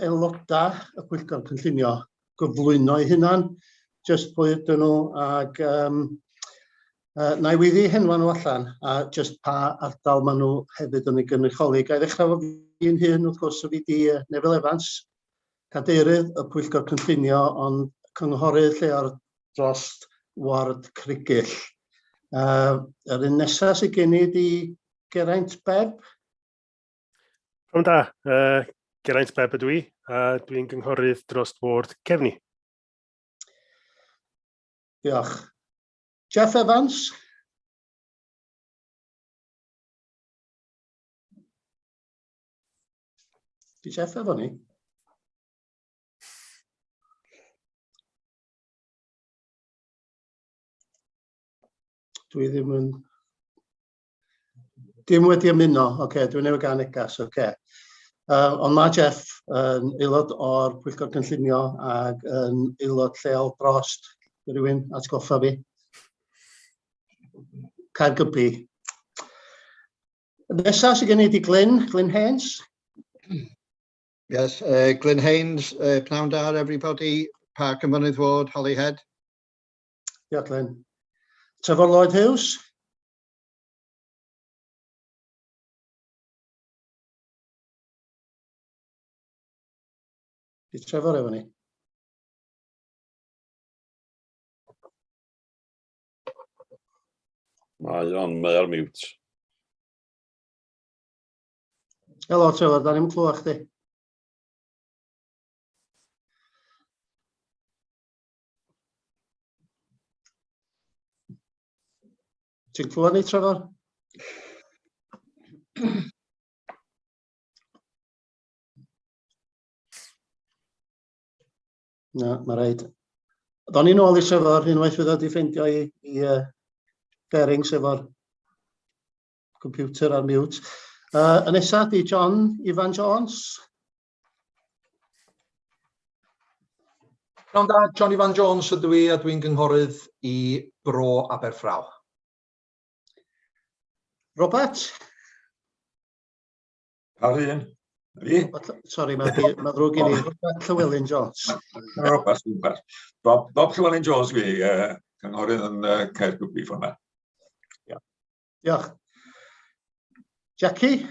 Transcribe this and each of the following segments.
aelodau y Pwyllgor Cynllunio gyflwyno eu hunan, just pwy ydyn nhw, ac na i widdi henwa nhw allan, a just pa ardal maen nhw hefyd yn ei gynrychioli. Ga i ddechrau fo fi'n hyn, wrth gwrs, o fi di Nefel Evans, cadeirydd y Pwyllgor Cynllunio, ond cynghorydd lleo'r dros Ward Crygell. Yr un nesaf sydd gen i di Geraint Beb. Pnawn da, Geraint Beb ydw i, a dwi'n gynghorydd dros Ward Cefni. Diolch. Jeff Evans. Di Jeff efo ni? Dwi ddim yn... Dim wedi ymuno, oce, dwi'n newid gan negas, oce. Ond mae Jeff yn aelod o'r Pwyllgor Cynllunio ac yn aelod lleol drost. Rhywun atgoffa fi. Caergybi. Nesaf sydd gen i di Glyn Haynes. Yes, Glyn Haynes, pnawn da everybody, Park and Mynydd Ward, Holyhead. Diolch, Glyn. Trevor Lloyd Hughes. Di Trevor efo ni? Mae ar mute. Helo, Trevor, da ni'n clywed chdi. Ti'n clywed ni, Trevor? Na, mae rhaid. Do'n ni'n ôl i Trevor, unwaith fydd o wedi ffeindio i bearings efo'r computer ar mute. Y nesaf di John Ifan Jones. Pnawn da, John Ifan Jones ydw i, a dwi'n gynghorydd i Bro Aberffraw. Robert? Ar un. Fi? Sori, mae ddrwg i ni. Robert Llywelyn Jones. Robert. Bob Llywelyn Jones fi, cynghorydd yn Caergybi ffona. Diolch. Jackie?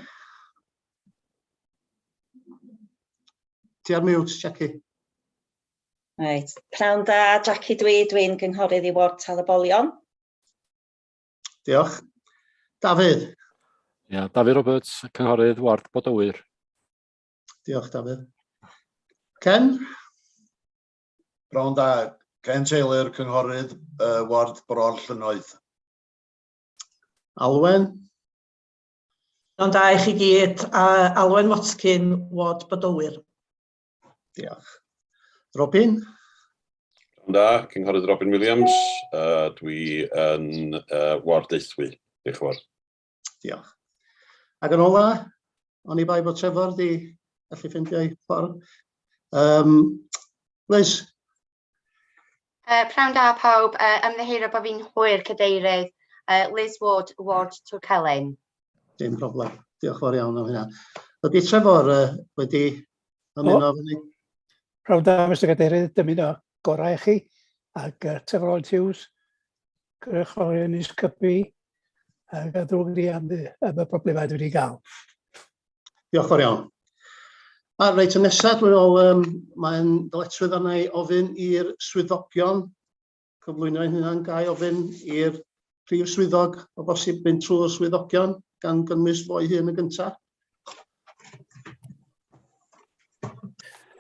Ti ar mute, Jackie. Right. Pnawn da, Jackie dwi'n gynghorydd i Ward Talabolion. Diolch. Dafydd? Ia, Dafydd Roberts, cynghorydd Ward Bodywyr. Diolch, Dafydd. Ken? Pnawn da, Ken Taylor, cynghorydd Ward Bron Llynnoedd. Alwen? Pnawn da i chi gyd, Alwen Watkin, Ward Bodywyr. Diolch. Robin? Pnawn da, cynghorydd Robin Williams, dwi yn Ward Deithwy. Diolch yn fawr. Diolch. Ac yn ola, o'n i bai bod Trevor di gallu ffeindio ei ffordd. Liz? Pnawn da pawb, ymddiheurio bod fi'n hwyr cadeirydd, Liz Ward Twrcelen. Dim problem. Diolch fawr iawn am hynna. Ydy Trevor wedi ymuno efo ni? Pnawn da, Mr Cadeirydd, dymuno gorau i chi, ac Trevor Lloyd Hughes, cynghorydd Ynys Cybi, ac ddrwg ni am y problemau dwi wedi gael. Diolch fawr iawn. A reit, y nesaf, dwi'n meddwl, mae'n dyletswydd arna i ofyn i'r swyddogion cyflwyno ein hynna'n gael ofyn i'r prif swyddog o bosib mynd trwy'r swyddogion gan gynnwys fo'i hun yn gyntaf.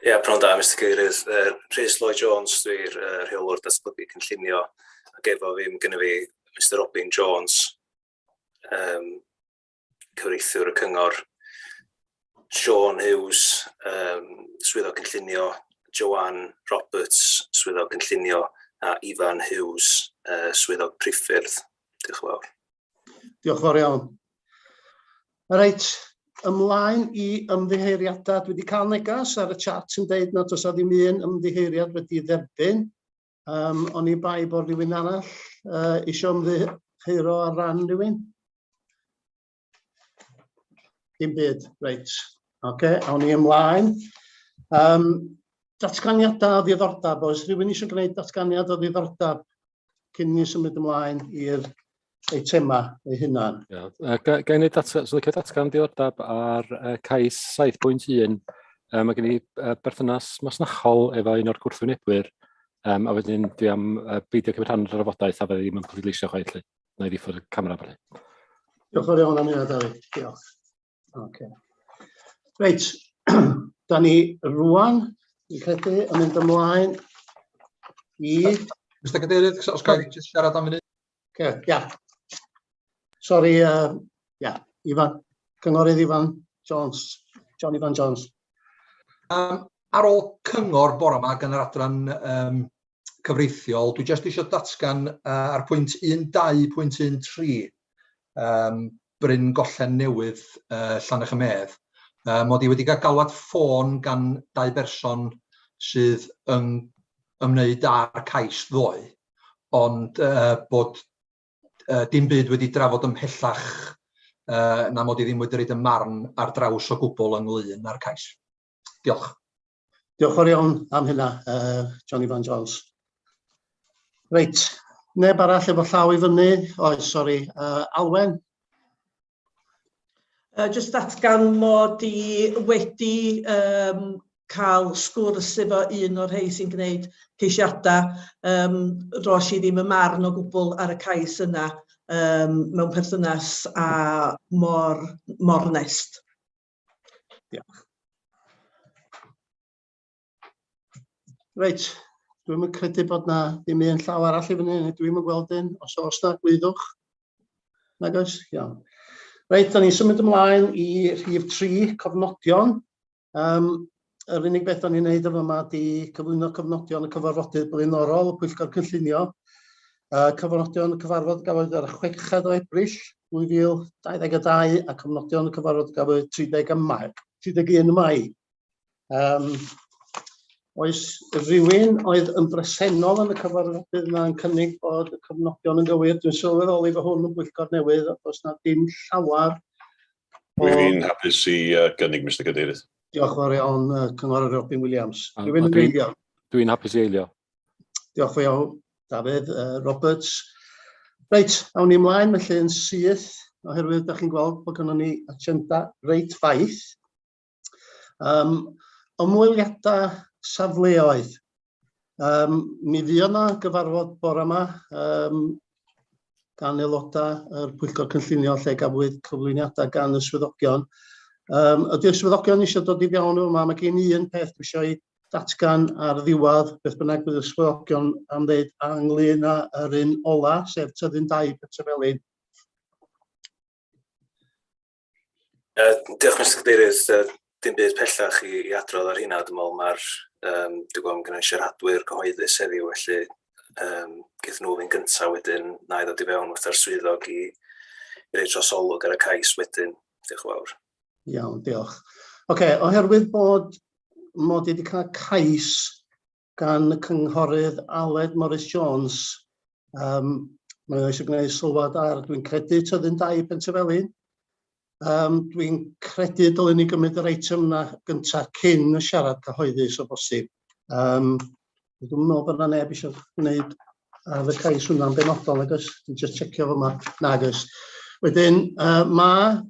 Ie, pnawn da, Mr Cadeirydd. Rhys Lloyd Jones, dwi'n rheolwr datblygu cynllunio, ac efo fi, gyda fi Mr Robin Jones, cyfreithiwr y cyngor, Sean Hughes, swyddog cynllunio, Joanne Roberts, swyddog cynllunio, a Ifan Hughes, swyddog priffyrdd. Diolch yn fawr. Diolch fawr iawn. Reit, ymlaen i ymddiheuriadau. Dwi wedi cael negas ar y chat yn dweud nad oes ddim un ymddiheuriad wedi dderbyn. O'n i bai bod rhywun arall eisiau ymddiheurio ar ran rhywun. Dim byd, reit. Oce, awn ni ymlaen. Datganiadau o ddiddordeb, oes rhywun eisiau gwneud datganiad o ddiddordeb cyn ni symud ymlaen i'r eitema eu hunan? Gael ei datgan diddordeb ar cais 7.1. Mae gen i berthynas masnachol efo un o'r gwrthwynebwyr, a wedyn dwi am beidio cymryd rhan yn y drafodaeth a fe ddim yn pleidleisio chwaith. Na i ddiffo'r camera fan hyn. Diolch yn iawn am hynny, David. Diolch. Okay. Reit, da ni rwan, fi'n credu, yn mynd ymlaen i... Mr Cadeirydd, os gael jyst siarad am munud? Sori, Ifan, cynghorydd Ifan Jones, John Ifan Jones. Ar ôl cyngor bore yma gan yr adran cyfreithiol, dwi jyst eisiau datgan ar pwynt 1.2.13 Bryn Gollen Newydd Llanach y Medd. Mod i wedi cael galwad ffôn gan 2 berson sydd yn ymwneud â'r cais ddoe, ond bod dim byd wedi drafod ymhellach na mod i ddim wedi rhaid y marn ar draws o gwbl ynglyn â'r cais. Diolch. Diolch yn iawn am hynna, John Ifan Jones. Reit, neb arall efo llaw i fyny? Oes, sori, Alwen? Jyst datgan mod i wedi cael sgwrs efo un o'r rhai sy'n gwneud ceisiadau. Ros i ddim y marn o gwbl ar y cais yna mewn perthynas a mor nest. Diolch. Reit, dwi'n yn credu bod na ddim un llaw arall i fyny, dwi'n yn gweld un, os na gwyddwch. Nag oes? Iawn. Reit, da ni'n symud ymlaen i rhif 3, cofnodion. Yr unig beth da ni'n neud efo yma ydi cyflwyno cofnodion y cyfarfodydd blaenorol y Pwyllgor Cynllunio. Cofnodion y cyfarfod gafodd ar y 6 o Ebrill 2022 a cofnodion y cyfarfod gafodd 31 Mai. Oes rhywun oedd yn bresennol yn y cyfarfodydd yna yn cynnig bod y cofnodion yn gywir? Dwi'n sylweddoli bod hwn yn bwyllgor newydd, os na dim llawar. Dwi'n hapus i gynnig, Mr Cadeirydd. Diolch yn fawr iawn, Cynghorydd Robin Williams. Rhywun yn eilio? Dwi'n hapus i eilio. Diolch yn iawn, Dafydd, Roberts. Reit, awn ni ymlaen, felly yn syth, oherwydd da chi'n gweld bod gynnon ni agenda reit faith. Ymweliadau safleoedd. Mi fu yna gyfarfod bore yma gan aelodau yr Pwyllgor Cynllunio lle gafwyd cyflwyniadau gan y swyddogion. Ydy'r swyddogion eisiau dod i fewn yma? Mae gen i un peth dwi eisiau datgan ar ddiwedd, beth bynnag bydd y swyddogion am ddeud ynglyn â'r un ola, sef tyddyn 2 Petrfelin. Diolch, Mr Cadeirydd. Dim byd pellach i adrodd ar hynna, dwi'n meddwl mae'r dwi'n gwybod gyda'n siaradwyr cyhoeddus heddiw, felly geith nhw fi'n gyntaf wedyn na i ddod i fewn wrth ar swyddog i reid trosolwg ar y cais wedyn. Diolch yn fawr. Iawn, diolch. Oherwydd bod mod i wedi cael cais gan y cynghorydd Aled Morris Jones, mae eisiau gwneud sylwad ar, dwi'n credu tyddyn 2 Petrfelin. Dwi'n credu dylwn ni gymryd yr eitem yna gyntaf cyn y siarad cyhoeddus o bosib. Dwi'n meddwl bod yna neb eisiau gwneud ar y cais hwnna'n benodol, nag oes? Dwi'n just checio fo yma. Nag oes. Wedyn, mae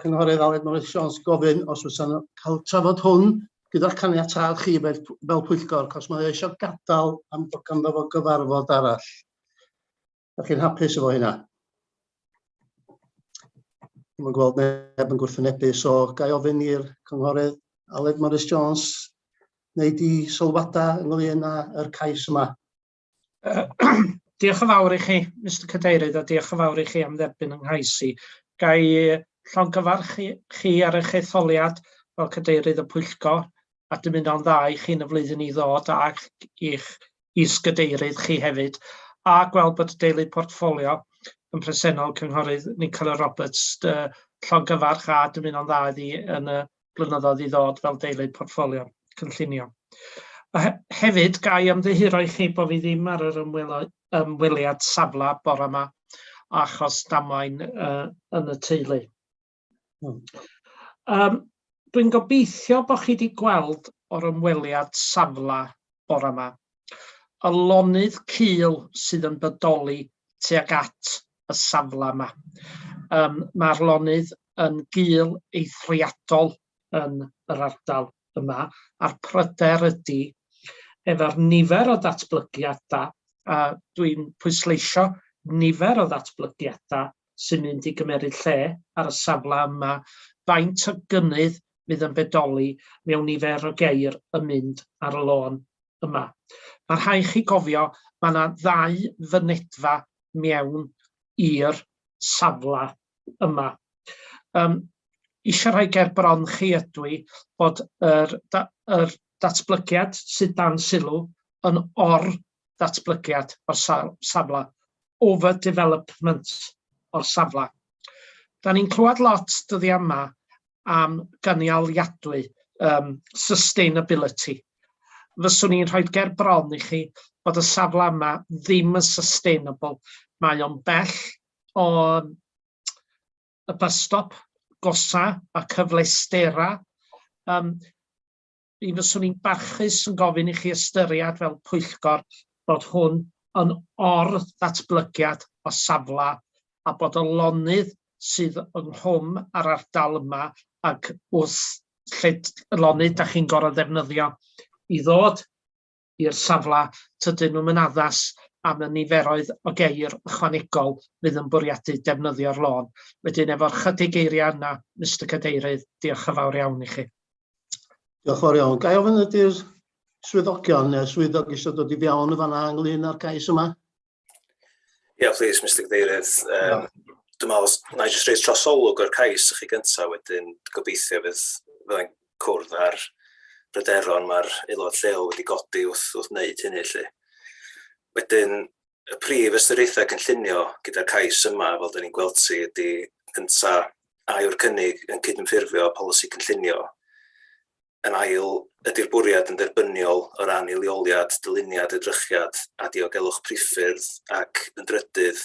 cynghorydd Aled Morris Jones gofyn os oes yna cael trafod hwn gyda'r caniatâd chi fel pwyllgor, cos mae eisiau gadael am bod ganddo fo gyfarfod arall. Ydych chi'n hapus efo hynna? Dwi'n gweld neb yn gwrthwynebu, so ga i ofyn i'r cynghorydd Aled Morris Jones wneud i sylwadau ynglyn â'r cais yma. Diolch yn fawr i chi, Mr Cadeirydd, a diolch yn fawr i chi am dderbyn yng nghais i. Ga i llongyfarch chi ar eich etholiad fel Cadeirydd y Pwyllgor, a dymuno'n dda i chi yn y flwyddyn i ddod ac i'ch is-gadeirydd chi hefyd, a gweld bod y deulu portffolio yn presennol cynghorydd Nicola Roberts llongyfarch a dymuno'n dda iddi yn y blynyddoedd i ddod fel deulu portffolio cynllunio. Hefyd, ga i ymddihiro i chi bod fi ddim ar yr ymweliad safle bore yma achos damwain yn y teulu. Dwi'n gobeithio bod chi wedi gweld o'r ymweliad safla bore yma. Y lonydd cul sydd yn bodoli tuag at y safla yma. Mae'r lonydd yn gul eithriadol yn yr ardal yma, a'r pryder ydy efo'r nifer o ddatblygiadau, a dwi'n pwysleisio nifer o ddatblygiadau sy'n mynd i gymeryd lle ar y safle yma, faint o gynnydd fydd yn bedoli mewn nifer o geir yn mynd ar y lôn yma. Mae'n rhaid chi gofio, mae yna 2 fynedfa mewn i'r safle yma. Eisiau rhoi ger bron chi ydw i bod yr datblygiad sydd dan sylw yn or-datblygiad o'r safle, overdevelopment o'r safle. Da ni'n clywed lot dyddiau yma am gynialiadwy, sustainability. Fyswn i'n rhoi ger bron i chi bod y safle yma ddim yn sustainable. Mae o'n bell o y bus stop gosa a cyfleustera. Mi fyswn i'n barchus yn gofyn i chi ystyried fel Pwyllgor bod hwn yn or-ddatblygiad o safle a bod y lonydd sydd ynghlwm ar ardal yma ac wrth lle y lonydd da chi'n gorfod ddefnyddio i ddod i'r safle, tydyn nhw'n addas am y niferoedd o geir ychwanegol fydd yn bwriadu defnyddio'r lôn. Wedyn efo'r chydig eiriau yna, Mr Cadeirydd, diolch yn fawr iawn i chi. Diolch yn fawr iawn. Gai ofyn ydy'r swyddogion neu swyddog eisiau dod i fewn y fanna ynglyn â'r cais yma? Please, Mr Cadeirydd. Dwi'n meddwl, na i jyst reis trosolwg o'r cais i chi gyntaf, wedyn gobeithio fyddai'n cwrdd ar bryderon mae'r aelod lleol wedi godi wrth wneud hynny. Wedyn, y prif ystyriaethau cynllunio gyda'r cais yma, fel da ni'n gweld si, ydy gyntaf yw'r cynnig yn cydymffurfio polisi cynllunio. Yn ail, ydy'r bwriad yn derbyniol o ran i leoliad, dyluniad, edrychiad a diogelwch priffyrdd ac yn drydydd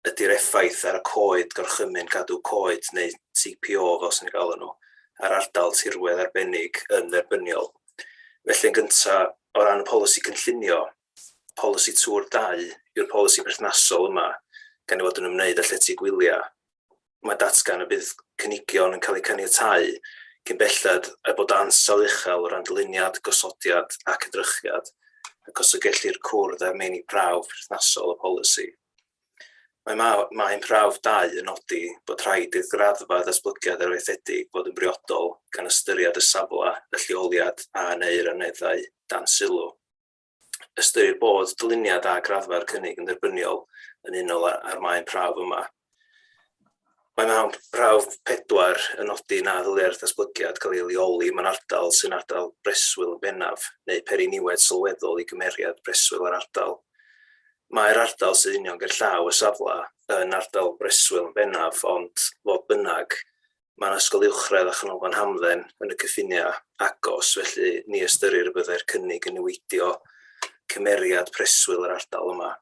ydy'r effaith ar y coed gorchymyn cadw coed neu CPO fel sy'n gael nhw ar ardal tirwedd arbennig yn dderbyniol. Felly yn gyntaf o ran y polisi cynllunio, polisi tŵr 2 yw'r polisi berthnasol yma gan ei fod yn ymwneud â llety gwyliau. Mae datgan y bydd cynigion yn cael eu caniatáu cyn belled a bod ansawdd uchel o ran dyluniad, gosodiad ac edrychiad ac os y gellir cwrdd ar meini prawf berthnasol y polisi. Mae'n prawf 2 yn nodi bod rhaid i'r graddfa ddatblygiad arfaethedig fod yn briodol gan ystyried y safle, y lleoliad a neu'r aneddau dan sylw. Ystyrir bod dyluniad a graddfa'r cynnig yn dderbyniol yn unol ar maen prawf yma. Mae'n prawf 4 yn nodi na ddylai'r ddatblygiad cael ei leoli mewn ardal sy'n ardal breswyl yn bennaf neu periniwed sylweddol i gymeriad breswyl ar ardal. Mae'r ardal sydd union gerllaw y safle yn ardal breswyl yn bennaf, ond fodd bynnag mae'n ysgol uwchradd a chanolfan Hamdden yn y cyffiniau agos, felly ni ystyrir y byddai'r cynnig yn newidio cymeriad preswyl yr ardal yma.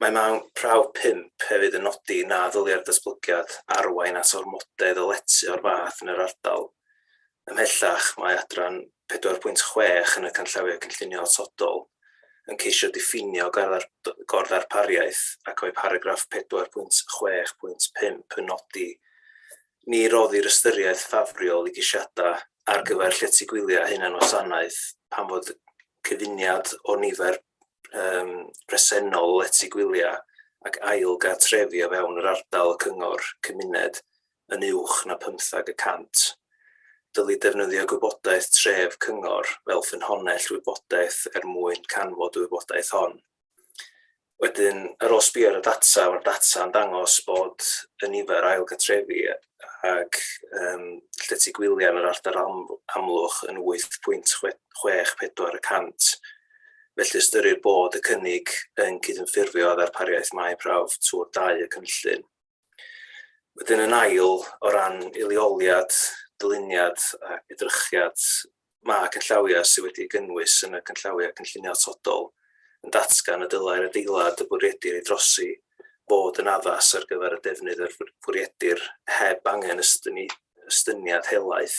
Mae mewn prawf 5 hefyd yn nodi na ddylai'r datblygiad arwain at ormodedd o letu o'r fath yn yr ardal. Ymhellach, mae adran 4.6 yn y canllawiau cynllunio atodol yn ceisio diffinio gorddarpariaeth ac o'i paragraff 4.6.5 yn nodi ni roddi'r ystyriaeth ffafriol i gesiadau ar gyfer llety gwyliau hunan wasanaeth pan fod cyfuniad o nifer presennol o lety gwyliau ac ail gartrefi o fewn yr ardal y cyngor cymuned yn uwch na 15%. Dyli defnyddio gwybodaeth tref cyngor fel ffynhonnell wybodaeth mwyn canfod wybodaeth hon. Wedyn, ar ôl sbio ar y data, mae'r data yn dangos bod y nifer ailgartrefi ac llety gwyliau yn yr ardal Amlwch yn 8.64%. Felly ystyrir bod y cynnig yn cydymffurfio â'r ddarpariaeth maen prawf tŵr 2 y cynllun. Wedyn yn ail, o ran i leoliad, dyluniad a edrychiad, mae cynllawiau sydd wedi gynnwys yn y cynllawiau cynllunio atodol yn datgan y dylai'r adeilad y bwriedir i drosi bod yn addas ar gyfer y defnydd yr bwriedir heb angen ystyniad helaeth.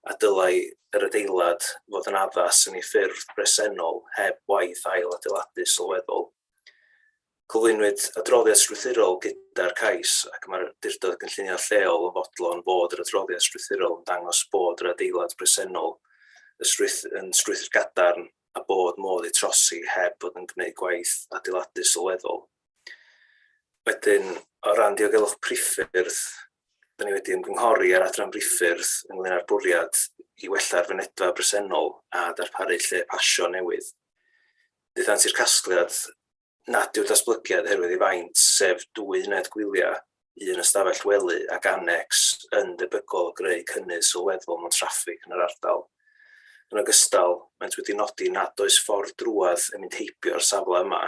a dylai yr adeilad fod yn addas yn ei ffurf bresennol heb waith ail adeiladu sylweddol. Cyflwynwyd adroddiad strwythurol gyda'r cais ac mae'r Awdurdod Cynllunio Lleol yn fodlon bod yr adroddiad strwythurol yn dangos bod yr adeilad bresennol yn strwythur gadarn a bod modd i trosi heb bod yn gwneud gwaith adeiladu sylweddol. Wedyn, o ran diogelwch priffyrdd, da ni wedi ymgynghori ar adran priffyrdd ynglŷn â'r bwriad i wella'r fynedfa bresennol a darparu lle pasio newydd. Daethant i'r casgliad nad yw'r datblygiad herwydd ei faint, sef 2 uned gwyliau, 1 ystafell wely ac annex yn debygol o greu cynnydd sylweddol mewn traffig yn yr ardal. Yn ogystal, maent wedi nodi nad oes ffordd drwadd yn mynd heibio'r safle yma,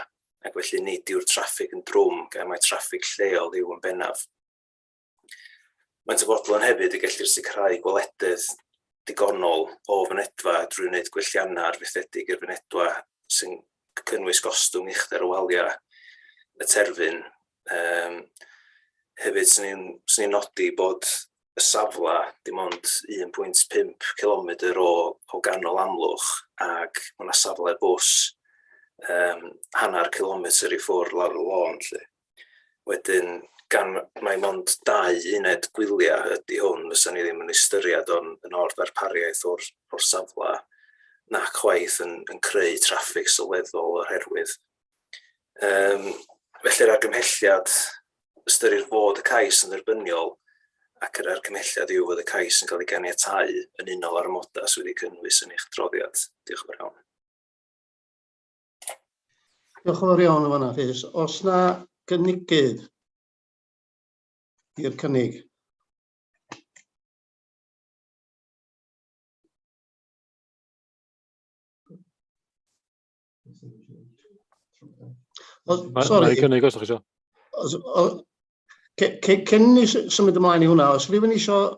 ac felly nid yw'r traffig yn drwm gan mai traffig lleol yw yn bennaf. Maent y fodlon hefyd i gellir sicrhau gweledydd digonol o fynedfa drwy wneud gwelliannau arfaethedig i'r fynedfa sy'n cynnwys gostwng uchder o waliau y terfyn. Hefyd, sy'n ni'n nodi bod y safle dim ond 1.5 km o ganol Amlwch ac mae yna safle bws hanner kilometr i ffwrdd lawr y lôn. Wedyn, gan mae mond 2 uned gwyliau ydy hwn, fysa ni ddim yn ystyried yn o'r ddarpariaeth o'r safle nac chwaith yn creu traffig sylweddol oherwydd. Felly'r argymhelliad ystyrir fod y cais yn dderbyniol ac yr argymhelliad yw fod y cais yn cael ei ganiatáu yn unol ar amodau sydd wedi cynnwys yn eich adroddiad. Diolch yn fawr iawn. Diolch yn fawr iawn yn fan'na, Rhys. Os na gynigydd i'r cynnig? Sorry. Cynnig os ydych chi isio. Cyn ni symud ymlaen i hwnna, os rhywun eisiau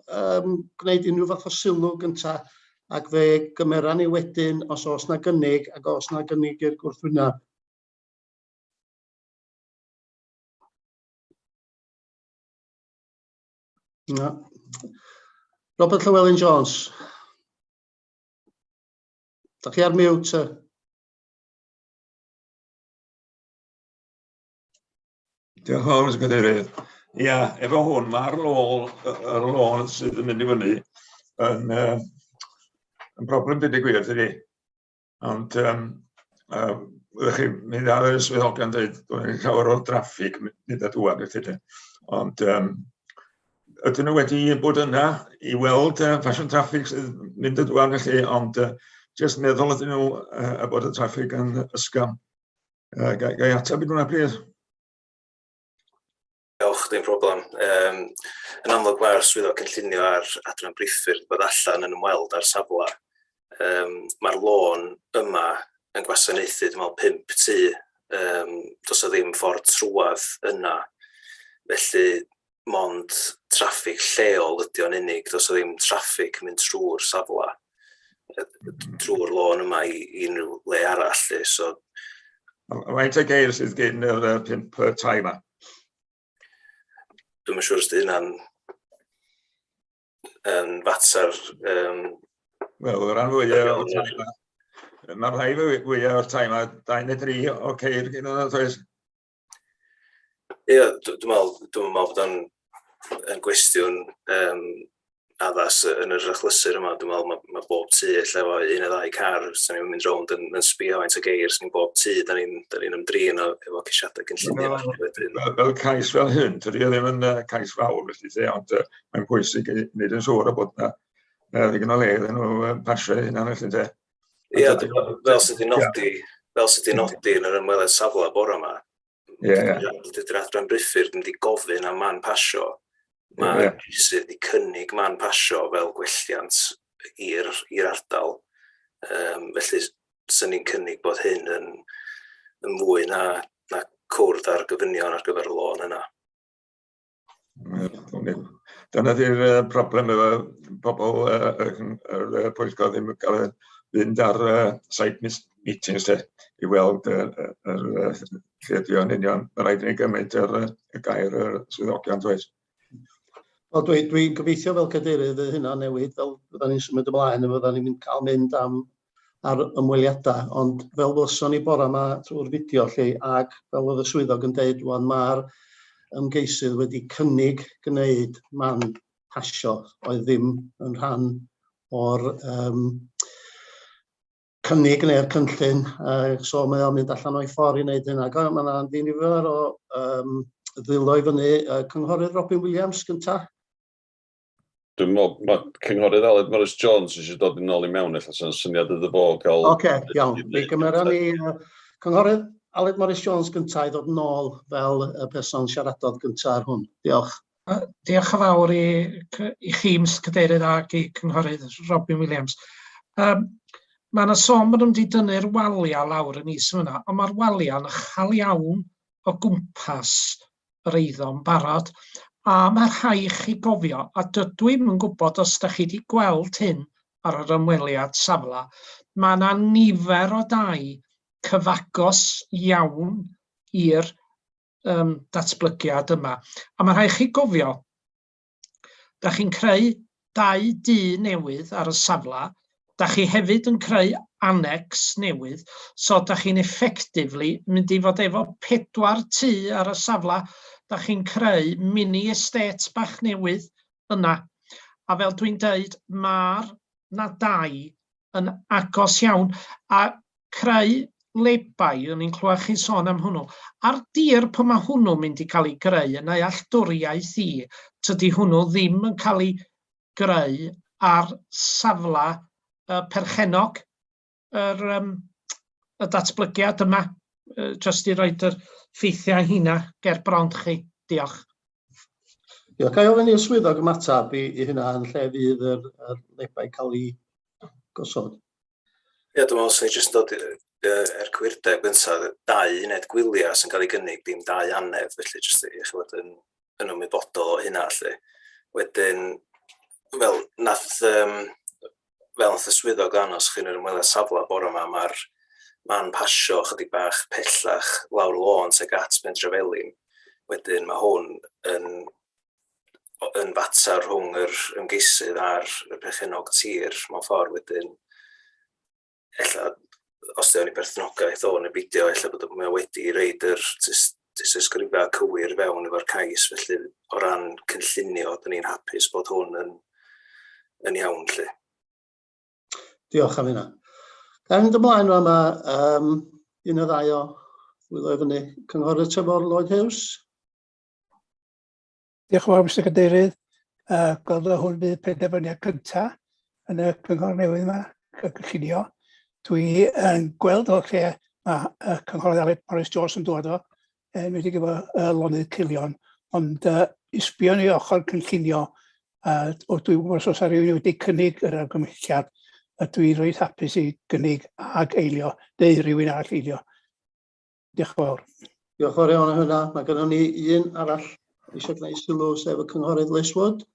gwneud unrhyw fath o sylw gyntaf ac fe gymera ni wedyn os oes na gynnig ac os na gynnig i'r gwrthwyneb. Na. Robert Llewellyn-Jones. Da chi ar mute? Diolch yn fawr, Mr. Cadeirydd. Ia, efo hwn, mae'r lôn sydd yn mynd i fyny yn broblem dydy gwir, dydy. Ond, ydych chi'n mynd ar y swyddogion dweud, dwi'n llawer o draffig, nid a dŵad, ond ydyn nhw wedi bod yna i weld ffasiwn traffig sydd mynd a dŵad, ond jyst meddwl ydyn nhw a bod y traffig yn ysgam. Gai ateb i hwnna, plîs? Diolch, dim problem. Yn amlwg mae'r swyddog cynllunio ar adran priffyrdd bod allan yn ymweld â'r safle. Mae'r lôn yma yn gwasanaethu, dwi'n meddwl, 5 tŷ. Does o ddim ffordd trwadd yna. Felly, mond traffig lleol ydy o'n unig. Does o ddim traffig mynd trwy'r safle. Trwy'r lôn yma i unrhyw le arall. Faint o geir sydd gen yr 5 tai yma? Dwi'n siŵr os ydy hynna'n fater... Wel, o ran fwyaf o'r tai yma, mae'r rhai fwyaf o'r tai yma, 2 neu 3 o ceir gen nhw'n oes? Ie, dwi'n meddwl bod o'n gwestiwn addas yn yr achlysur yma. Dwi'n meddwl mae bob tŷ lle efo 1 neu 2 car, sy'n ni'n mynd rownd yn sbio faint o geir, sy'n bob tŷ, da ni'n ymdrin efo ceisiadau cynllunio. Fel cais fel hyn, dydy o ddim yn cais fawr, felly, ond mae'n pwysig i wneud yn siŵr o bod yna ddigon o le iddyn nhw pasio hynna, felly. Ie, fel sydd wedi nodi yn yr ymweliad safle bore yma, dydy'r adran priffyrdd yn mynd i gofyn am man pasio. Mae sydd wedi cynnig man pasio fel gwelliant i'r ardal. Felly, sy'n ni'n cynnig bod hyn yn fwy na cwrdd ar gyfynion ar gyfer y lôn yna. Dyna di'r problem efo pobl yr Pwyllgor ddim yn cael fynd ar site meetings i weld yr lle ydi o'n union. Mae rhaid i ni gymryd y gair yr swyddogion dweud. Wel, dwi'n gobeithio fel cadeirydd y hynna newid, fel fydda ni'n symud ymlaen, a fydda ni'n cael mynd ar ymweliadau, ond fel ddylson ni bore yma trwy'r fideo lle, ac fel oedd y swyddog yn deud, rwan mae'r ymgeisydd wedi cynnig gwneud man pasio, oedd ddim yn rhan o'r cynnig neu'r cynllun, so mae o'n mynd allan o'i ffordd i wneud hynna. Mae yna ddinifer o ddilo i fyny cynghorydd Robin Williams gyntaf. Dwi'n meddwl, mae cynghorydd Aled Morris Jones eisiau dod yn ôl i mewn, efallai sy'n syniad iddo fo gael... Oce, iawn. Mi gymeran ni cynghorydd Aled Morris Jones gyntaf i ddod yn ôl fel y person siaradodd gyntaf ar hwn. Diolch. Diolch yn fawr i chi, Mr Cadeirydd, ac i cynghorydd Robin Williams. Mae yna sôn bod nhw'n wedi dynnu'r walia lawr yn is yna, ond mae'r walia yn uchel iawn o gwmpas yr eiddo yn barod. A mae rhai chi gofio, a dydw i'm yn gwybod os ydych chi wedi gweld hyn ar yr ymweliad safle, mae yna nifer o dai cyfagos iawn i'r datblygiad yma. A mae rhai chi gofio, da chi'n creu 2 dŷ newydd ar y safle, da chi hefyd yn creu annex newydd, so da chi'n effectively mynd i fod efo 4 tŷ ar y safle, da chi'n creu mini estate bach newydd yna. A fel dwi'n deud, mae'r na dau yn agos iawn, a creu lebau, o'n i'n clywed chi'n sôn am hwnnw. Ar dir pan mae hwnnw'n mynd i cael ei greu, yn ei alltwriaeth i, tydi hwnnw ddim yn cael ei greu ar safle perchenog y datblygiad yma, jyst i roed yr ffeithiau hynna ger bron chi. Diolch. Diolch. Ga i ofyn i'r swyddog ymatab i hynna yn lle fydd yr lebau cael ei gosod? Ie, dwi'n meddwl sy'n jyst dod i'r cwirdeb gyntaf, 2 uned gwyliau sy'n cael ei gynnig, dim 2 anedd, felly jyst i chi fod yn ymwybodol o hynna. Wedyn, fel nath y swyddog ddanos chi'n yr ymweliad safle bore yma, mae'n pasio chydig bach pellach lawr lôn tuag at Pendrafelin. Wedyn mae hwn yn fatar rhwng yr ymgeisydd a'r perchenog tir mewn ffordd. Wedyn, os ydy o'n i berthnogaeth o'n y beidio, bod mae wedi reid yr ysgrifau cywir fewn efo'r cais, felly o ran cynllunio, dyn ni'n hapus bod hwn yn iawn. Diolch am hynna. Gael mynd ymlaen yma, un o ddau o ddwylo i fyny, cynghorydd Trefor Lloyd Hughes. Diolch yn fawr, Mr Cadeirydd. Gweld hwn bydd penderfyniad cyntaf yn y cyngor newydd yma, Cynllunio. Dwi yn gweld o lle mae cynghorydd Aled Morris Jones yn dod o, wedi gyfo lonydd Cilion, ond isbio ni ochr Cynllunio, o dwi'n gwybod os oes rhywun wedi cynnig yr argymhelliad, dwi'n rhoi hapus i gynnig ag eilio, neu rhywun arall eilio. Diolch yn fawr. Diolch yn fawr iawn o hynna. Mae gennym ni un arall eisiau gwneud sylw, sef y cynghorydd Liz Wood.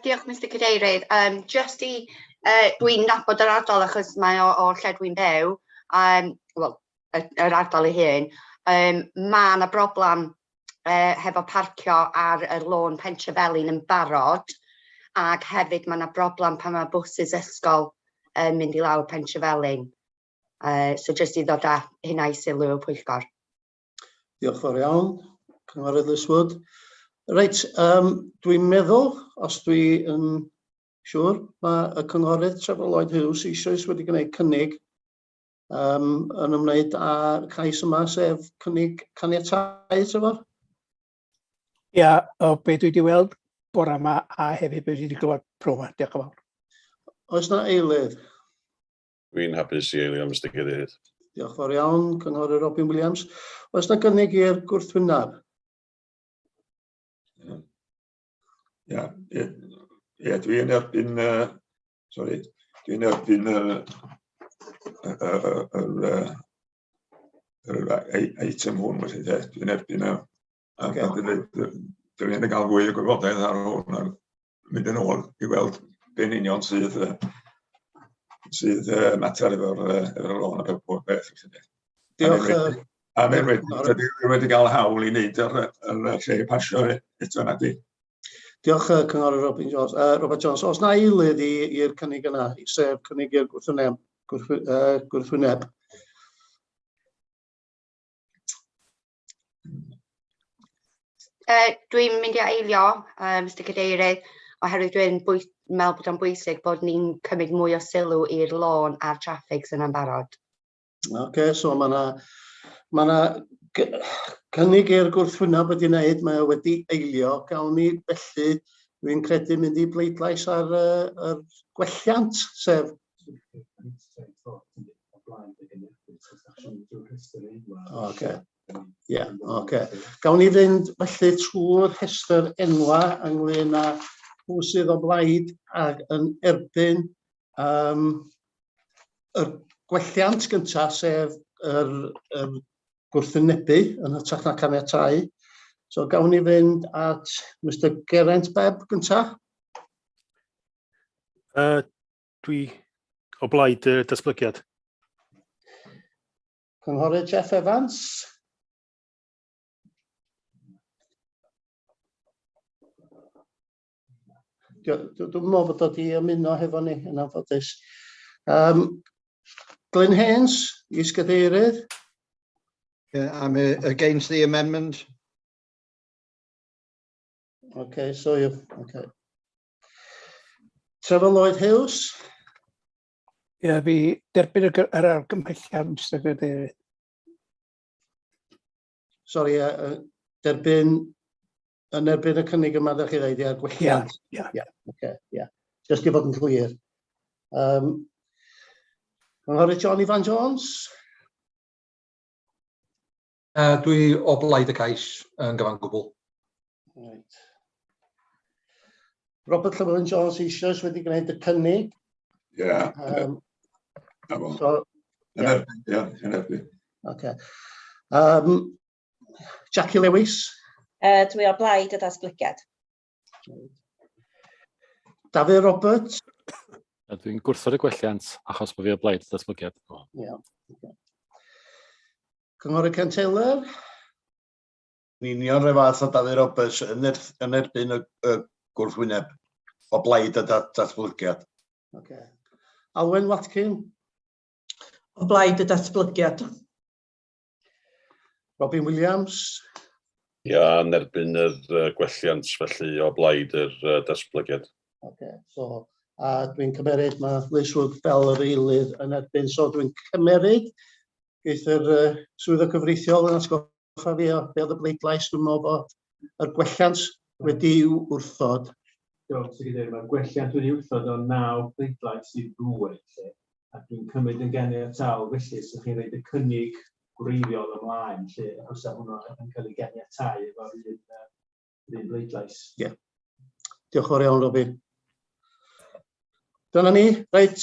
Diolch, Mr Cadeirydd. Just i, dwi'n nabod yr ardal achos mae o lle dwi'n byw, wel, yr ardal ei hun. Mae yna broblem hefo parcio ar y lôn Pentrafelin yn barod, ac hefyd mae yna broblem pan mae bwsys ysgol yn mynd i lawr Pentrafelin. So just i ddod â hynna i sylw y Pwyllgor. Diolch fawr iawn, cynghorydd Liz Wood. Reit, dwi'n meddwl, os dwi yn siŵr, mae y cynghorydd Trefor Lloyd Hughes eisoes wedi gwneud cynnig yn ymwneud â'r cais yma, sef cynnig caniatáu, Trefor? Ia, o be dwi wedi weld bore yma a hefyd be dwi wedi glywed pro yma. Diolch yn fawr. Oes na eilydd? Dwi'n hapus i eilio, Mr Cadeirydd. Diolch fawr iawn, cynghorydd Robin Williams. Oes na gynnig i'r gwrthwyneb? Ie, dwi'n erbyn, dwi'n erbyn yr eitem hwn, dwi'n erbyn dwi'n mynd i gael fwy o gwybodaeth ar hwn, a mynd yn ôl i weld be'n union sydd mater efo'r lôn a bob beth. Diolch. A mae'n wedi cael hawl i wneud yr lle pasio eto yna di. Diolch Cynghorydd Robin Jones. Robert Jones, os na eilydd i'r cynnig yna, sef cynnig i'r gwrthwyneb. Dwi'n mynd i eilio, Mr Cadeirydd, oherwydd dwi'n meddwl bod o'n bwysig bod ni'n cymryd mwy o sylw i'r lôn a'r traffig sy'n yn barod. So mae yna cynnig i'r gwrthwyneb wedi wneud, mae o wedi eilio, gawn ni felly dwi'n credu mynd i bleidlais ar gwelliant, sef Gawn ni fynd felly trwy'r rhestr enwa ynglyn â pwy sydd o blaid ac yn erbyn y gwelliant gyntaf, sef yr gwrthwynebu yn hytrach na caniatáu. So gawn ni fynd at Mr Geraint Bebb gyntaf. Dwi o blaid y datblygiad. Cynghorydd Jeff Evans. Dwi'n meddwl bod o wedi ymuno hefo ni yn anffodus. Glyn Haynes, is-gadeirydd. I'm against the amendment. Trevor Lloyd Hughes. Fi derbyn yr argymhelliad, Mr Cadeirydd. Sori, derbyn yn erbyn y cynnig yma ddech chi ddeud i'r gwelliant. Just i fod yn glir. Cynghorydd John Ivan Jones. Dwi o blaid y cais yn gyfan gwbl. Robert Llewellyn Jones eisoes wedi gwneud y cynnig. Jackie Lewis. Dwi o blaid y datblygiad. Dafydd Roberts. Dwi'n gwrthod y gwelliant achos bod fi o blaid y datblygiad. Cynghorydd Ken Taylor. Yn union rhai fath o Dafydd Roberts yn erbyn y gwrthwyneb o blaid y datblygiad. Alwen Watkin. O blaid y datblygiad. Robin Williams. Yn erbyn yr gwelliant, felly o blaid yr datblygiad. Dwi'n cymeryd mae Liz Wood fel yr eilydd yn erbyn, so dwi'n cymeryd geith yr swyddog gyfreithiol yn atgoffa fi o be oedd y bleidlais. Dwi'n meddwl bod yr gwelliant wedi wrthod. Mae'r gwelliant wedi wrthod o 9 bleidlais i 2, a dwi'n cymryd yn ganiataol, felly sy'n chi'n rhaid y cynnig gwreiddiol ymlaen, os hwnna yn cael ei ganiatáu efo'r un bleidlais. Diolch yn fawr iawn, Robin. Dyna ni, reit.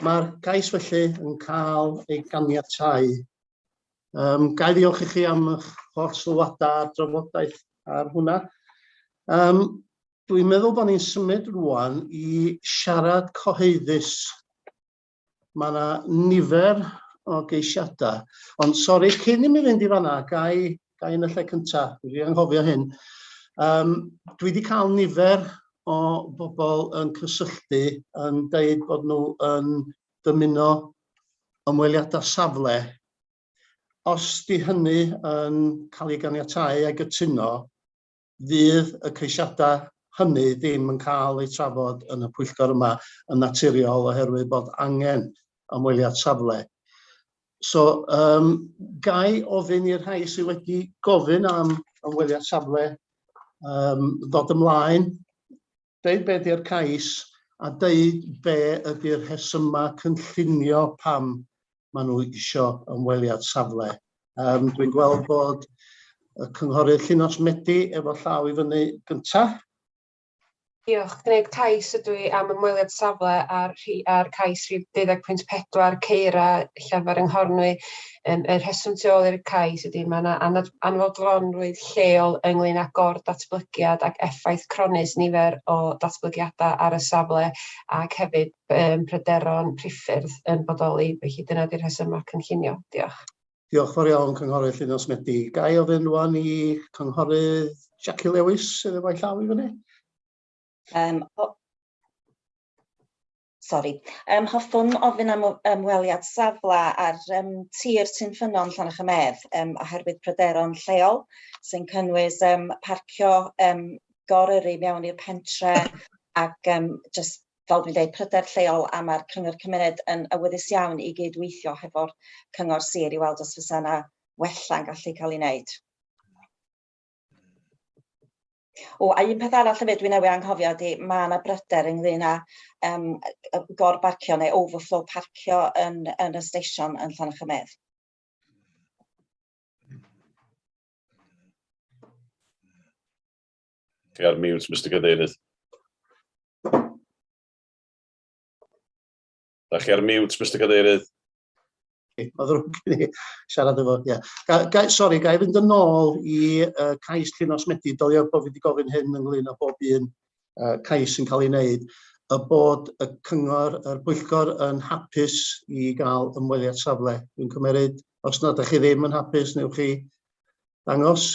Mae'r gais felly yn cael ei ganiatáu. Gai ddiolch i chi am eich holl sylwadau a drafodaeth ar hwnna. Dwi'n meddwl bod ni'n symud rwan i siarad cyhoeddus. Mae yna nifer o geisiadau. Ond sori, cyn i mi fynd i fanna, gai yn y lle cyntaf, dwi wedi anghofio hyn. Dwi wedi cael nifer o bobl yn cysylltu yn deud bod nhw yn dymuno ymweliadau safle. Os di hynny yn cael ei ganiatáu a gytuno, fydd y ceisiadau hynny ddim yn cael ei trafod yn y pwyllgor yma yn naturiol oherwydd bod angen ymweliad safle. So, gai ofyn i'r rhai sydd wedi gofyn am ymweliad safle ddod ymlaen, deud be ydy'r cais a deud be ydy'r rhesymau cynllunio pam maen nhw eisiau ymweliad safle. Dwi'n gweld bod y cynghorydd Llunos Medi efo llaw i fyny gyntaf. Diolch. Gwneud cais ydw i am ymweliad safle ar cais rhif 12.4 Ceira Llafar yng Nghornwy. Y rheswm tu ôl i'r cais ydy mae yna anfodlonrwydd lleol ynglyn â gor-datblygiad ac effaith cronus nifer o datblygiadau ar y safle ac hefyd pryderon priffyrdd yn bodoli. Felly dyna ydy'r rhesymau cynllunio. Diolch. Diolch fawr iawn, cynghorydd Llunos Medi. Gai ofyn rwan i cynghorydd Jackie Lewis sydd efo'i llaw i fyny. Hoffwn ofyn am ymweliad safle ar tir Cynllunio Llanachmedd oherwydd pryderon lleol sy'n cynnwys parcio goryru mewn i'r pentre ac just fel dwi'n dweud pryder lleol a mae'r cyngor cymuned yn awyddus iawn i gydweithio hefo'r cyngor sir i weld os fysa yna wella'n gallu cael ei wneud. A un peth arall hefyd dwi'n newydd anghofio ydy mae yna bryder ynglyn â gorbarcio neu overflow parcio yn y steision yn Llanachmedd. Ti ar mute, Mr Cadeirydd. Da chi ar mute, Mr Cadeirydd. Oedd rhywun i siarad efo, ie. Sori, ga i fynd yn ôl i cais Llunos Medi, dylio bod fi wedi gofyn hyn ynglyn â bob un cais sy'n cael ei wneud, y bod y cyngor, yr Pwyllgor yn hapus i gael ymweliad safle. Dwi'n cymeryd, os nad ydych chi ddim yn hapus, newch chi ddangos,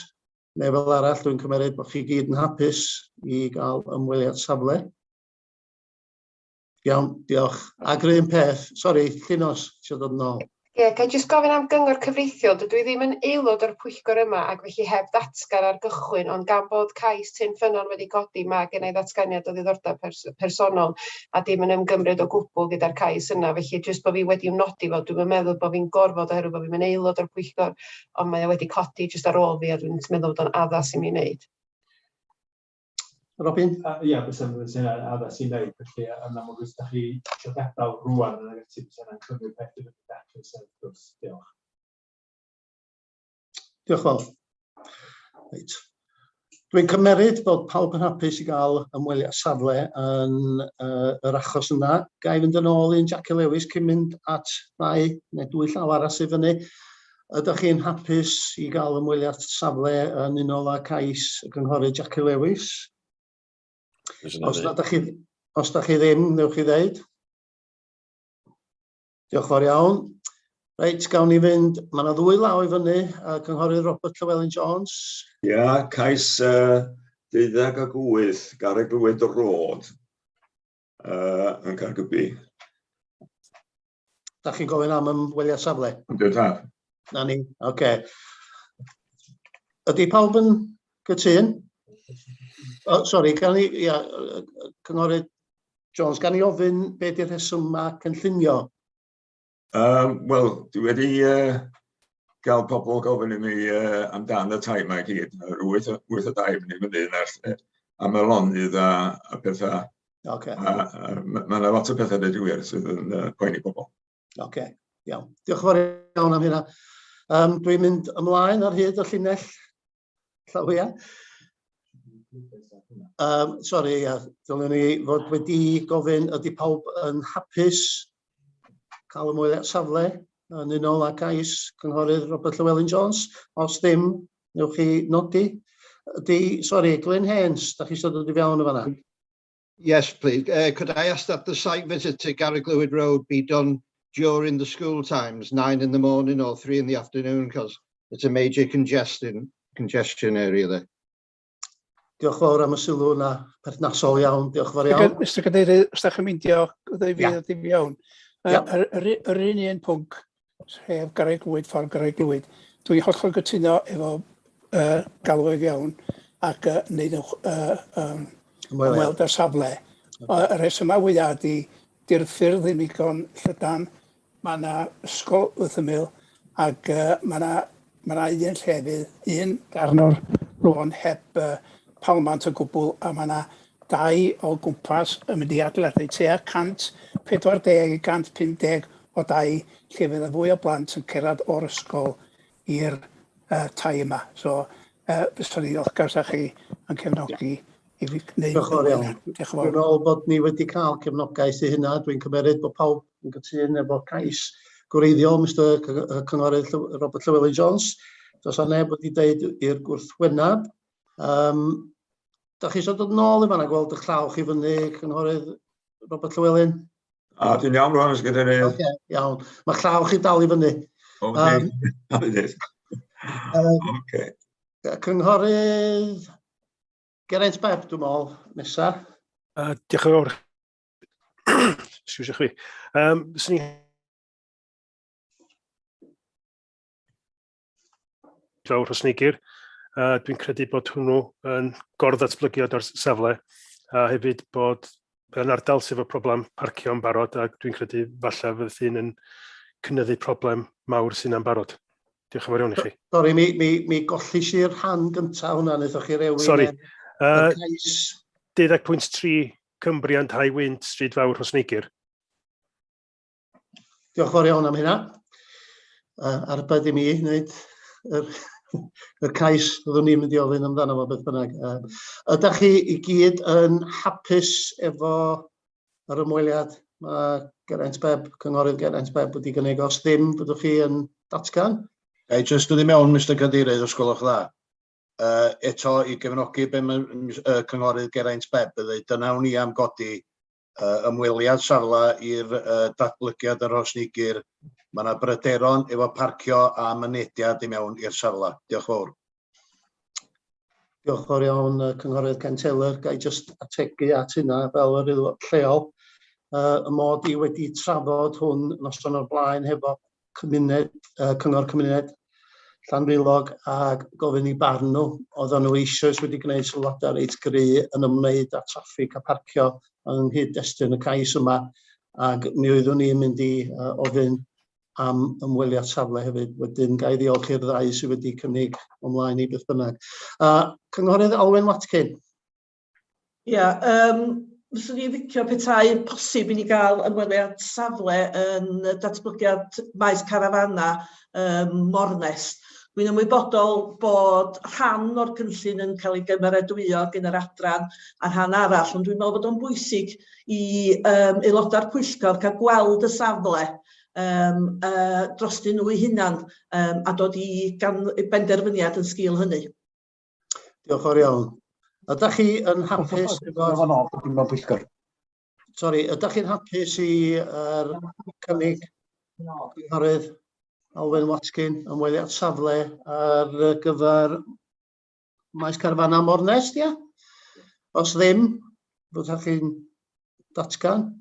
neu fel arall, dwi'n cymeryd bod chi gyd yn hapus i gael ymweliad safle. Iawn, diolch. Ag yr un peth, sori, Llunos, eisiau dod yn ôl. Ie, ga i jyst gofyn am gyngor cyfreithiol. Dydw i ddim yn aelod o'r pwyllgor yma ac felly heb ddatgan ar gychwyn, ond gan bod cais Cynllunio wedi codi, mae gen i ddatganiad o ddiddordeb personol a dim yn ymgymryd o gwbl gyda'r cais yna. Felly jyst bod fi wedi ymnodi fel dwi'n meddwl bod fi'n gorfod oherwydd bod fi'n aelod o'r pwyllgor, ond mae wedi codi jyst ar ôl fi a dwi'n meddwl bod o'n addas i mi wneud. Robin? Ie, bys yna'n addas i wneud, felly yn amlwg os da chi eisiau gadael rwan yn agos bys yna'n cymryd beth yw'r daclus yn gwrs. Diolch. Diolch fawr. Reit. Dwi'n cymeryd bod pawb yn hapus i gael ymweliad safle yn yr achos yna. Ga i fynd yn ôl i'n Jackie Lewis cyn mynd at 2 neu 2 llaw arall sydd fyny. Ydych chi'n hapus i gael ymweliad safle yn unol â cais y cynghorydd Jackie Lewis? Os da chi ddim, newch chi ddeud. Diolch fawr iawn. Reit, gawn ni fynd. Mae yna 2 law i fyny, cynghorydd Robert Llewellyn-Jones. Ia, cais 18 Garreg Lwyd Road yn Caergybi. Da chi'n gofyn am ymweliad safle? Yndw tad. Na ni, oce. Ydy pawb yn gytun? Sori, cynghorydd Jones, gan i ofyn beth yw'r rheswm ma cynllunio? Wel, dwi wedi gael pobl gofyn i mi amdan y tai mae gyd, 8 o dau fyny fyny am y lonydd a pethau. Mae yna lot o pethau dweud wir sydd yn poeni pobl. Oce, iawn. Diolch yn fawr iawn am hynna. Dwi'n mynd ymlaen ar hyd y llinell llawia. Sori, dylwn ni fod wedi gofyn ydy pawb yn hapus cael ymweliad safle yn unol â cais cynghorydd Robert Llewellyn-Jones. Os ddim, newch chi nodi. Sori, Glyn Haynes, da chi eisiau dod i fewn o fanna? Yes, please. Could I ask that the site visit to Garreg Lwyd Road be done during the school times, 9 in the morning or 3 in the afternoon, because it's a major congestion area there. Diolch fawr am y sylw yna, perthnasol iawn, diolch fawr iawn. Mr Cadeirydd, os da chi'n myndio, fydd i fewn. Yr un pwnc, sef Garreg Lwyd, ffordd Garreg Lwyd, dwi'n hollol gytuno efo galw i fewn ac wneud ymweld â'r safle. Y rheswm wyaf di'r ffyrdd unigon llydan, mae yna ysgol wrth ymyl ac mae yna un llefydd, un darn o'r lôn heb palmant o gwbl a mae yna 2 o gwmpas yn mynd i adeiladu tua 140 i 150 o 2 llefydd a fwy o blant yn cerdded o'r ysgol i'r tai yma. So, fyswn i ddiolchgar sa chi yn cefnogi i fi wneud. Diolch yn fawr iawn. Dwi'n meddwl bod ni wedi cael cefnogaeth i hynna. Dwi'n cymeryd bod pawb yn gytun efo cais gwreiddiol Mr Cynghorydd Robert Llewellyn-Jones. Does yna neb wedi dweud i'r gwrthwyneb. Da chi eisiau dod nôl i fanna gweld eich llaw chi fyny, Cynghorydd Robert Llewellyn? Dwi'n iawn rwan, ys gyda ni. Oce, iawn. Mae llaw chi dal i fyny. Cynghorydd Geraint Beb, dwi'n meddwl, nesaf. Diolch yn fawr. Excuse chi. Swn i fawr o snigir. Dwi'n credu bod hwnnw yn gor-ddatblygiad o'r safle, a hefyd bod yn ardal sydd efo problem parcio yn barod, a dwi'n credu falle fydd hyn yn cynyddu problem mawr sy'n yn barod. Diolch yn fawr iawn i chi. Sori, mi gollis i'r rhan gyntaf hwnna, wnaethoch chi rewin. Sori. Y cais... 12.3 Cymru and High Wynt, stryd fawr o snigir. Diolch yn fawr iawn am hynna. Arbed i mi wneud yr cais fyddwn ni'n mynd i ofyn amdano fo beth bynnag. Ydych chi i gyd yn hapus efo yr ymweliad mae Geraint Beb, Cynghorydd Geraint Beb wedi gynnig, os ddim byddwch chi yn datgan? Jyst wedi mewn, Mr Cadeirydd, os gwelwch dda. Eto i gefnogi be mae Cynghorydd Geraint Beb ydy, dyna wni am godi ymweliad safle i'r datblygiad yr Rhosnigir. Mae yna bryderon efo parcio a mynediad i mewn i'r safle. Diolch fawr. Diolch fawr iawn, Cynghorydd Ken Taylor. Gai jyst ategu at hynna fel yr aelod lleol. Y mod i wedi trafod hwn noson o'r blaen hefo Cyngor Cymuned Llanrheilog a gofyn i barn nhw. Oedden nhw eisoes wedi gwneud sylwadau reit gry yn ymwneud â traffig a parcio yng nghyd-destun y cais yma. Ac mi oeddwn ni'n mynd i ofyn am ymweliad safle hefyd. Wedyn gai ddiolch i'r ddau sydd wedi cynnig ymlaen i beth bynnag. Cynghorydd Alwyn Watkin. Ia, fyswn i licio petai posib i ni gael ymweliad safle yn datblygiad maes carafana Mornes. Dwi'n ymwybodol bod rhan o'r cynllun yn cael ei gymeradwyo gan yr adran a rhan arall, ond dwi'n meddwl bod o'n bwysig i aelodau'r Pwyllgor cael gweld y safle drostyn nhw eu hunan a dod i benderfyniad yn sgil hynny. Diolch fawr iawn. Ydych chi yn hapus efo'r... Sori, ydych chi'n hapus i'r cynnig Cynghorydd Alwyn Watkin ymweliad safle ar gyfer maes carfana Mornes, ia? Os ddim, byddwch chi'n datgan?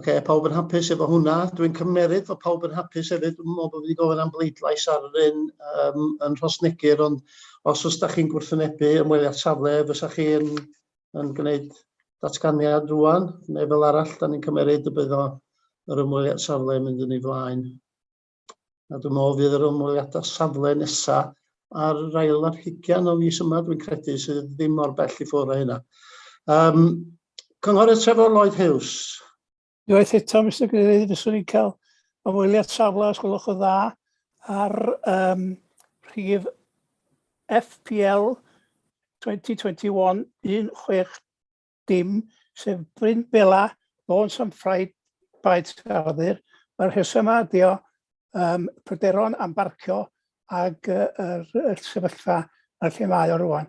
Oce, pawb yn hapus efo hwnna. Dwi'n cymeryd fod pawb yn hapus hefyd. Dwi'n meddwl bod wedi gofyn am bleidlais ar yr un yn Rhosnigir, ond os ydych chi'n gwrthwynebu ymweliad safle, fysach chi yn gwneud datganiad rwan, neu fel arall, da ni'n cymeryd y bydd yr ymweliad safle yn mynd yn ei flaen. A dwi'n meddwl fydd yr ymweliadau safle nesaf ar yr ail ar 20 o fis yma, dwi'n credu, sydd ddim mor bell i ffwrdd o hynna. Cynghorydd Trevor Lloyd Hughes. Diolch eto, Mr Cadeirydd, fyswn ni'n cael ymweliad safle, os gwelwch o dda, ar rhif FPL 2021-16 sef Bryn Bela, Lawns am Ffraid, Baid Tardyr. Mae'r rheswm yma ydi o pryderon am barcio ag yr sefyllfa ar lle mae o rwan.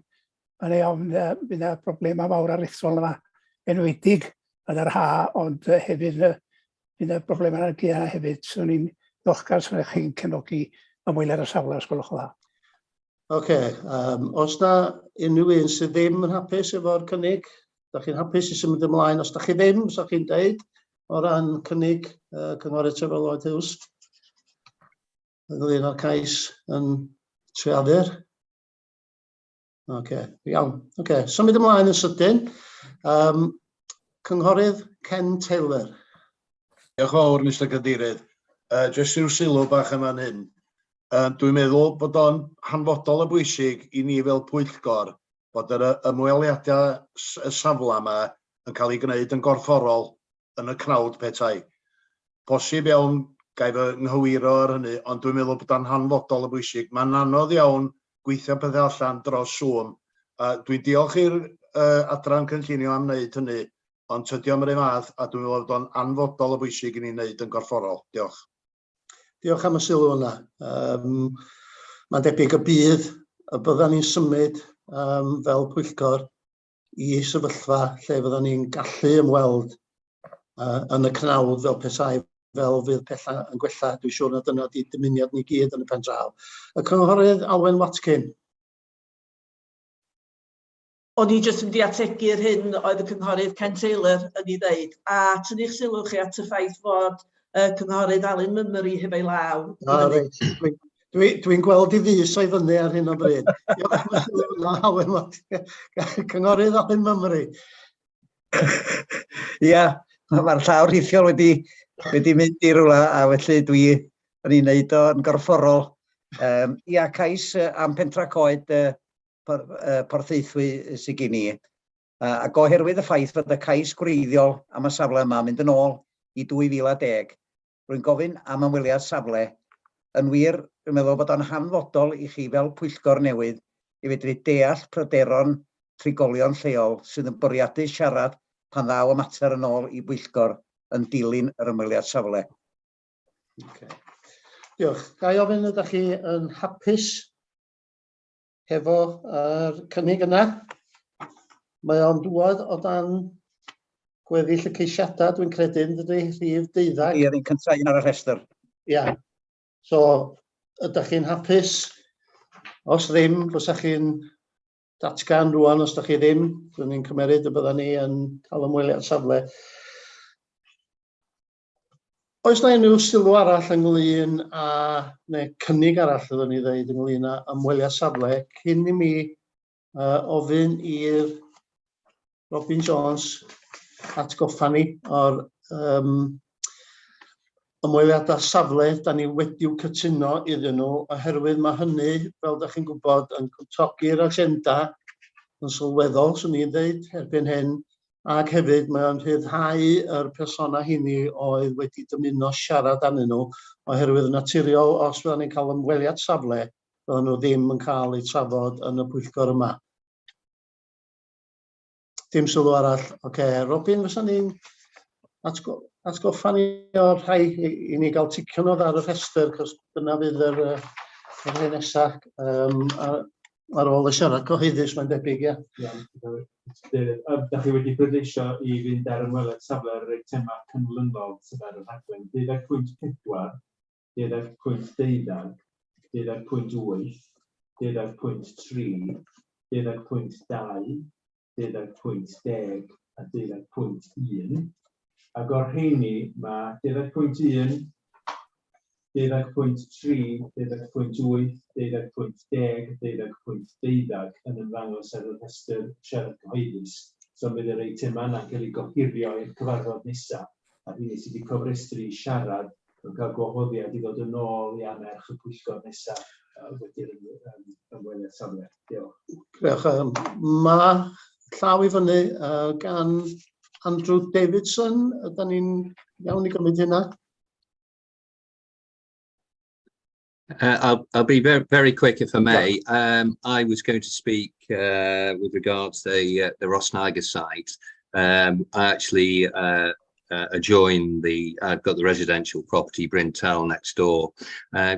Bydd yna broblemau mawr aruthrol yma enwedig yn yr ha, ond hefyd bydd yna broblemau ar y gia hefyd. So ni'n ddiolchgar sy'n eich chi'n cefnogi ymweliad y safle, os gwelwch o dda. Oce, os na unrhyw un sydd ddim yn hapus efo'r cynnig, da chi'n hapus i symud ymlaen. Os da chi ddim, os da chi'n deud o ran cynnig Cynghorydd Trevor Lloyd Hughes, ynglyn â'r cais yn Treadur. Oce, iawn. Oce, symud ymlaen yn sydyn. Cynghorydd Ken Taylor. Diolch fawr, Mr Cadeirydd. Jyst i'w sylw bach yma hyn. Dwi'n meddwl bod o'n hanfodol o bwysig i ni fel Pwyllgor bod yr ymweliadau y safle yma yn cael ei gwneud yn gorfforol yn y cnawd petai. Posib iawn gael fy nghywiro ar hynny, ond dwi'n meddwl bod o'n hanfodol o bwysig. Mae'n anodd iawn gweithio pethau allan dros Zoom. Dwi'n diolch i'r adran cynllunio am wneud hynny, ond tydi o'm yr un fath, a dwi'n meddwl bod o'n anfodol o bwysig i ni wneud yn gorfforol. Diolch. Diolch am y sylw yna. Mae'n debyg y bydd y byddan ni'n symud fel Pwyllgor i sefyllfa lle fyddan ni'n gallu ymweld yn y cnawd fel petai, fel fydd pethau yn gwella. Dwi'n siŵr na dyna di dymuniad ni gyd yn y pen draw. Y Cynghorydd Alwyn Watkin. O'n i jyst yn mynd i ategu'r hyn oedd y cynghorydd Ken Taylor yn ei ddeud, a tynnu'ch sylw chi at y ffaith fod cynghorydd Alun Mymru heb ei law. Reit. Dwi'n gweld i fus o'i fyny ar hyn o bryd. Cynghorydd Alun Mymru. Ia, mae'r llawr rhithiol wedi mynd i rwla, a felly dwi yn ei wneud o'n gorfforol. Ia, cais am pentra coed porthaethwy sydd gen i. Ac oherwydd y ffaith fod y cais gwreiddiol am y safle yma mynd yn ôl i 2010, rwy'n gofyn am ymweliad safle. Yn wir, dwi'n meddwl bod o'n hanfodol i chi fel Pwyllgor newydd i fedru deall pryderon trigolion lleol sydd yn bwriadu siarad pan ddaw y mater yn ôl i Pwyllgor yn dilyn yr ymweliad safle. Diolch. Ga i ofyn ydych chi yn hapus hefo'r cynnig yna? Mae o'n dŵad o dan gweddill y ceisiadau, dwi'n credu, yn dydy, rhif 12. I'r un cyntaf un ar y rhestr. Ia. So, ydych chi'n hapus? Os ddim, fysa chi'n datgan rwan, os ydych chi ddim, dwi'n ni'n cymeryd y bydda ni yn cael ymweliad safle. Oes na unrhyw sylw arall ynglyn â, neu cynnig arall ydyn ni ddeud ynglyn â ymweliad safle, cyn i mi ofyn i'r Robin Jones atgoffa ni o'r ymweliadau safle da ni wedi'w cytuno iddyn nhw, oherwydd mae hynny, fel ydych chi'n gwybod, yn cwtogi'r agenda yn sylweddol, swn i'n dweud, erbyn hyn, ac hefyd mae o'n rhyddhau yr persona hynny oedd wedi dymuno siarad arnyn nhw, oherwydd yn naturiol, os fydden ni'n cael ymweliad safle, fydden nhw ddim yn cael eu trafod yn y Pwyllgor yma. Dim sylw arall. Oce, Robin, fysa ni'n atgoffa ni o'r rhai i ni gael ticio'n oedd ar y rhestr, cos dyna fydd yr rhai nesaf ar ôl y siarad cyhoeddus, mae'n debyg, ia. Da chi wedi bleidleisio i fynd ar ymweliad safle ar y tema cynlynol sydd ar y rhaglen 12.4, 12.12, 12.8, 12.3, 12.2, 12.10 a 12.1. Ac o'r rheini mae 12.1, 12.3, 12.8, 12.10, 12.12 yn ymddangos ar y rhestr siarad cyhoeddus. So bydd yr eitem yna'n cael ei gohirio i'r cyfarfod nesaf, a hynny sydd wedi cofrestru siarad yn cael gwahoddiad i ddod yn ôl i anerch y Pwyllgor nesaf wedi'r ymweliad safle. Diolch. Diolch. Mae llaw i fyny gan Andrew Davidson. Ydyn ni'n iawn i gymryd hynna? I'll be very quick if I may. I was going to speak with regards to the Rosnaga site. I actually adjoin I've got the residential property Brintel next door.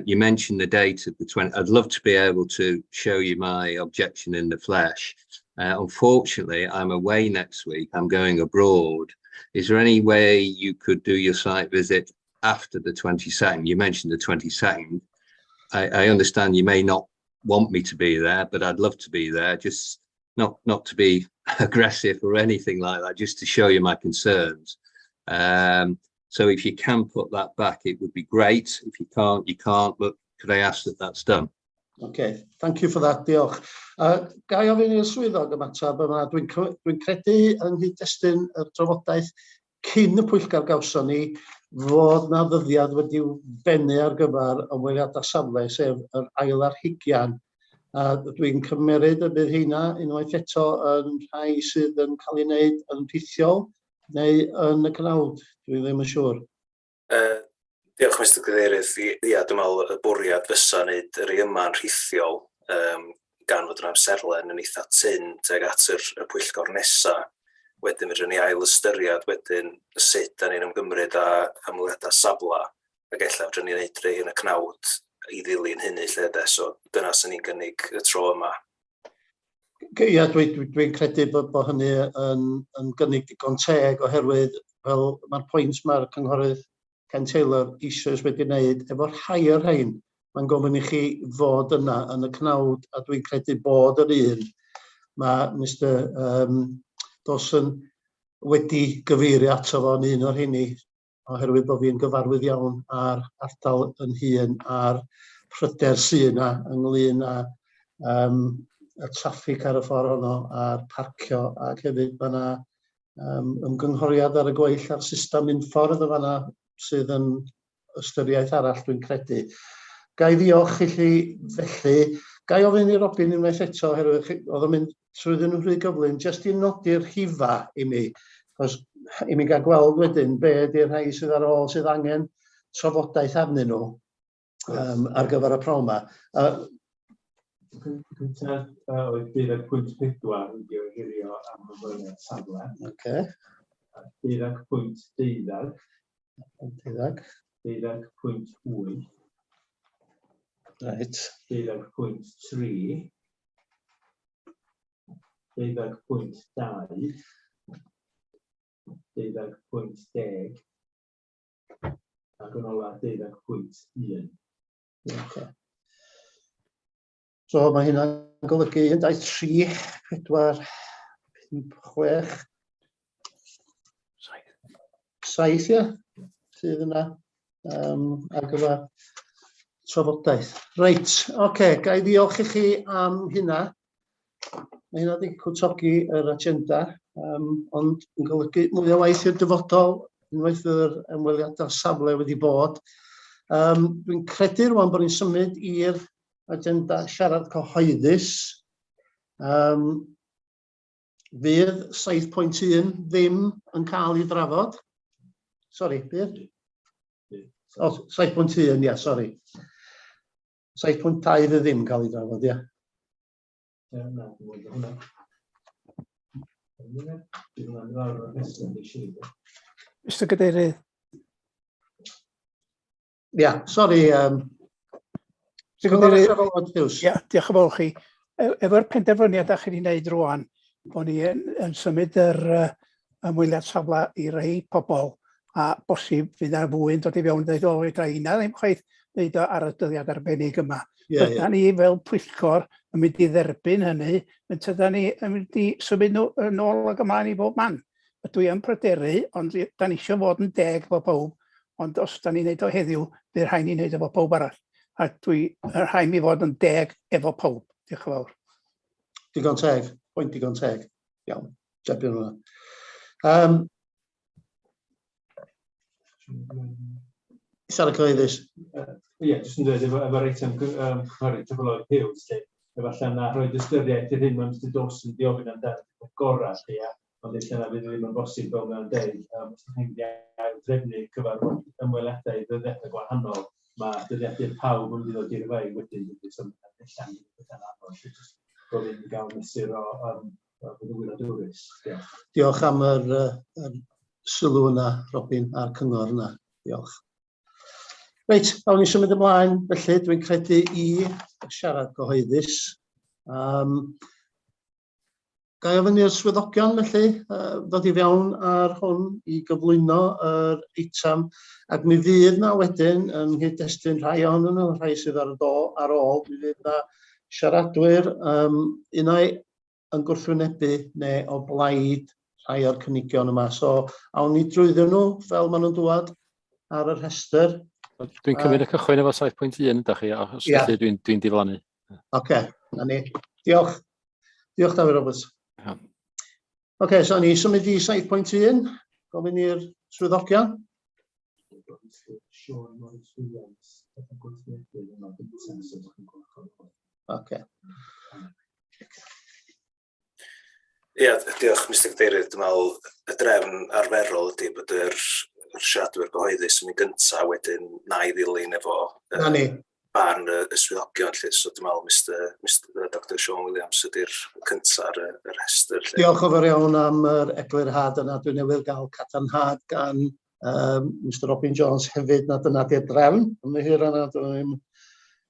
You mentioned the date of the 20th. I'd love to be able to show you my objection in the flesh. Unfortunately, I'm away next week. I'm going abroad. Is there any way you could do your site visit after the 22nd? You mentioned the 22nd. I understand you may not want me to be there, but I'd love to be there, just not to be aggressive or anything like that, just to show you my concerns. So if you can put that back, it would be great. If you can't, you can't, but could I ask that that's done? Okay, thank you for that, diolch. Ga i ofyn i'r swyddog ymatab yma, dwi'n credu yng nghyd-destun y drafodaeth cyn y Pwyllgor gawson ni fod na ddyddiad wedi'w bennu ar gyfer ymweliadau safle, sef yr ail ar 20. Dwi'n cymeryd y bydd hynna unwaith eto yn rhai sydd yn cael ei wneud yn rhithiol neu yn y cnawd, dwi ddim yn siŵr. Diolch, Mr. Cadeirydd. Ia, dwi'n meddwl y bwriad fysa wneud yr yma'n rhithiol gan fod yn amserlen yn eitha tyn tuag at y Pwyllgor nesaf. Wedyn fydden ni ail ystyried wedyn sut da ni'n ymgymryd â ymweliadau safla, ac ella fydden ni'n gwneud rhai yn y cnawd i ddilyn hynny lle de, so dyna sy'n ni'n gynnig y tro yma. Ia, dwi'n credu bod hynny yn gynnig digon teg oherwydd fel mae'r pwynt mae'r cynghorydd Ken Taylor eisoes wedi wneud efo'r rhai o'r rhain. Mae'n gofyn i chi fod yna yn y cnawd, a dwi'n credu bod yr un. mae Mr Dawson wedi gyfeirio ato fo'n un o'r hynny, oherwydd bod fi'n gyfarwydd iawn ar ardal yn hun a'r pryder sy'n yna ynglyn â y traffig ar y ffordd honno a'r parcio, ac hefyd mae yna ymgynghoriad ar y gweill ar system unffordd y fanna sydd yn ystyriaeth arall dwi'n credu. Ga i ddiolch i chi felly. Ga i ofyn i Robin unwaith eto, oherwydd oedd yn mynd trwyddyn nhw'n rhy gyflym, jyst i nodi'r rhifa i mi, achos i mi gael gweld wedyn be ydy'r rhai sydd ar ôl sydd angen trafodaeth arnyn nhw ar gyfer y pnawn yma. Cyntaf oedd 12.4 wedi ohirio am ymweliad safle. 12.12. 12.8. Right. 12.3. 12.2. 12.10. Ac yn ola 12.1. So mae hynna'n golygu 1, 2, 3, 4, 5, 6, 7, ia, sydd yna ar gyfer trafodaeth. Reit, ga i ddiolch i chi am hynna. Mae hynna wedi cwtogi yr agenda, ond yn golygu mwy o waith i'r dyfodol, unwaith yr ymweliadau safle wedi bod. Dwi'n credu rwan bod ni'n symud i'r agenda siarad cyhoeddus. Fydd 7.1 ddim yn cael ei drafod. Sori, bydd? 7.1, ia, sori. 7.2 fydd ddim yn cael ei drafod, ia. Mr Cadeirydd. Ia, sori. Diolch yn fawr chi. Efo'r penderfyniad a chi wedi gwneud rwan, bod ni yn symud yr ymweliad safle i rei pobl, a bosib fydd yna fwy yn dod i fewn dweud, o, hynna ddim chwaith dweud ar y dyddiad arbennig yma. Yna ni fel Pwyllgor yn mynd i dderbyn hynny, yna ni yn mynd i symud nhw nôl ag ymlaen i bob man. Dwi yn pryderu, ond da ni eisiau fod yn deg efo pawb, ond os da ni'n neud o heddiw, bydd rhaid ni'n neud efo pawb arall. A rhaid mi fod yn deg efo pawb. Diolch yn fawr. Digon teg, pwynt digon teg. Iawn, derbyn hwnna. Siarad cyhoeddus. Ie, jyst yn dweud efo'r eitem cynghorydd Tyfloedd Hughes, efallai yna rhoi ystyriaeth i'r hyn mae'n Mr Dawson di ofyn amdano gorau, ond efallai yna fydd ddim yn bosib fel mae'n deud, os ydych chi'n mynd drefnu cyfarfod ymweliadau ddyddiadau gwahanol, mae dyddiadau pawb yn ddod i'r fai wedyn, gofyn i gael mesur o fydwyr a dwrus. Diolch am yr sylw yna, Robin, a'r cyngor yna. Diolch. Reit, awn ni symud ymlaen, felly dwi'n credu i siarad cyhoeddus. Ga i ofyn i'r swyddogion, felly, ddod i fewn ar hwn i gyflwyno yr eitem, ac mi fydd na wedyn yn nghyd-destun rhai ohonyn nhw, rhai sydd ar ôl, mi fydd na siaradwyr, unai yn gwrthwynebu neu o blaid rhai o'r cynigion yma. So, awn ni drwyddyn nhw fel maen nhw'n dŵad ar y rhestr. Dwi'n cymryd y cychwyn efo 7.1, ydych chi, os felly dwi'n diflannu. Na ni. Diolch. Diolch, David Roberts. So ni symud i 7.1, gofyn i'r swyddogion. Ie, diolch, Mr Cadeirydd. Dwi'n meddwl y drefn arferol ydy bod yr siaradwyr gyhoeddus yn mynd gyntaf, wedyn na i ddilyn efo barn y swyddogion. So dwi'n meddwl Dr Sean Williams ydy'r cyntaf ar y rhestr. Diolch o fawr iawn am yr eglurhad yna. Dwi'n newydd gael cadarnhad gan Mr Robin Jones hefyd na dyna di'r drefn. Dwi'n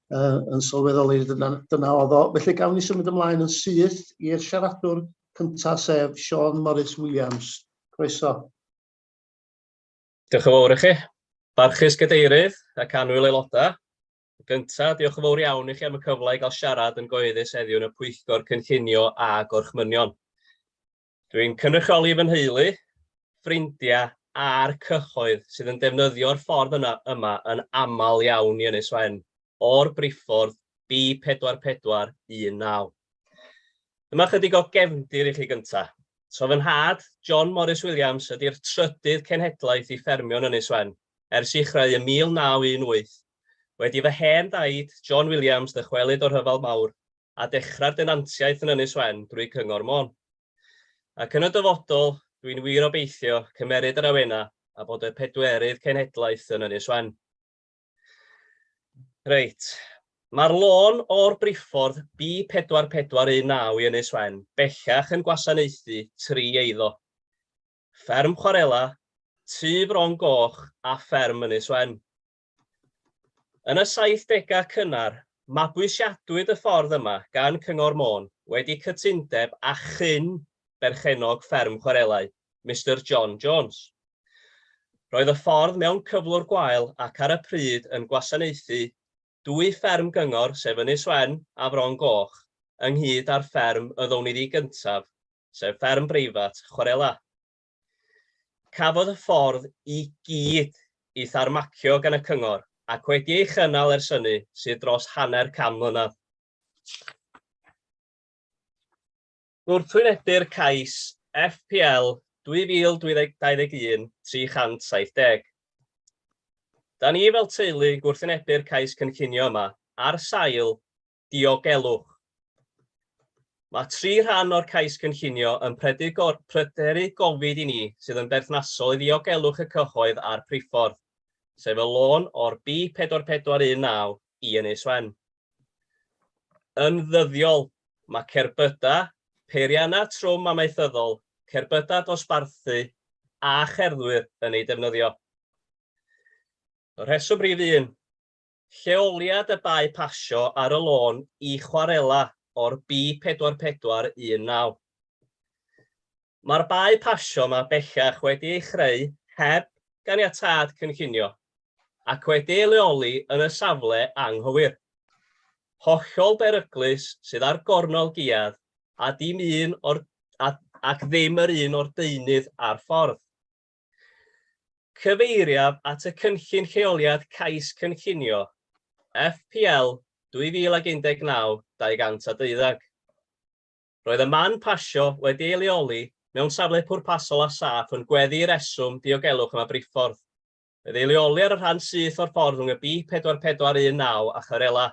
yn sylweddoli dyna oedd o. Felly gawn ni symud ymlaen yn syth i'r siaradwr cyntaf, sef Sean Morris Williams. Croeso. Diolch yn fawr i chi. Barchus Gadeirydd ac anwyl aelodau. Gynta, diolch yn fawr iawn i chi am y cyfle i gael siarad yn gyhoeddus heddiw yn y Pwyllgor Cynllunio a Gorchmynion. Dwi'n cynrychioli fy nheulu, ffrindiau a'r cyhoedd sydd yn defnyddio'r ffordd yma yn aml iawn i Ynys Wen o'r briffordd B4419. Dyma chydig o gefndir i chi gynta. So fy nhad, John Morris Williams, ydy'r trydydd cenhedlaeth i ffermio yn Ynys Wen, ers i chreu ym 1918. Wedi fy hen daid, John Williams, ddychwelyd o'r Rhyfel Mawr, a dechrau'r denantiaeth yn Ynys Wen drwy Cyngor Môn. Ac yn y dyfodol, dwi'n wir obeithio cymeryd yr awena a bod y pedwerydd cenhedlaeth yn Ynys Wen. Reit. Mae'r lôn o'r briffordd B4419 i Ynys Wen bellach yn gwasanaethu 3 eiddo. Fferm Chwarela, Tŷ Fron Goch a fferm Ynys Wen. Yn y 70au cynnar, mabwysiadwyd y ffordd yma gan Cyngor Môn wedi cytundeb â chyn berchenog fferm Chwarelau, Mr John Jones. Roedd y ffordd mewn cyflwr gwael ac ar y pryd yn gwasanaethu 2 fferm gyngor, sef Ynys Wen a Fron Goch, ynghyd â'r fferm y ddownid i gyntaf, sef fferm breifat Chwarela. Cafodd y ffordd i gyd ei tharmacio gan y cyngor ac wedi ei chynnal ers hynny sydd dros hanner 100 mlynedd. Gwrthwynebu'r cais FPL 2021-370. Da ni fel teulu gwrthwynebu'r cais cynllunio yma ar sail diogelwch. Mae 3 rhan o'r cais cynllunio yn pryderu gofid i ni sydd yn berthnasol i ddiogelwch y cyhoedd a'r priffordd, sef y lôn o'r B4419 i Ynys Wen. Yn ddyddiol, mae cerbyda, peirianna trwm amaethyddol, cerbyda dosbarthu a cherddwyr yn ei defnyddio. Y rheswm brif 1, lleoliad y bae pasio ar y lôn i Chwarela o'r B4419. Mae'r bae pasio yma bellach wedi ei chreu heb ganiatâd cynllunio ac wedi ei leoli yn y safle anghywir. Hollol beryglus sydd ar gornol Giadd a ddim yr un o'r deunydd ar ffordd. Cyfeiriaf at y cynllun lleoliad cais cynllunio FPL 2019-212. Roedd y man pasio wedi ei leoli mewn safle pwrpasol a saff yn gweddi reswm diogelwch yma briffordd. Wedi ei leoli ar y rhan syth o'r ffordd rhwng y B4419 a Chwarela,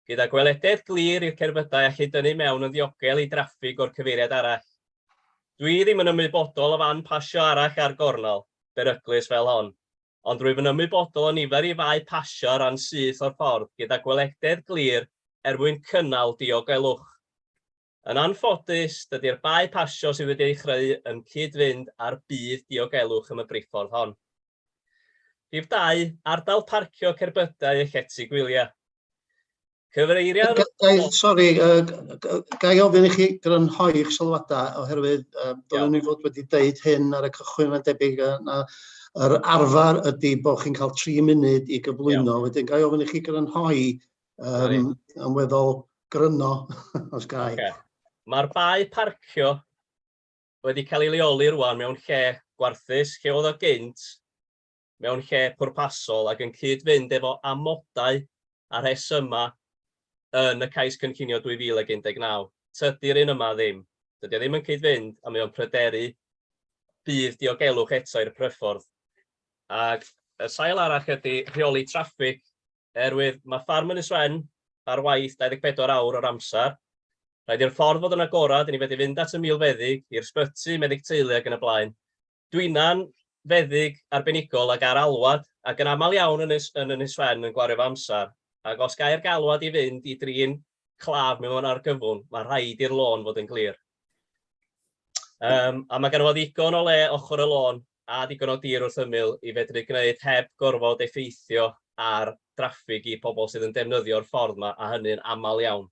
gyda gweledaeth glir i'r cerbydau allu dynnu mewn yn ddiogel i draffig o'r cyfeiriad arall. Dwi ddim yn ymwybodol o fan pasio arall ar gornol, beryglus fel hon, ond rwyf yn ymwybodol o nifer i fai pasio ar ran syth o'r ffordd gyda gwelediad glir mwyn cynnal diogelwch. Yn anffodus, dydy'r bae pasio sydd wedi ei chreu yn cyd-fynd ar bydd diogelwch yn y briffordd hon. Rhif 2, ardal parcio cerbydau y llety gwyliau. Cyfeiriad... Sori, gai ofyn i chi grynhoi'ch sylwadau oherwydd dylen ni fod wedi deud hyn ar y cychwyn mae'n debyg na yr arfer ydy bod chi'n cael 3 munud i gyflwyno. Wedyn gai ofyn i chi grynhoi yn weddol gryno os gai. Mae'r bae parcio wedi cael ei leoli rwan mewn lle gwarthus, lle oedd o gynt, mewn lle pwrpasol ac yn cyd-fynd efo amodau a rhesyma yn y cais cynllunio 2019. Tydi'r un yma ddim. Dydy o ddim yn cyd-fynd a mae o'n pryderu bydd diogelwch eto i'r pryffordd. Ac y sail arall ydy rheoli traffig, mae ffarm Ynys Wen ar waith 24 awr o'r amser. Rhaid i'r ffordd fod yn agorad, ni wedi fynd at y milfeddyg, i'r sbyty, meddyg teulu ac yn y blaen. Dwina'n feddyg arbenigol ac ar alwad, ac yn aml iawn yn Ynys Wen yn gwario fo amser. Ac os gair galwad i fynd i drin claf mewn argyfwng, mae rhaid i'r lôn fod yn glir. A mae gen fo ddigon o le ochr y lôn a digon o dir wrth ymyl i fedru gwneud heb gorfod effeithio ar draffig i pobl sydd yn defnyddio'r ffordd yma, a hynny'n aml iawn.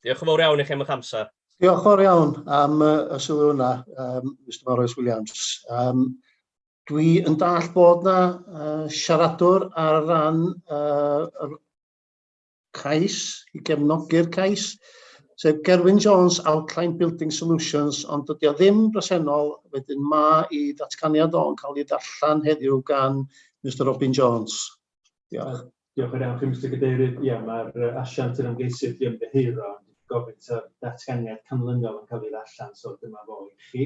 Diolch yn fawr iawn i chi am eich amser. Diolch yn fawr iawn am y sylw yna, Mr Morris Williams. Dwi yn dall bod na siaradwr ar ran cais, i gefnogi'r cais, sef Gerwyn Jones Outline Building Solutions, ond dydy o ddim bresennol, wedyn i ddatganiad o'n cael ei darllen heddiw gan Mr Robin Jones. Diolch. Diolch yn iawn chi, Mr Cadeirydd. Ie, mae'r asiant yr ymgeisydd di ymddiheuro, gofyn ta'r datganiad canlynol yn cael ei ddarllen, so dyma fo i chi.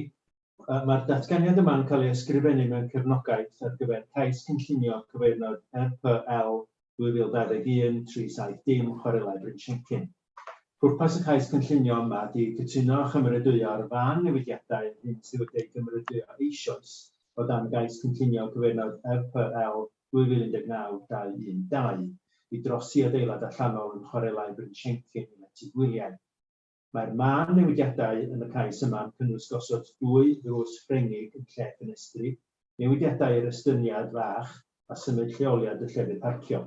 Mae'r datganiad yma'n cael ei ysgrifennu mewn cefnogaeth ar gyfer cais cynllunio cyfeirnod RPL 2021-370 Chwarelau Bryn Siencyn. Pwrpas y cais cynllunio yma ydy cytuno a chymeradwyo ar fan newidiadau hyn sydd wedi'i gymeradwyo eisoes o dan gais cynllunio cyfeirnod RPL 2019-212 i drosi adeilad allanol yn Chwarelau Bryn Siencyn yn Etig Gwyliau. Mae'r man newidiadau yn y cais yma'n cynnwys gosod 2 ddrws Ffrengig yn lle ffenestri, newidiadau i'r estyniad fach a symud lleoliad y llefydd parcio.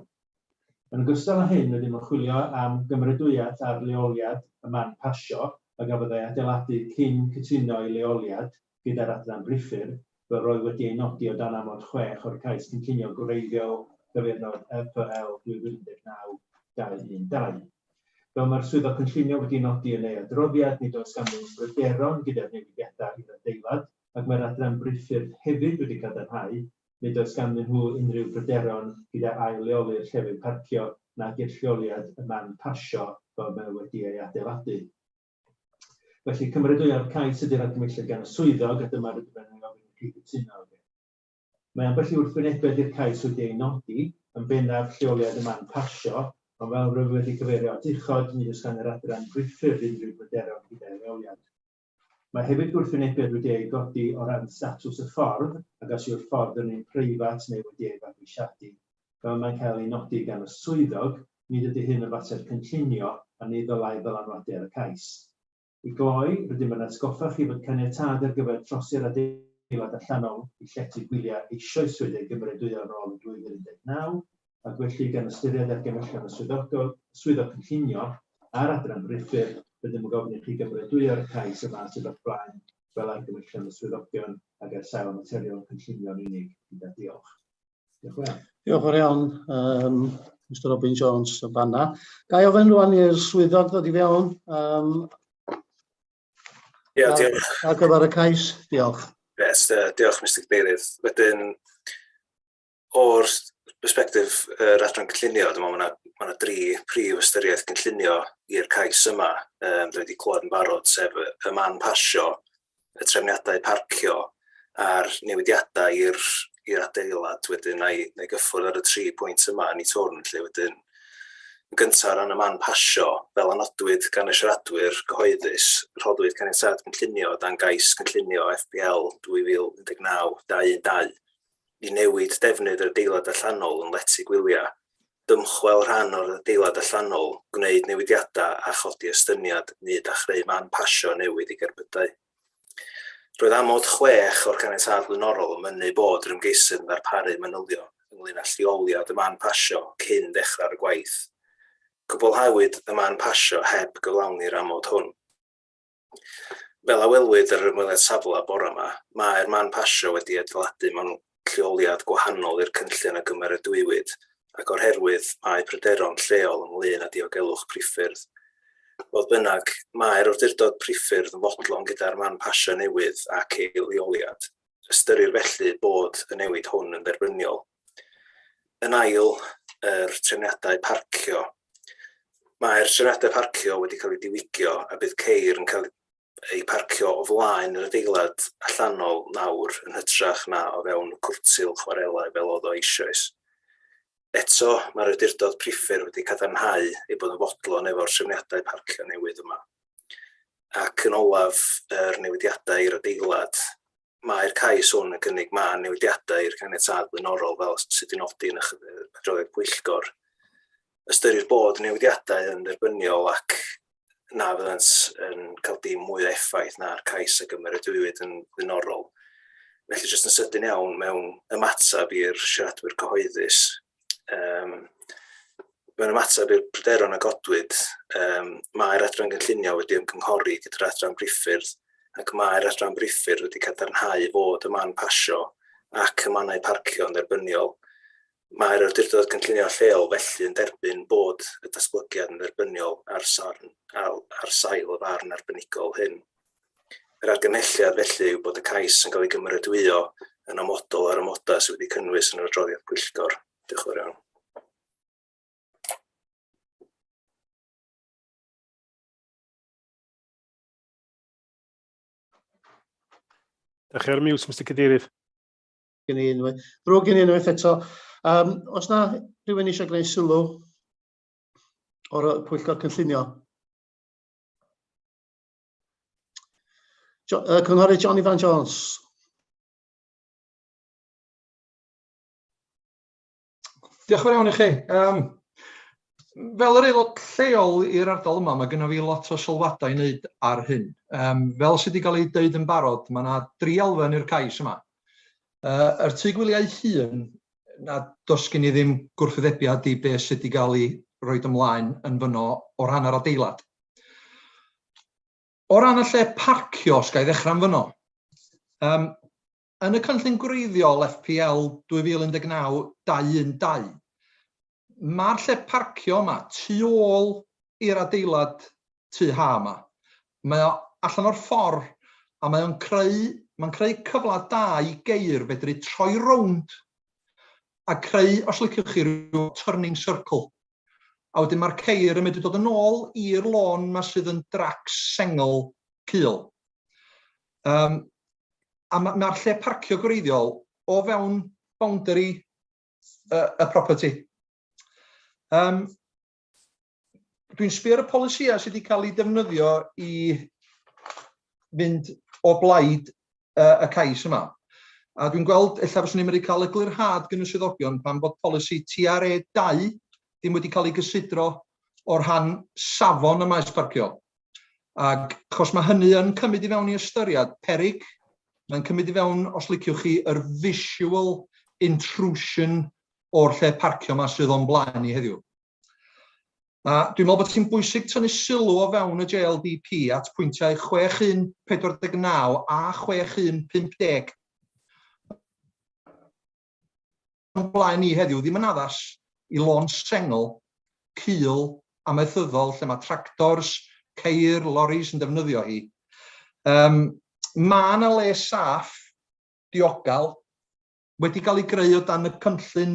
Yn ogystal â hyn, rydym yn chwilio am gymeradwyaeth ar leoliad y man pasio a gafodd ei adeiladu cyn cytuno i leoliad gyda'r adran brifur, fel roedd wedi ei nodi o dan amod 6 o'r cais cynllunio gwreiddiol gyfeirnod RPL 2019-212. Fel mae'r swyddog cynllunio wedi nodi yn ei adroddiad, nid oes ganddyn bryderon gyda'r newidiadau i'r adeilad, ac mae'r adran brifur hefyd wedi cadarnhau, nid oes ganddyn nhw unrhyw bryderon gyda ail leoli'r llefydd parcio nag i'r lleoliad y man pasio fel mae wedi ei adeiladu. Felly cymeradwyo'r cais ydy'r argymelliad gan y swyddog a dyma'r ydym yn gofyn i chi gytuno. Mae ambell i wrthwynebiad i'r cais wedi ei nodi, yn bennaf lleoliad y man pasio, ond fel rwyf wedi cyfeirio at uchod, nid oes gan yr adran brifur unrhyw bryderon gyda'i leoliad. Mae hefyd gwrthwynebiad wedi ei godi o ran statws y ffordd, ac os yw'r ffordd yn un preifat neu wedi ei fabwysiadu. Fel mae'n cael ei nodi gan y swyddog, nid ydy hyn yn fater cynllunio a nid ddylai ddylanwadu ar y cais. I gloi, rydym yn atgoffa chi fod caniatâd ar gyfer trosi'r adeilad allanol i llety gwyliau eisoes wedi'i gymeradwyo ar ôl 2019, ac felly gan ystyried argymellion y swyddog cynllunio a'r adran brifur, rydym yn gofyn i chi gymeradwyo'r cais yma sydd o'r blaen fel argymellion y swyddogion ac er sail materion cynllunio'n unig. Diolch. Diolch yn iawn. Diolch yn iawn, Mr Robin Jones yn fanna. Gai ofyn rwan i'r swyddog ddod i fewn ar gyfer y cais? Diolch. Yes, diolch Mr Cadeirydd. Wedyn, o'r perspektif yr adran cynllunio, dwi'n meddwl mae 3 prif ystyriaeth cynllunio i'r cais yma. Dwi wedi clywed yn barod, sef y man pasio, y trefniadau parcio a'r newidiadau i'r adeilad. Wedyn, na i gyffwrdd ar y 3 pwynt yma yn ei twrn, lle wedyn yn gyntaf ran y man pasio, fel anodwyd gan y siaradwyr gyhoeddus, rhoddwyd caniatâd cynllunio dan gais cynllunio FPL 2019-212 i newid defnydd yr adeilad allanol yn Lety Gwyliau, dymchwel rhan o'r adeilad allanol, gwneud newidiadau a chodi estyniad nid a chreu man pasio newydd i gerbydau. Roedd amod 6 o'r caniatâd blaenorol yn mynnu bod yr ymgeisydd yn ddarparu manylio ynglŷn â lleoliad y man pasio cyn dechrau'r gwaith. Cwblhawyd y man pasio heb gyflawni'r amod hwn. Fel a welwyd yr ymweliad safle bore yma, mae'r man pasio wedi adeiladu mewn lleoliad gwahanol i'r cynllun a gymeradwywyd, ac o'r herwydd mae pryderon lleol ynglŷn â diogelwch priffyrdd. Fodd bynnag, mae'r awdurdod priffyrdd yn fodlon gyda'r man pasio newydd ac ei leoliad. Ystyrir felly bod y newid hwn yn dderbyniol. Yn ail, yr trefniadau parcio. Mae'r trefniadau parcio wedi cael ei diwygio a bydd ceir yn cael ei parcio o flaen yr adeilad allanol nawr yn hytrach na o fewn cwrtil chwarelau fel oedd o eisoes. Eto, mae'r awdurdod priffyr wedi cadarnhau ei bod yn fodlon efo'r trefniadau parcio newydd yma. Ac yn olaf yr newidiadau i'r adeilad, mae'r cais hwn yn cynnig man newidiadau i'r caniatâd blaenorol fel sydd wedi nodi yn adroddiad Pwyllgor. Ystyrir bod newidiadau yn dderbyniol ac na fyddant yn cael dim mwy o effaith na'r cais a gymeradwywyd yn blaenorol. Felly jyst yn sydyn iawn mewn ymateb i'r siaradwyr cyhoeddus. Mewn ymateb i'r pryderon a godwyd, mae'r adran gynllunio wedi ymgynghori gyda'r adran briffyrdd ac mae'r adran briffyrdd wedi cadarnhau fod y man pasio ac y mannau parcio yn dderbyniol. Mae'r awdurdod cynllunio lleol felly yn derbyn bod y datblygiad yn dderbyniol ar sail y farn arbenigol hyn. Yr argymhelliad felly yw bod y cais yn cael ei gymeradwyo yn amodol ar amodau sydd wedi cynnwys yn yr adroddiad Pwyllgor. Diolch yn fawr iawn. Diolch ar miws, Mr Cadeirydd. Drwg gen i unwaith eto. Os na rhywun eisiau gwneud sylw o'r Pwyllgor Cynllunio? Cynghorydd John Ivan Jones. Diolch yn fawr iawn i chi. Fel yr aelod lleol i'r ardal yma, mae gennym fi lot o sylwadau i wneud ar hyn. Fel sydd wedi cael ei dweud yn barod, mae yna 3 elfen i'r cais yma. Yr tŷ gwyliau hun, na dos gen i ddim gwrthwynebiad i beth sydd wedi cael ei roi ymlaen yn fyno o ran yr adeilad. O ran y lle parcio, os ga i ddechrau'n fyno. Yn y cynllun gwreiddiol FPL 2019-212, mae'r lle parcio yma tu ôl i'r adeilad tu ha yma. Mae o allan o'r ffordd a mae'n creu cyfle da i geir fedru troi rownd a creu, os liciwch chi, rhyw turning circle. A wedyn mae'r ceir yn medru dod yn ôl i'r lôn yma sydd yn dracs sengl cul. A mae'r lle parcio gwreiddiol o fewn boundary y property. Dwi'n sbio ar y polisia sydd wedi cael ei defnyddio i fynd o blaid y cais yma. A dwi'n gweld, ella fyswn ni'n mynd i cael eglurhad gan y swyddogion pan bod polisi TRA 2 ddim wedi cael ei gysidro o'r rhan safon y maes parcio. Ac achos mae hynny yn cymryd i fewn i ystyried peryg, mae'n cymryd i fewn, os liciwch chi, yr visual intrusion o'r lle parcio yma sydd o'n blaen i heddiw. Dwi'n meddwl bod hi'n bwysig tynnu sylw o fewn y JLDP at pwyntiau 6149 a 6150. O'n blaen i heddiw ddim yn addas i lôn sengl, cul, amaethyddol, lle mae tractors, ceir, loris yn defnyddio hi. Mae yna le saff, diogal, wedi cael ei greu o dan y cynllun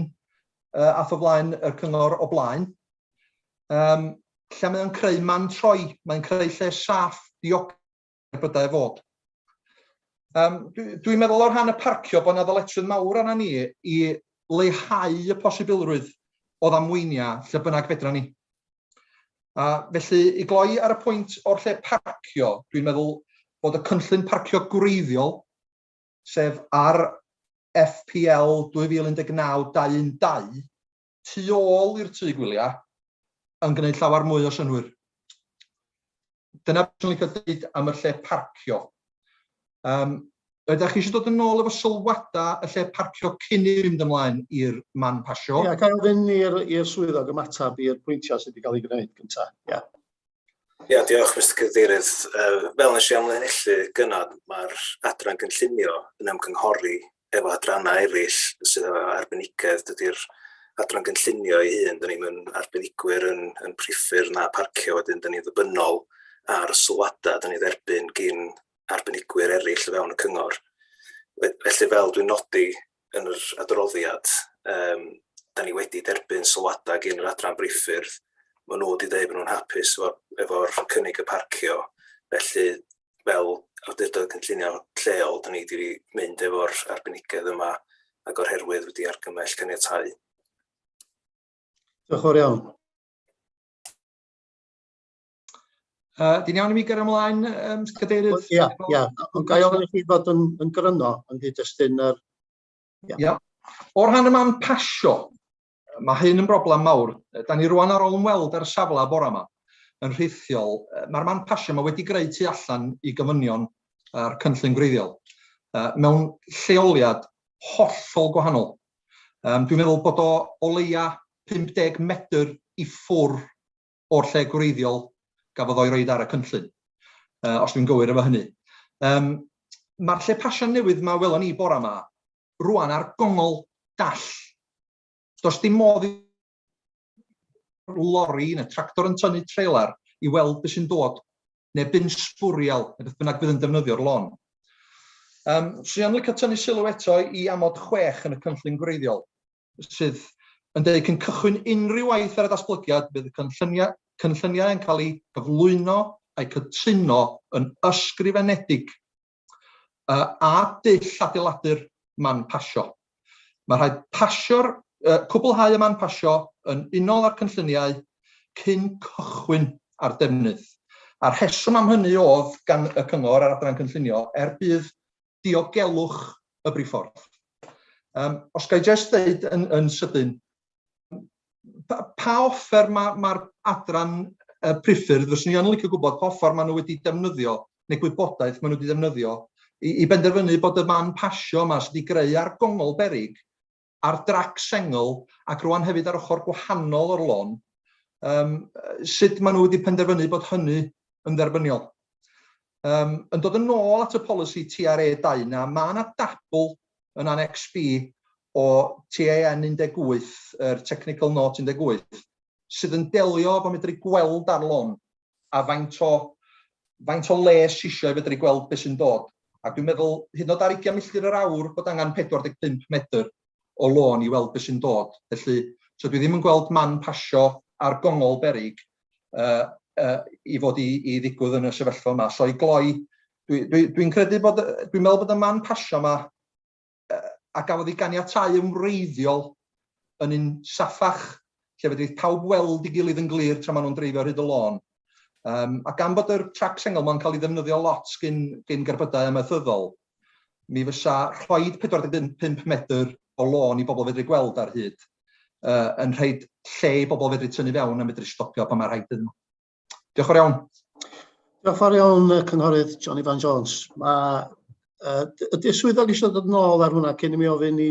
ath o flaen y cyngor o blaen. Lle mae'n creu man troi, mae'n creu lle saff, diogal bydau fod. Dwi'n meddwl o'r rhan y parcio bod yna ddyletswydd mawr arna ni i leihau y posibilrwydd o ddamweinia lle bynnag fedra ni. Felly, i gloi ar y pwynt o'r lle parcio, dwi'n meddwl bod y cynllun parcio gwreiddiol, sef ar FPL 2019-212, tu ôl i'r tŷ gwyliau, yn gwneud llawer mwy o synwyr. Dyna beth dwi'n licio dweud am y lle parcio. Ydych chi eisiau dod yn ôl efo sylwadau y lle parcio cyn i fynd ymlaen i'r man pasio? Ie, gael ofyn i'r swyddog ymatab i'r pwyntiau sydd wedi cael ei gwneud gyntaf. Ie, diolch, Mr Cadeirydd. Fel nes i amlinellu gynnar, mae'r adran gynllunio yn ymgynghori efo adrannau eraill sydd efo arbenigedd. Dydy'r adran gynllunio ei hun, dyn ni'n arbenigwyr yn priffyr na parcio, wedyn dyn ni'n ddibynnol ar sylwadau dyn ni dderbyn gyn arbenigwyr eraill o fewn y cyngor. Felly fel dwi'n nodi yn yr adroddiad, da ni wedi derbyn sylwadau gyn yr adran briffyrdd. Maen nhw wedi dweud bod nhw'n hapus efo'r cynnig y parcio. Felly fel awdurdod cynllunio lleol, da ni wedi mynd efo'r arbenigedd yma ac o'r herwydd wedi argymell caniatáu. Diolch yn fawr iawn. Di'n iawn i mi gyrra ymlaen, Mr Cadeirydd? Ie. Ond gai ofyn i chi fod yn gryno yn destyn yr... Ie. O'r rhan yma'n pasio, mae hyn yn broblem mawr. Da ni rwan ar ôl ymweld ar y safle bore yma yn rheithiol. Mae'r man pasio yma wedi greu tu allan i gyfynion ar cynllun gwreiddiol mewn lleoliad hollol gwahanol. Dwi'n meddwl bod o leia 50 metr i ffwr o'r lle gwreiddiol gafodd o'i roed ar y cynllun, os dwi'n gywir efo hynny. Mae'r lle pasio newydd yma welon ni bore yma rwan ar gongol dall. does dim modd i lori neu tractor yn tynnu trailer i weld beth sy'n dod, neu bin sbwriel, neu beth bynnag bydd yn defnyddio'r lôn. Swn i'n licio tynnu sylw eto i amod 6 yn y cynllun gwreiddiol, sydd yn dweud cyn cychwyn unrhyw waith ar y datblygiad, bydd y cynlluniau yn cael eu cyflwyno a'i cytuno yn ysgrifenedig a dull adeiladu'r man pasio. Mae rhaid cwblhau y man pasio yn unol â'r cynlluniau cyn cychwyn ar defnydd. A'r rheswm am hynny oedd gan y cyngor ar adran cynllunio bydd diogelwch y briffordd. Os ga i jyst dweud yn sydyn, pa offer mae'r adran priffyrdd, fyswn i yn licio gwybod pa offer maen nhw wedi defnyddio, neu gwybodaeth maen nhw wedi defnyddio, i benderfynu bod y man pasio yma sydd wedi greu ar gongol berig, ar drac sengl, ac rwan hefyd ar ochr gwahanol o'r lôn, sut maen nhw wedi penderfynu bod hynny yn dderbyniol. Yn dod yn ôl at y polisi TRA 2 na, mae yna dabl yn Annex B o TAN 18, yr Technical Note 18, sydd yn delio fo medru gweld ar lôn a faint o les isio i fedru gweld beth sy'n dod. Ac dwi'n meddwl, hyd yn oed ar 20 milltir yr awr, bod angen 45 metr o lôn i weld beth sy'n dod. Felly, so dwi ddim yn gweld man pasio ar gongol berig i fod i ddigwydd yn y sefyllfa yma. So i gloi, dwi'n meddwl bod y man pasio yma a gafodd ei ganiatáu yn wreiddiol yn un saffach, lle fedri pawb weld i gilydd yn glir tra maen nhw'n dreifio ar hyd y lôn. A gan bod yr trac sengl ma'n cael ei ddefnyddio lot gyn gerbydau amaethyddol, mi fysa rhoid 45 metr o lôn i bobl fedru gweld ar hyd yn rhaid lle i bobl fedru tynnu fewn a medru stopio pan mae'r rhaid ydyn nhw. Diolch yn iawn. Diolch yn fawr iawn, Cynghorydd John Ivan Jones. Ydy'r swyddog eisiau dod yn ôl ar hwnna cyn i mi ofyn i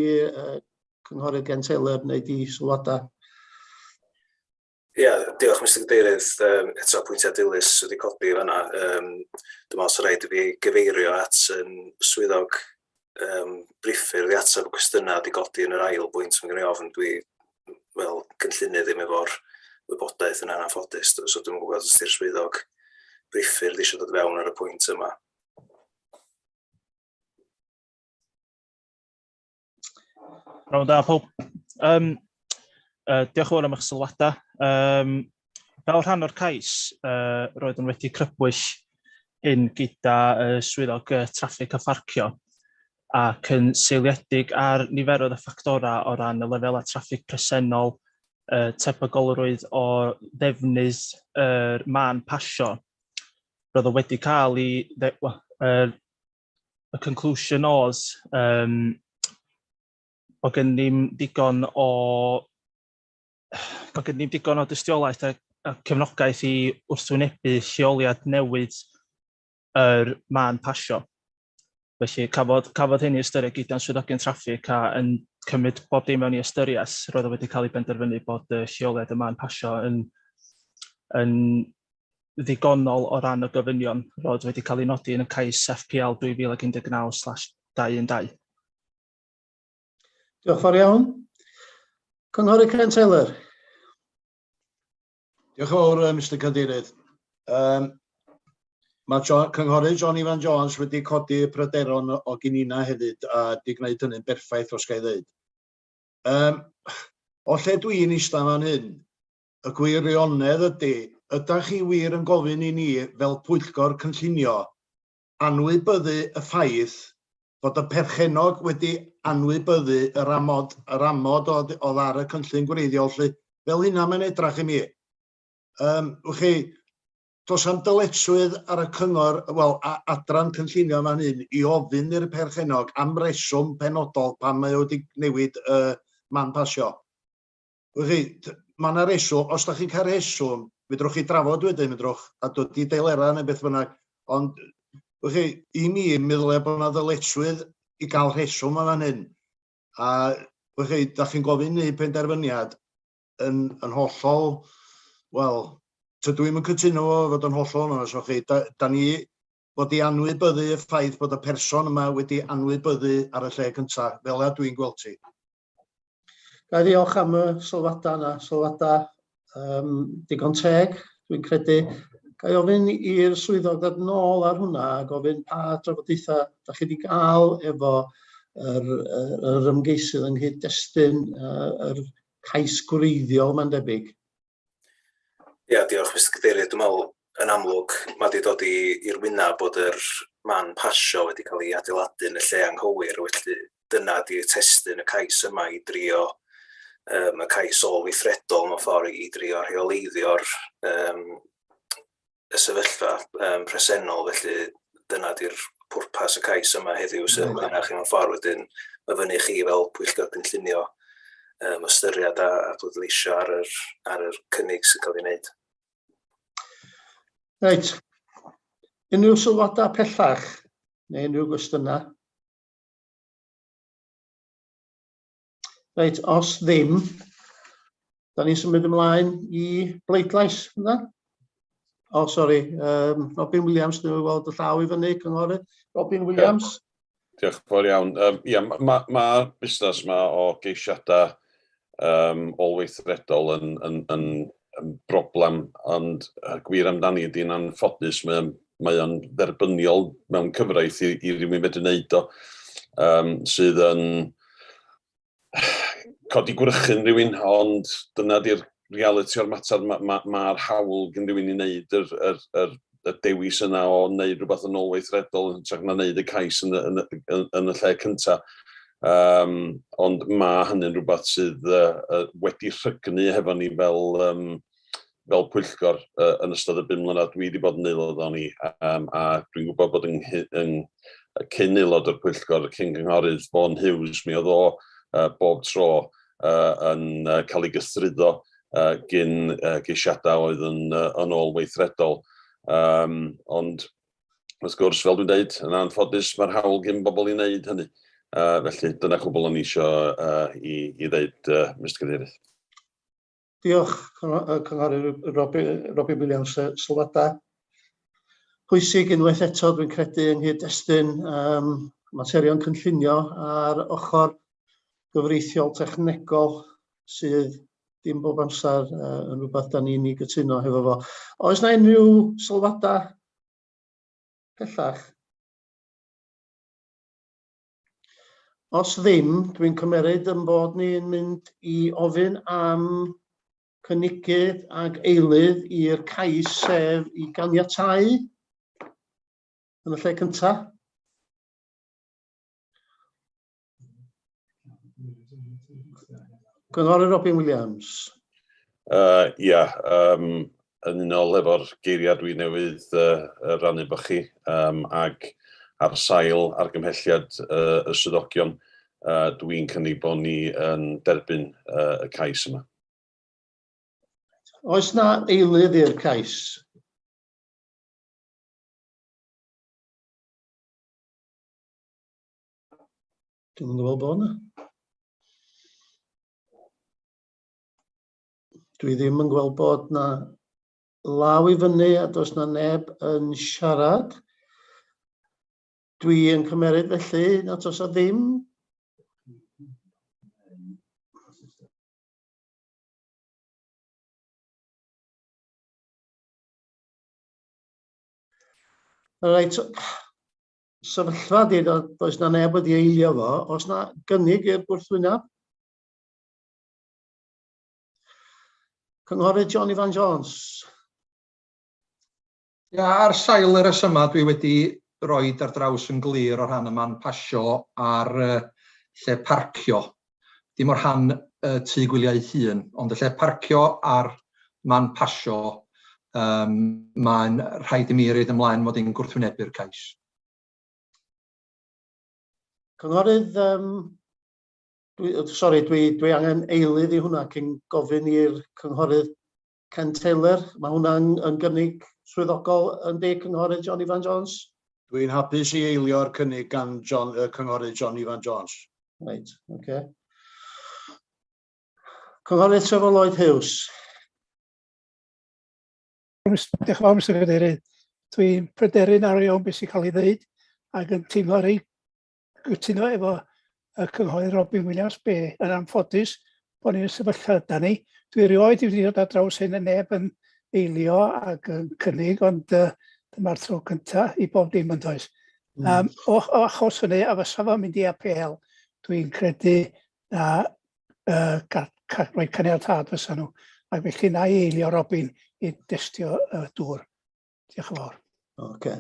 Cynghorydd Gen Taylor wneud i sylwadau? Ia, diolch Mr Cadeirydd, eto pwyntiau dilys wedi codi fan'na. Dwi'n meddwl sy'n rhaid i fi gyfeirio at swyddog briffyr i ateb y cwestiynau wedi codi yn yr ail bwynt mae'n gwneud ofn. Dwi fel cynllunydd ddim efo'r wybodaeth yn anffodus, so dwi'n gwybod os ydy'r swyddog briffyr eisiau dod fewn ar y pwynt yma. Rhawn da, pob. Diolch yn fawr am eich sylwadau. Fel rhan o'r cais, roedd yn wedi crybwyll hyn gyda swyddog traffig a pharcio ac yn seiliedig ar niferoedd y ffactorau o ran y lefelau traffig presennol, tebygolrwydd o ddefnydd yr man pasio. Roedd o wedi cael y conclusion oedd bod gen ni'n digon o dystiolaeth a cefnogaeth i wrthwynebu lleoliad newydd yr man pasio. Felly cafodd hynny ystyried gyda'n swyddogion traffig a yn cymryd bob dim mewn i ystyriaeth, roedd o wedi cael ei benderfynu bod lleoliad y man pasio yn ddigonol o ran y gofynion roedd wedi cael ei nodi yn y cais FPL 2019/212. Diolch yn fawr iawn. Cynghorydd Ken Taylor. Diolch yn fawr, Mr Cadeirydd. Mae Cynghorydd John Ivan Jones wedi codi pryderon o ginina hefyd a wedi gwneud hynny'n berffaith os ga i ddweud. O lle dwi'n eistedd fan hyn, y gwirionedd ydych chi wir yn gofyn i ni fel Pwyllgor Cynllunio anwybyddu y ffaith bod y perchenog wedi anwybyddu yr amod oedd ar y cynllun gwreiddiol, fel hynna mae'n edrach i mi. Does am dyletswydd ar y cyngor, adran cynllunio fan hyn, i ofyn i'r perchenog am reswm penodol pan mae wedi newid man pasio. Mae yna reswm, os da chi'n cael reswm, fedrwch chi drafod wedyn, a dod i deilera neu beth bynnag, ond i mi, meddwl bod yna ddyletswydd i gael reswm fan hyn. A da chi'n gofyn i penderfyniad yn hollol, tydw i'm yn cytuno fod yn hollol yna, da ni wedi anwybyddu y ffaith bod y person yma wedi anwybyddu ar y lle cyntaf, fel a dwi'n gweld ti. Ga i ddiolch am y sylwadau yna, sylwadau digon teg, dwi'n credu. Ga i ofyn i'r swyddog ddod nôl ar hwnna a gofyn pa drafodaethau da chi wedi cael efo yr ymgeisydd yng nghyd-destun yr cais gwreiddiol mae'n debyg. Ia, diolch Mr Cadeirydd. Dwi'n meddwl yn amlwg mae wedi dod i'r wyneb bod yr man pasio wedi cael ei adeiladu yn y lle anghywir, felly dyna di'r testun y cais yma i drio y cais ôl-weithredol mewn ffordd i drio rheoleuddio'r y sefyllfa presennol, felly dyna di'r pwrpas y cais yma heddiw sydd yna chi mewn ffordd wedyn myfynu chi fel Pwyllgor Cynllunio ystyried a bleidleisio ar yr cynnig sy'n cael ei wneud. Reit. Unrhyw sylwadau pellach neu unrhyw gwestiynau? Reit, os ddim, da ni'n symud ymlaen i bleidlais. O, sori, Robin Williams, dwi'n weld y llaw i fyny, cynghorydd. Robin Williams. Diolch yn fawr iawn. Ia, mae'r busnes yma o geisiadau ôl-weithredol yn broblem, ond gwir amdani ydy'n anffodus, mae o'n dderbyniol mewn cyfraith i rywun medru wneud o, sydd yn codi gwrychu'n rywun, ond dyna di'r reality o'r mater. Mae'r hawl gen rywun i wneud y dewis yna o wneud rhywbeth yn ôl-weithredol, trag na wneud y cais yn y lle cyntaf. Ond mae hynny'n rhywbeth sydd wedi rhygnu hefo ni fel Pwyllgor yn ystod y 5 mlynedd dwi wedi bod yn aelod o'n i, a dwi'n gwybod bod yn cyn aelod o'r Pwyllgor, cyn cynghorydd Vaughan Hughes, mi oedd o bob tro yn cael ei gythruddo gyn geisiadau oedd yn ôl-weithredol. Ond wrth gwrs, fel dwi'n dweud, yn anffodus, mae'r hawl gyn bobl i wneud hynny. Felly, dyna chwbl o'n i eisiau i ddeud, Mr Cadeirydd. Diolch, cynghorydd Robin Williams, sylwadau. Pwysig unwaith eto, dwi'n credu yng nghyd-destun materion cynllunio ar ochr gyfreithiol technegol sydd dim bob amser yn rhywbeth da ni'n ei gytuno hefo fo. Oes na unrhyw sylwadau pellach? Os ddim, dwi'n cymeryd yn bod ni'n mynd i ofyn am cynigydd ag eilydd i'r cais sef i ganiatáu yn y lle cyntaf. Cynghorydd Robin Williams. Ia, yn unol efo'r geiriau dwi newydd rannu bo chi, ag ar sail argymhelliad y swyddogion, dwi'n cynnig bod ni yn derbyn y cais yma. Oes na eilydd i'r cais? Dwi'n gweld bod yna. Dwi ddim yn gweld bod na law i fyny a does na neb yn siarad. Dwi yn cymeryd felly nad oes o ddim. Reit, sefyllfa di, does na neb wedi eilio fo. Oes na gynnig i'r gwrthwyneb? Cynghorydd John Ivan Jones. Ia, ar sail y rhesymau dwi wedi roed ar draws yn glir o rhan y man pasio ar lle parcio. Dim o'r rhan tŷ gwyliau hun, ond y lle parcio ar man pasio, mae'n rhaid i mi reid ymlaen mod i'n gwrthwynebu'r cais. Cynghorydd, dwi angen eilydd i hwnna cyn gofyn i'r cynghorydd Ken Taylor. Mae hwnna'n gynnig swyddogol yn di, cynghorydd John Ivan Jones? Dwi'n hapus i eilio'r cynnig gan cynghorydd John Ivan Jones. Reit, oce. Cynghorydd Trevor Lloyd Hughes. Diolch yn fawr, Mr Cadeirydd. Dwi'n pryderu'n ar iawn beth sy'n cael ei ddeud ac yn teimlo rei gytuno efo y cynghorydd Robin Williams be yn anffodus. bod ni'n sefyllfa yda ni. Dwi rioed wedi dod ar draws hyn yn neb yn eilio ac yn cynnig, ond dyma'r tro cyntaf i bob dim yn does. O achos hynny, a fysa fo'n mynd i apel, dwi'n credu rhoi caniatad fysa nhw. Ac felly na i eilio Robin i destio y dŵr. Diolch yn fawr. Oce.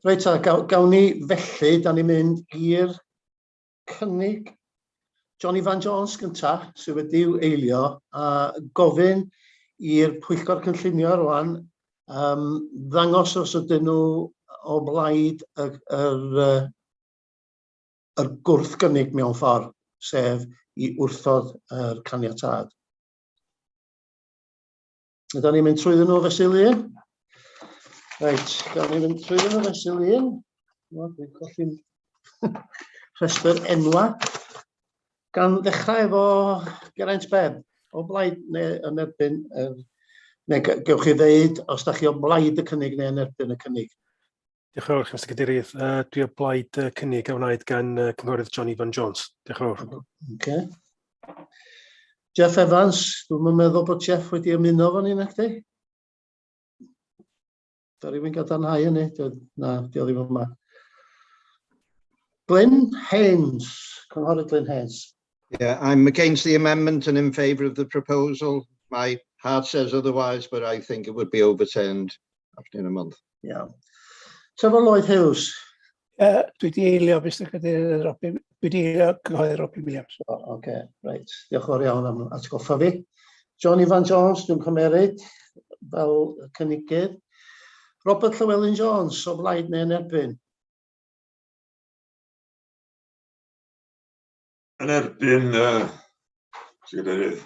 Reit, gawn ni felly, da ni'n mynd i'r cynnig Johnny Van Jones gyntaf, sydd wedi eilio, a gofyn i'r Pwyllgor Cynllunio rwan, ddangos os ydyn nhw o blaid yr gwrth gynnig mewn ffordd, sef i wrthod yr caniatad. Da ni'n mynd trwyddyn nhw fesul un. Reit, da ni'n mynd trwyddyn nhw fesul un. Dwi'n colli'n rhestr enwa. Gan ddechrau efo Geraint Bedd, o blaid neu yn erbyn, neu gewch chi ddeud os da chi o blaid y cynnig neu yn erbyn y cynnig. Diolch yn fawr, Mr Cadeirydd. Dwi o blaid cynnig a wnaed gan cynghorydd Johnny Van Jones. Diolch yn fawr. Okay. Jeff Evans, dwi'n meddwl bod Jeff wedi ymuno fo ni nacdi? Da rhywun gadarnhau hynny? Na, di o ddim yma. Glyn Haynes, cynghorydd Glyn Haynes. Yeah, I'm against the amendment and in favour of the proposal. My heart says otherwise, but I think it would be overturned after a month. Yeah. Trevor Lloyd Hughes. Dwi wedi eilio, Mr Cadeirydd, Robin. Dwi wedi eilio cyhoedd Robin Williams. Oce, reit. Diolch o'r iawn am atgoffa fi. Johnny Van Jones, dwi'n cymeryd fel cynigydd. Robert Llewellyn Jones, o blaid neu yn erbyn? Yn erbyn, Cadeirydd.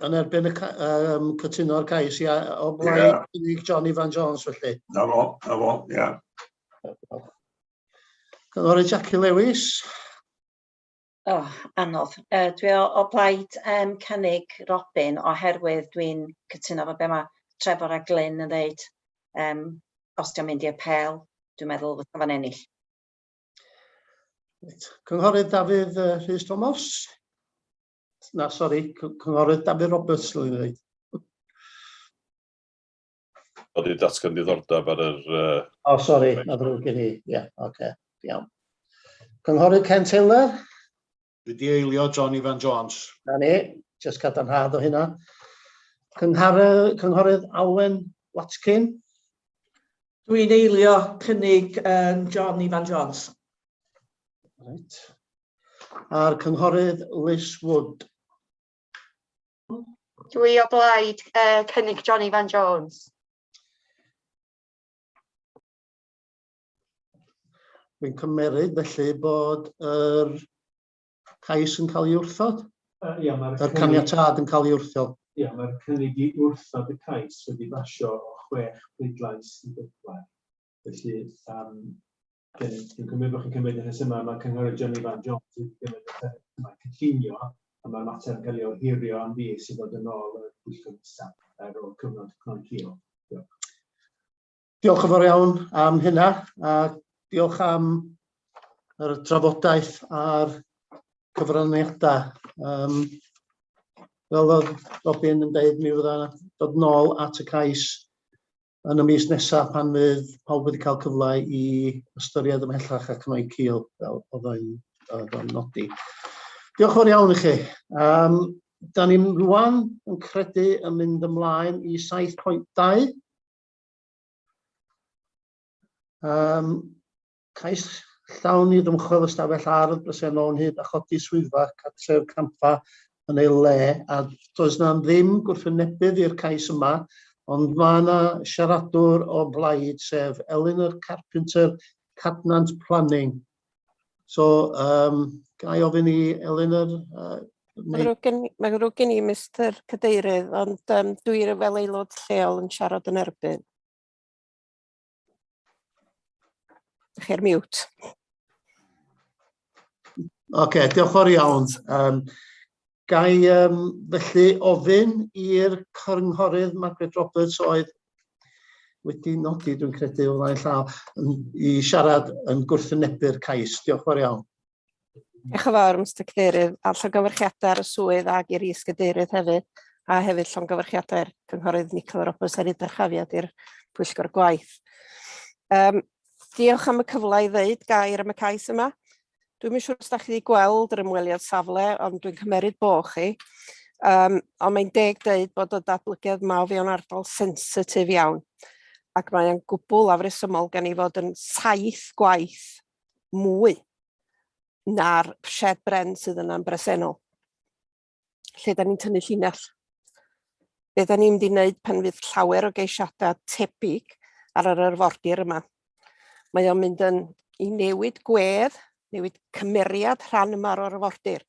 Yn erbyn y cytuno'r cais, ia, o blaid cynnig Johnny Van Jones, felly. Na fo, ia. Cynghorydd Jackie Lewis. Anodd. Dwi o blaid cynnig Robin oherwydd dwi'n cytuno fo be mae Trevor a Glyn yn dweud. Os di'n mynd i apel, dwi'n meddwl fydd fan ennill. Cynghorydd Dafydd Rhys Thomas. Na, sori, cynghorydd Dafydd Roberts, dwi'n dweud. Oedd i datgan diddordeb ar yr... Sori, na ddrwg gen i. Ie, oce, iawn. Cynghorydd Ken Taylor. Dwi wedi eilio Johnny Van Jones. Na ni, jyst cadarnhad o hynna. Cynghorydd Alwen Watkin. Dwi'n eilio cynnig Johnny Van Jones. Right. A'r cynghorydd Liz Wood. Dwi o blaid cynnig Johnny Van Jones. Dwi'n cymeryd felly bod yr cais yn cael ei wrthod? Yr caniatad yn cael ei wrthod? Ie, mae'r cynnig i wrthod y cais wedi basio o 6 pleidlais i 4. Felly, dwi'n cymryd bod chi'n cymryd y rhesymau, mae cynghorydd Johnny Van Jones wedi cymryd y rhesymau cynllunio, a mae'r mater yn cael ei ohirio am fus i ddod yn ôl y pwyllgor nesaf ar ôl cyfnod cnoi cil. Diolch yn fawr iawn am hynna, a diolch am yr trafodaeth a'r cyfraniadau. Fel oedd Robin yn dweud, mi fydda dod nôl at y cais yn y mis nesaf pan fydd pawb wedi cael cyfle i ystyried ymhellach ac cnoi cil fel oedd o'n nodi. Diolch yn fawr iawn i chi. Da ni'n rwan yn credu yn mynd ymlaen i 7.2. Cais llawn i ddymchwel ystafell ardd bresennol ynghyd â chodi swyddfa cartref Camfa yn ei le, a does na ddim gwrthwynebydd i'r cais yma, ond mae yna siaradwr o blaid, sef Elinor Carpenter, Cadnant Planning. So, ga i ofyn i Elinor... Mae rwy'n gen i, Mr Cadeirydd, ond dwi'n fel aelod lleol yn siarad yn erbyn. Chi'r mute. Oce, diolch o'r iawn. Ga i felly ofyn i'r cynghorydd Margaret Roberts oedd wedi nodi, dwi'n credu o flaen llaw, i siarad yn gwrthwynebu'r cais. Diolch o'r iawn. Diolch yn fawr, Mr Cadeirydd, a llongyfarchiadau ar y swydd ag i'r is-gadeirydd hefyd, a hefyd llongyfarchiadau i'r cynghorydd Nicola Roberts ar ei dyrchafiad i'r Pwyllgor Gwaith. Diolch am y cyfle i ddeud gair am y cais yma. Dwi'n yn siŵr os da chi wedi gweld yr ymweliad safle, ond dwi'n cymeryd bo chi. Ond mae'n deg dweud bod y datblygiad yma o fewn ardal sensitif iawn. Ac mae'n gwbl afresymol gan ei fod yn 7 gwaith mwy na'r shed bren sydd yna'n bresennol. Lle da ni'n tynnu llinell. Be da ni'n mynd i wneud pan fydd llawer o geisiadau tebyg ar yr arfordir yma. Mae o'n mynd i newid gwedd, newid cymeriad rhan yma o'r arfordir.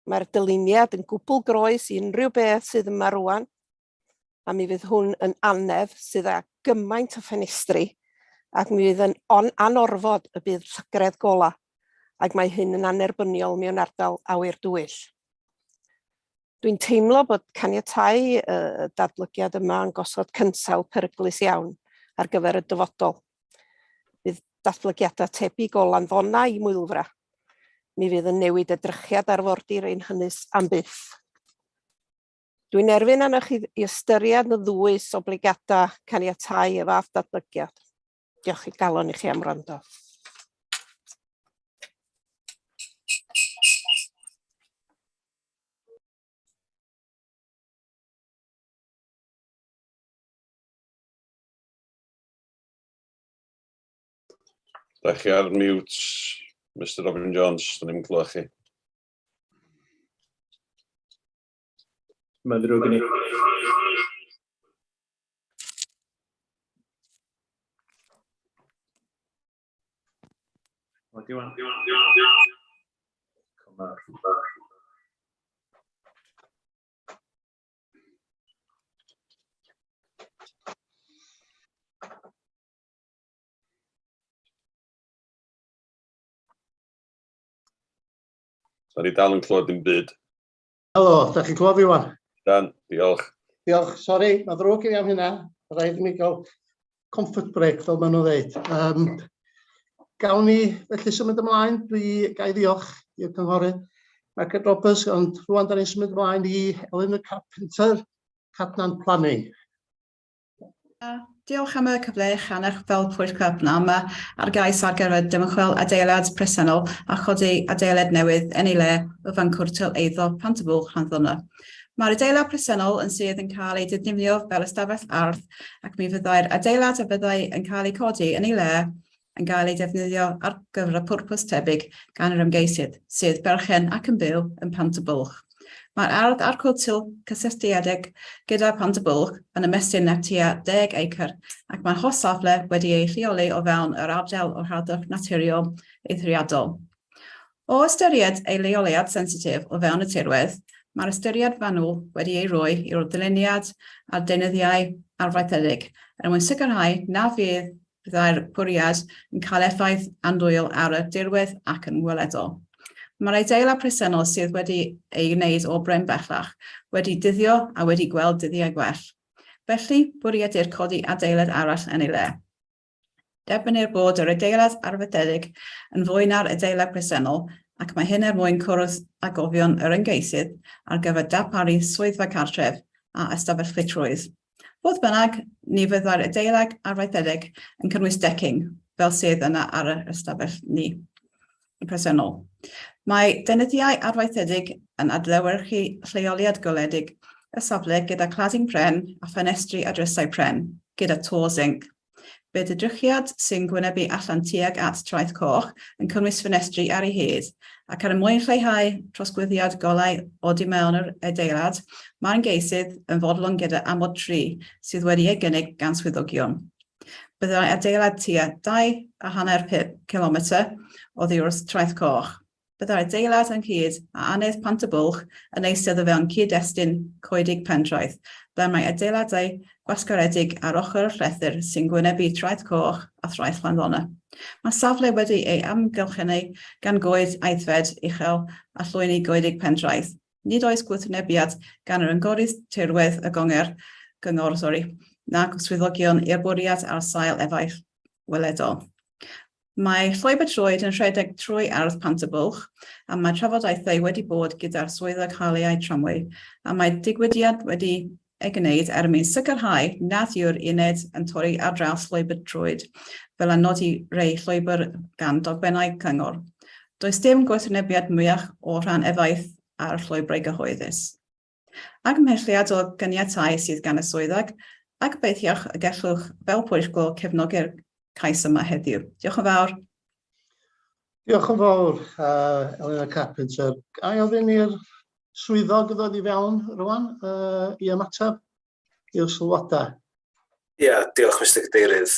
Mae'r dyluniad yn gwbl groes i unrhyw beth sydd yma rwan, a mi fydd hwn yn anef sydd â gymaint o ffenestri, ac mi fydd yn anorfod y bydd llygredd gola, ac mae hyn yn anerbyniol mewn ardal awyr dwyll. Dwi'n teimlo bod caniatáu y datblygiad yma yn gosod cynsawdd peryglus iawn ar gyfer y dyfodol. Bydd datblygiadau tebyg o Landfona i Mwylfra. Mi fydd yn newid edrychiad arfordir ein hynny am byth. Dwi'n erfyn arnoch chi i ystyried y ddwys obligada caniatáu y fath datblygiad. Diolch i galon i chi am wrando. Da chi ar mute, Mr Robin Jones, da ni'n clywed chi. Mae'n ddrwg gen i. O, diwan. Da ni dal yn clywed dim byd. Helo, da chi'n clywed fi wan? Dan, diolch. Diolch, sori, mae ddrwg i fi am hynna. Rhaid i mi gael comfort break, fel maen nhw dweud. Gawn ni felly symud ymlaen, gai ddiolch i'r cynghorydd Margaret Roberts, ond rwan da ni'n symud ymlaen i Elin Carpenter, Cadnan Planning. Diolch am y cyfle i chanach fel Pwyllgor yma ar gais ar gyfer dymchwel adeilad presennol a chodi adeilad newydd yn ei le o Fancwr Tyl Eiddo Pontybwch Llanddonna. Mae'r adeilad presennol yn sydd yn cael ei defnyddio fel ystafell ardd ac mi fyddai'r adeilad a fyddai yn cael ei codi yn ei le yn cael ei defnyddio ar gyfer y pwrpas tebyg gan yr ymgeisydd sydd berchen ac yn byw yn Pontybwch. Mae'r ardd ar cwrtyl cysylltiedig gyda Pontybwch yn ymestyn at tua 10 acre ac mae'r holl safle wedi ei lleoli o fewn yr ardal o harddwch naturiol eithriadol. O ystyried ei leoliad sensitif o fewn y tirwedd, mae'r ystyried fanwl wedi ei roi i'r dyluniad a'r deunyddiau arfaethedig er mwyn sicrhau na byddai'r bwriad yn cael effaith andwyol ar y dirwedd ac yn weledol. Mae'r adeilad presennol sydd wedi ei wneud o bren bellach wedi dyddio a wedi gweld dyddiau gwell. Felly, bwriedir codi adeilad arall yn ei le. Derbynir bod yr adeilad arfaethedig yn fwy na'r adeilad presennol ac mae hyn er mwyn cwrdd a gofion yr ymgeisydd ar gyfer darparu swyddfa cartref a ystafell ffitrwydd. Fodd bynnag, ni fyddai'r adeilad arfaethedig yn cynnwys decking fel sydd yna ar y ystafell ni presennol. Mae deunyddiau arfaethedig yn adlewyrchu lleoliad goledig y safle gyda cladding pren a ffenestri a drysau pren, gyda to zinc. Bydd y drychiad sy'n gwynebu allan tuag at traeth coch yn cynnwys ffenestri ar ei hyd, ac ar y mwyn lleihau trosglwyddiad golau o di mewn yr adeilad, mae'r ymgeisydd yn fodlon gyda amod 3 sydd wedi ei gynnig gan swyddogion. Byddai'r adeilad tua 2,5 kilometr o ddiwrth traeth coch. Byddai'r adeilad yn hyd a anedd Pontybwch yn eistedd o fewn cyd-destun coedig pentraeth, ble mae adeiladau gwasgaredig ar ochr y llethr sy'n gwynebu traeth coch a traeth Llanddonna. Mae safle wedi ei amgylchynu gan goed aeddfed uchel a llwyni goedig pentraeth. Nid oes gwrthwynebiad gan yr ymgorydd tirwedd y gyngor, nac swyddogion i'r bwriad ar sail effaith weledol. Mae llwybr troed yn rhedeg trwy ardd Pantabwlch, a mae trafodaethau wedi bod gyda'r swyddog haliau tramwy, a mae digwyddiad wedi ei gwneud mwyn sicrhau nad yw'r uned yn torri ar draws llwybr troed, fel a nodi rei llwybr gan dogbennau cyngor. Does dim gwrthwynebiad mwyach o rhan effaith ar llwybrau gyhoeddus. Ac ymhelliad o gyniatau sydd gan y swyddog, ac beithiwch y gallwch fel Pwyllgor cefnogi'r cais yma heddiw. Diolch yn fawr. Diolch yn fawr, Elena Carpenter. A i ofyn i'r swyddog ddod i fewn rwan i ymateb i'r sylwadau. Ia, diolch Mr Cadeirydd,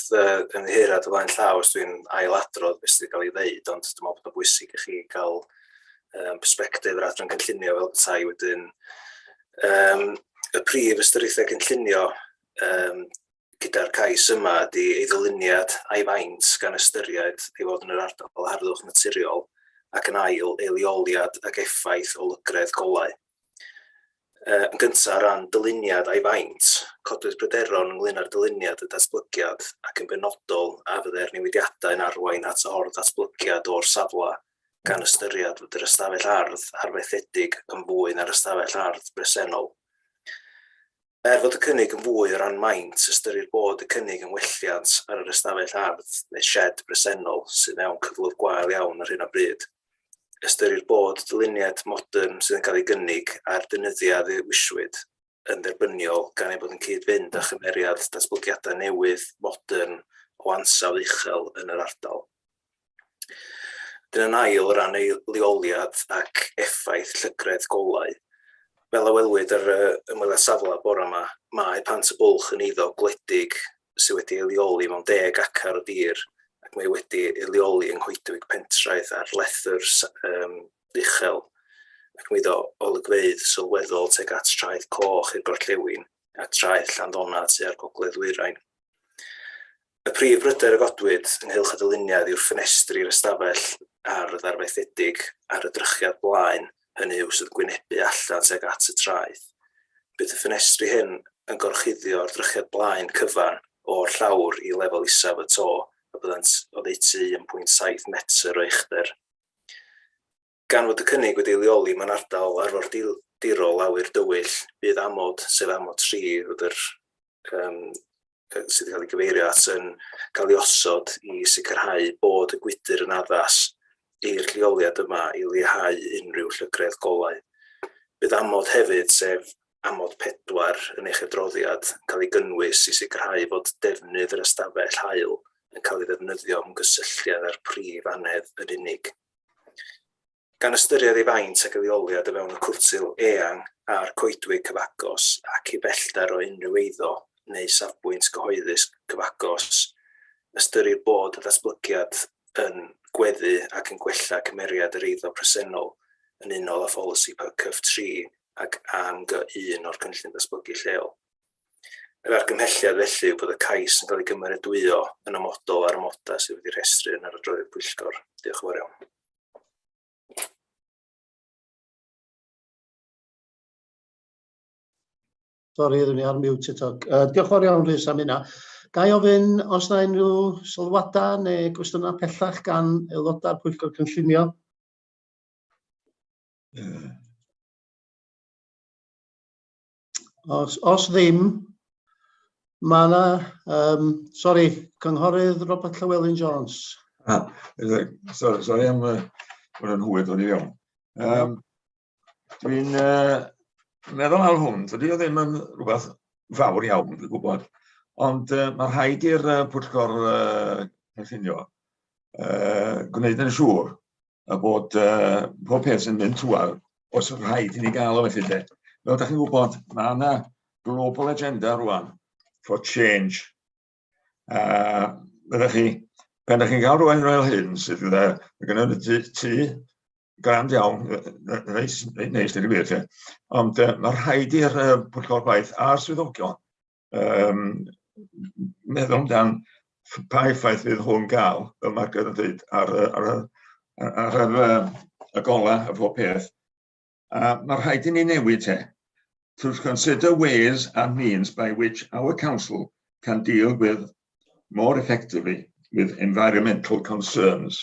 yn hyrad o flaen llaw os dwi'n ailadrodd beth sydd wedi cael ei ddeud, ond dwi'n meddwl bod o'n bwysig i chi gael persbectif yr adran cynllunio fel petai wedyn. Y prif ystyriaethau cynllunio gyda'r cais yma ydy ei ddyluniad a'i faint gan ystyried ei fod yn yr ardal harddwch naturiol ac yn ail ei leoliad ac effaith o lygredd golau. Yn gyntaf ran dyluniad a'i faint, codwyd pryderon ynglyn â'r dyluniad y datblygiad ac yn benodol a fydde'r newidiadau yn arwain at o'r datblygiad o'r safle gan ystyried fod yr ystafell ardd arfaethedig yn fwy na'r ystafell ardd bresennol. Fod y cynnig yn fwy o ran maint, ystyrir bod y cynnig yn welliant ar yr ystafell ardd neu shed bresennol sydd mewn cyflwr gwael iawn ar hyn o bryd. Ystyrir bod dyluniad modern sydd yn cael ei gynnig ar dynyddiad ddewiswyd yn dderbyniol gan ei bod yn cyd-fynd â chymeriad datblygiadau newydd modern o ansawdd uchel yn yr ardal. Dyna'n ail o ran ei leoliad ac effaith llygredd golau. Fel a welwyd ar ymweliad safle bore yma, mae Pantabwlch yn eiddo gwledig sydd wedi ei leoli mewn 10 acar o dir ac mae wedi ei leoli yng nghoedwig pentraeth ar lethyr uchel ac mae iddo olygfeydd sylweddol tuag at traeth coch i'r gorllewin a traeth Llandonna tua'r ar gogledd Wyrain. Y prif bryder y godwyd ynghylch y dyluniad yw'r ffenestri'r ystafell ar y ddarfaethedig ar y drychiad blaen, hynny yw sydd gwynebu allan tuag at y traeth. Bydd y ffenestri hyn yn gorchuddio'r drychiad blaen cyfan o'r llawr i lefel isaf y to a byddant oddeutu 1.7 metr o uchder. Gan fod y cynnig wedi leoli mewn ardal arfordirol awyr dywyll, bydd amod, sef amod 3, sydd wedi cael ei gyfeirio at yn cael ei osod i sicrhau bod y gwydr yn addas i'r lleoliad yma i leihau unrhyw llygredd golau. Bydd amod hefyd, sef amod 4 yn eich adroddiad, yn cael ei gynnwys i sicrhau fod defnydd yr ystafell haul yn cael ei ddefnyddio mewn gysylltiad â'r prif anedd yn unig. Gan ystyried ei faint ac y leoliad o fewn y cwrtyl eang a'r coedwig cyfagos ac i bellter o unrhyw eiddo neu safbwynt gyhoeddus cyfagos, ystyrir bod y datblygiad yn gweddu ac yn gwella cymeriad yr eiddo presennol yn unol â pholisi PCF 3 ac AMG1 o'r cynllun datblygu lleol. Yr argymhelliad felly yw bod y cais yn cael ei gymeradwyo yn ymodol ar amodau sydd wedi'i rhestru yn yr adroddiad Pwyllgor. Diolch yn fawr iawn. Sori, ydyn ni ar mute eto. Diolch yn fawr iawn, Rhys, am hynna. Ga i ofyn os yna unrhyw sylwadau neu gwestiynau pellach gan aelodau'r Pwyllgor Cynllunio? Os ddim, mae yna, sori, Cynghorydd Robert Llywelyn Jones. Sori am fod yn hwyd o'n i fewn. Dwi'n meddwl ar hwn, dydy o ddim yn rhywbeth fawr iawn, dwi'n gwybod. Ond mae rhaid i'r Pwyllgor Cynllunio gwneud yn siŵr bod pob peth sy'n mynd trwy'r os rhaid i ni gael o felly de. Fel ydych chi'n gwybod, mae yna global agenda rwan for change. Byddech chi, pan ydych chi'n cael rwan fel hyn sydd gyda tu grand iawn, neis nid yw'r lle, ond mae rhaid i'r Pwyllgor Gwaith a'r swyddogion meddwl amdan pa effaith fydd hwn gael, fel mae'r gyda dweud, ar y gola y pob peth. Mae rhaid i ni newid to consider ways and means by which our council can deal with more effectively with environmental concerns.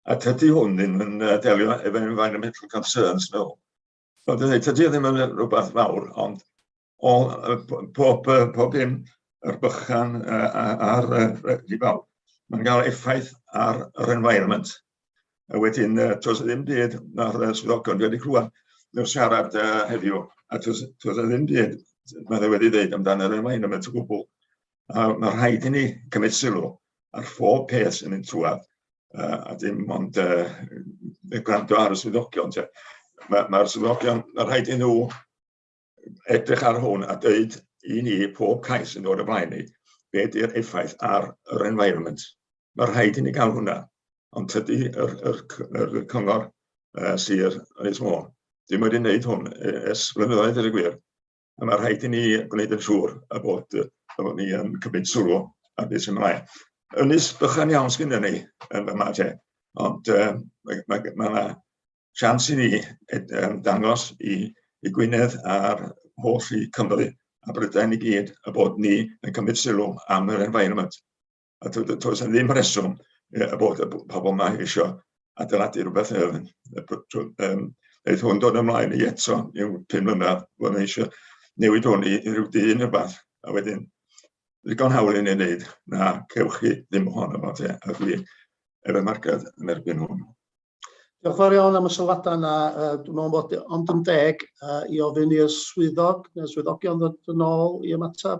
A tydi hwn yn delio efo environmental concerns nhw. Tydi ddim yn rhywbeth fawr, ond pob un yr bychan a'r rhifal, mae'n cael effaith ar yr environment. A wedyn, does ddim byd na'r swyddogion wedi clywed nhw'n siarad heddiw, a does ddim byd mae wedi dweud amdano yr environment o gwbl. Mae rhaid i ni cymryd sylw ar phob peth sy'n mynd trwad, a dim ond gwrando ar y swyddogion. Mae'r swyddogion, mae rhaid i nhw edrych ar hwn a dweud i ni pob cais yn dod o blaen ni, be ydy'r effaith ar yr environment. Mae rhaid i ni gael hwnna, ond tydi yr cyngor sir Ynys Môn ddim wedi gwneud hwn ers blynyddoedd yr y gwir. A mae rhaid i ni gwneud yn siŵr a bod ni yn cymryd sylw ar beth sy'n ymlaen. Ynys bychan iawn sgynno ni yn yma te, ond mae yna sians i ni dangos i Gwynedd a'r holl i Cymru a Brydain i gyd a bod ni yn cymryd sylw am yr environment. A does ddim reswm bod y pobl yma eisiau adeiladu rhywbeth eith hwn dod ymlaen i eto i'w 5 mlynedd, bod ni eisiau newid hwn i ryw dyn rhywbeth, a wedyn ddigon hawl i ni wneud na cewch chi ddim ohono fo te, a dwi efo'r margad yn erbyn hwn. Diolch yn fawr iawn am y sylwadau yna. Dwi'n meddwl bod ond yn deg i ofyn i'r swyddog neu'r swyddogion ddod yn ôl i ymateb.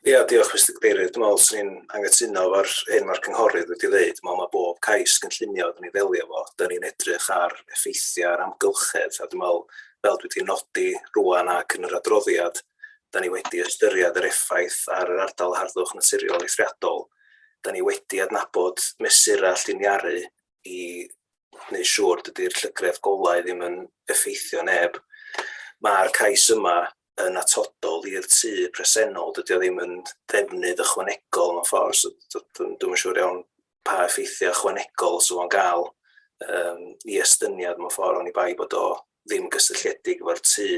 Ia, diolch Mr Cadeirydd. Dwi'n meddwl sy'n anghytuno efo'r hyn mae'r cynghorydd wedi dweud. Mae bob cais cynllunio dyn ni ddelio fo, dyn ni'n edrych ar effeithiau ar amgylchedd. A dwi'n meddwl, fel dwi wedi nodi rwan ac yn yr adroddiad, dyn ni wedi ystyried yr effaith ar yr ardal harddwch naturiol eithriadol. Dyn ni wedi adnabod mesurau lliniaru i neu siŵr dydy'r llygredd golau ddim yn effeithio neb. Mae'r cais yma yn atodol i'r tŷ presennol, dydy o ddim yn ddefnydd ychwanegol mewn ffordd. Dwi'n siŵr iawn pa effeithiau ychwanegol sy'n o'n gael i estyniad mewn ffordd, ond i bai bod o ddim gysylltiedig efo'r tŷ.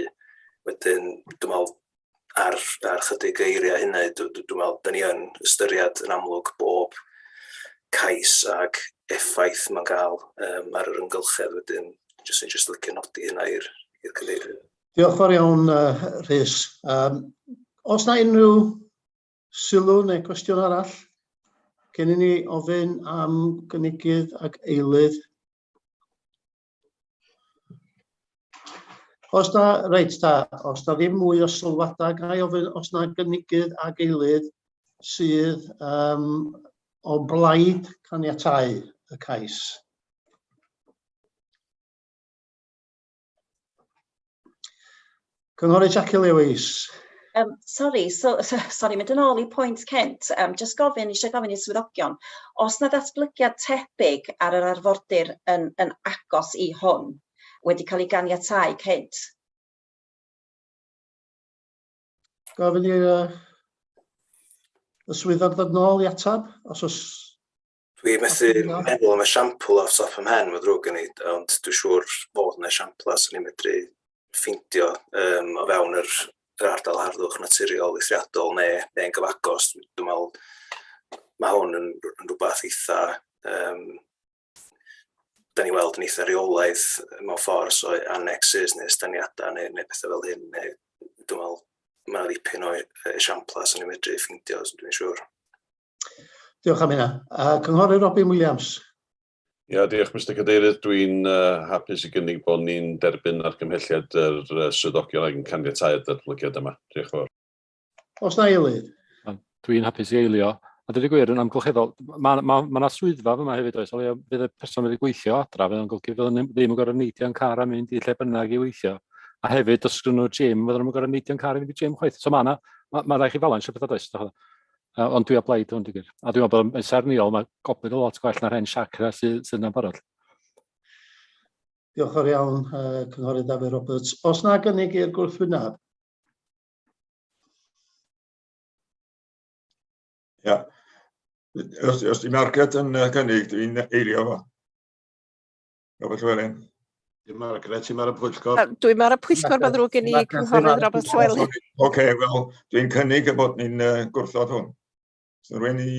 Wedyn, dwi'n meddwl ar chydig eiriau hynny, dwi'n meddwl da ni yn ystyried yn amlwg bob cais ag effaith mae'n cael ar yr ymgylchedd. Wedyn, jyst licio nodi hynna i'r cadeirydd. Diolch fawr iawn, Rhys. Os na unrhyw sylw neu cwestiwn arall, cyn i ni ofyn am gynigydd ag eilydd. Os na ddim mwy o sylwadau, ga i ofyn os na gynigydd ag eilydd sydd o blaid caniatáu y cais. Cynghorydd Jackie Lewis. Sorry, mynd yn ôl i pwynt Kent, eisiau gofyn i'r swyddogion, os na ddatblygiad tebyg ar yr arfordir yn agos i hwn wedi cael ei ganiatáu Kent? Gofyn i'r swyddog ddod nôl i atab? Dwi methu meddwl am esiampl off top ym mhen, mae'n drwg gen i, ond dwi'n siŵr fod yna esiampla sy'n ni'n medru ffeindio o fewn yr ardal harddwch naturiol eithriadol neu'n gyfagos. Dwi'n meddwl mae hwn yn rhywbeth eitha, da ni weld yn eitha reolaidd mewn ffordd, so annexes neu estyniadau neu pethau fel hyn. Dwi'n meddwl mae ddipyn o esiampla sy'n ni'n medru ffeindio, dwi'n siŵr. Diolch am hynna. Cynghorydd Robin Williams. Ia, diolch Mr Cadeirydd. Dwi'n hapus i gynnig bod ni'n derbyn argymhelliad yr swyddogion ac yn caniatáu'r datblygiad yma. Diolch yn fawr. Os na eilydd? Dwi'n hapus i eilio. A dweud y gwir yn amgylcheddol, mae swyddfa yma hefyd oes, fydd y person wedi gweithio adra, fydd yn golygu fydd ddim yn gorfod neidio'n car a mynd i lle bynnag i weithio. A hefyd, os ydyn nhw gym, fydd nhw'n gorfod neidio'n car i fynd i gym chwaith. So mae rhaid chi falans o beth oes. Ond dwi o blaid hwn, digwydd. A dwi'n meddwl bod yn serniol, mae goblin o lot gwell na'r hen siacra sydd yna'n barod. Diolch yn iawn, Cynghorydd Dafydd Roberts. Os na gynnig i'r gwrthwyneb? Ia. Os di Margaret yn gynnig, dwi'n eilio fo. Robert Llewellyn. Margaret, ti'n mar y Pwyllgor. Dwi'n mar y Pwyllgor mae'n ddrwg gen i Cynghorydd Robert Llewellyn. Oce, wel, dwi'n cynnig y bod ni'n gwrthod hwn. So rwy'n i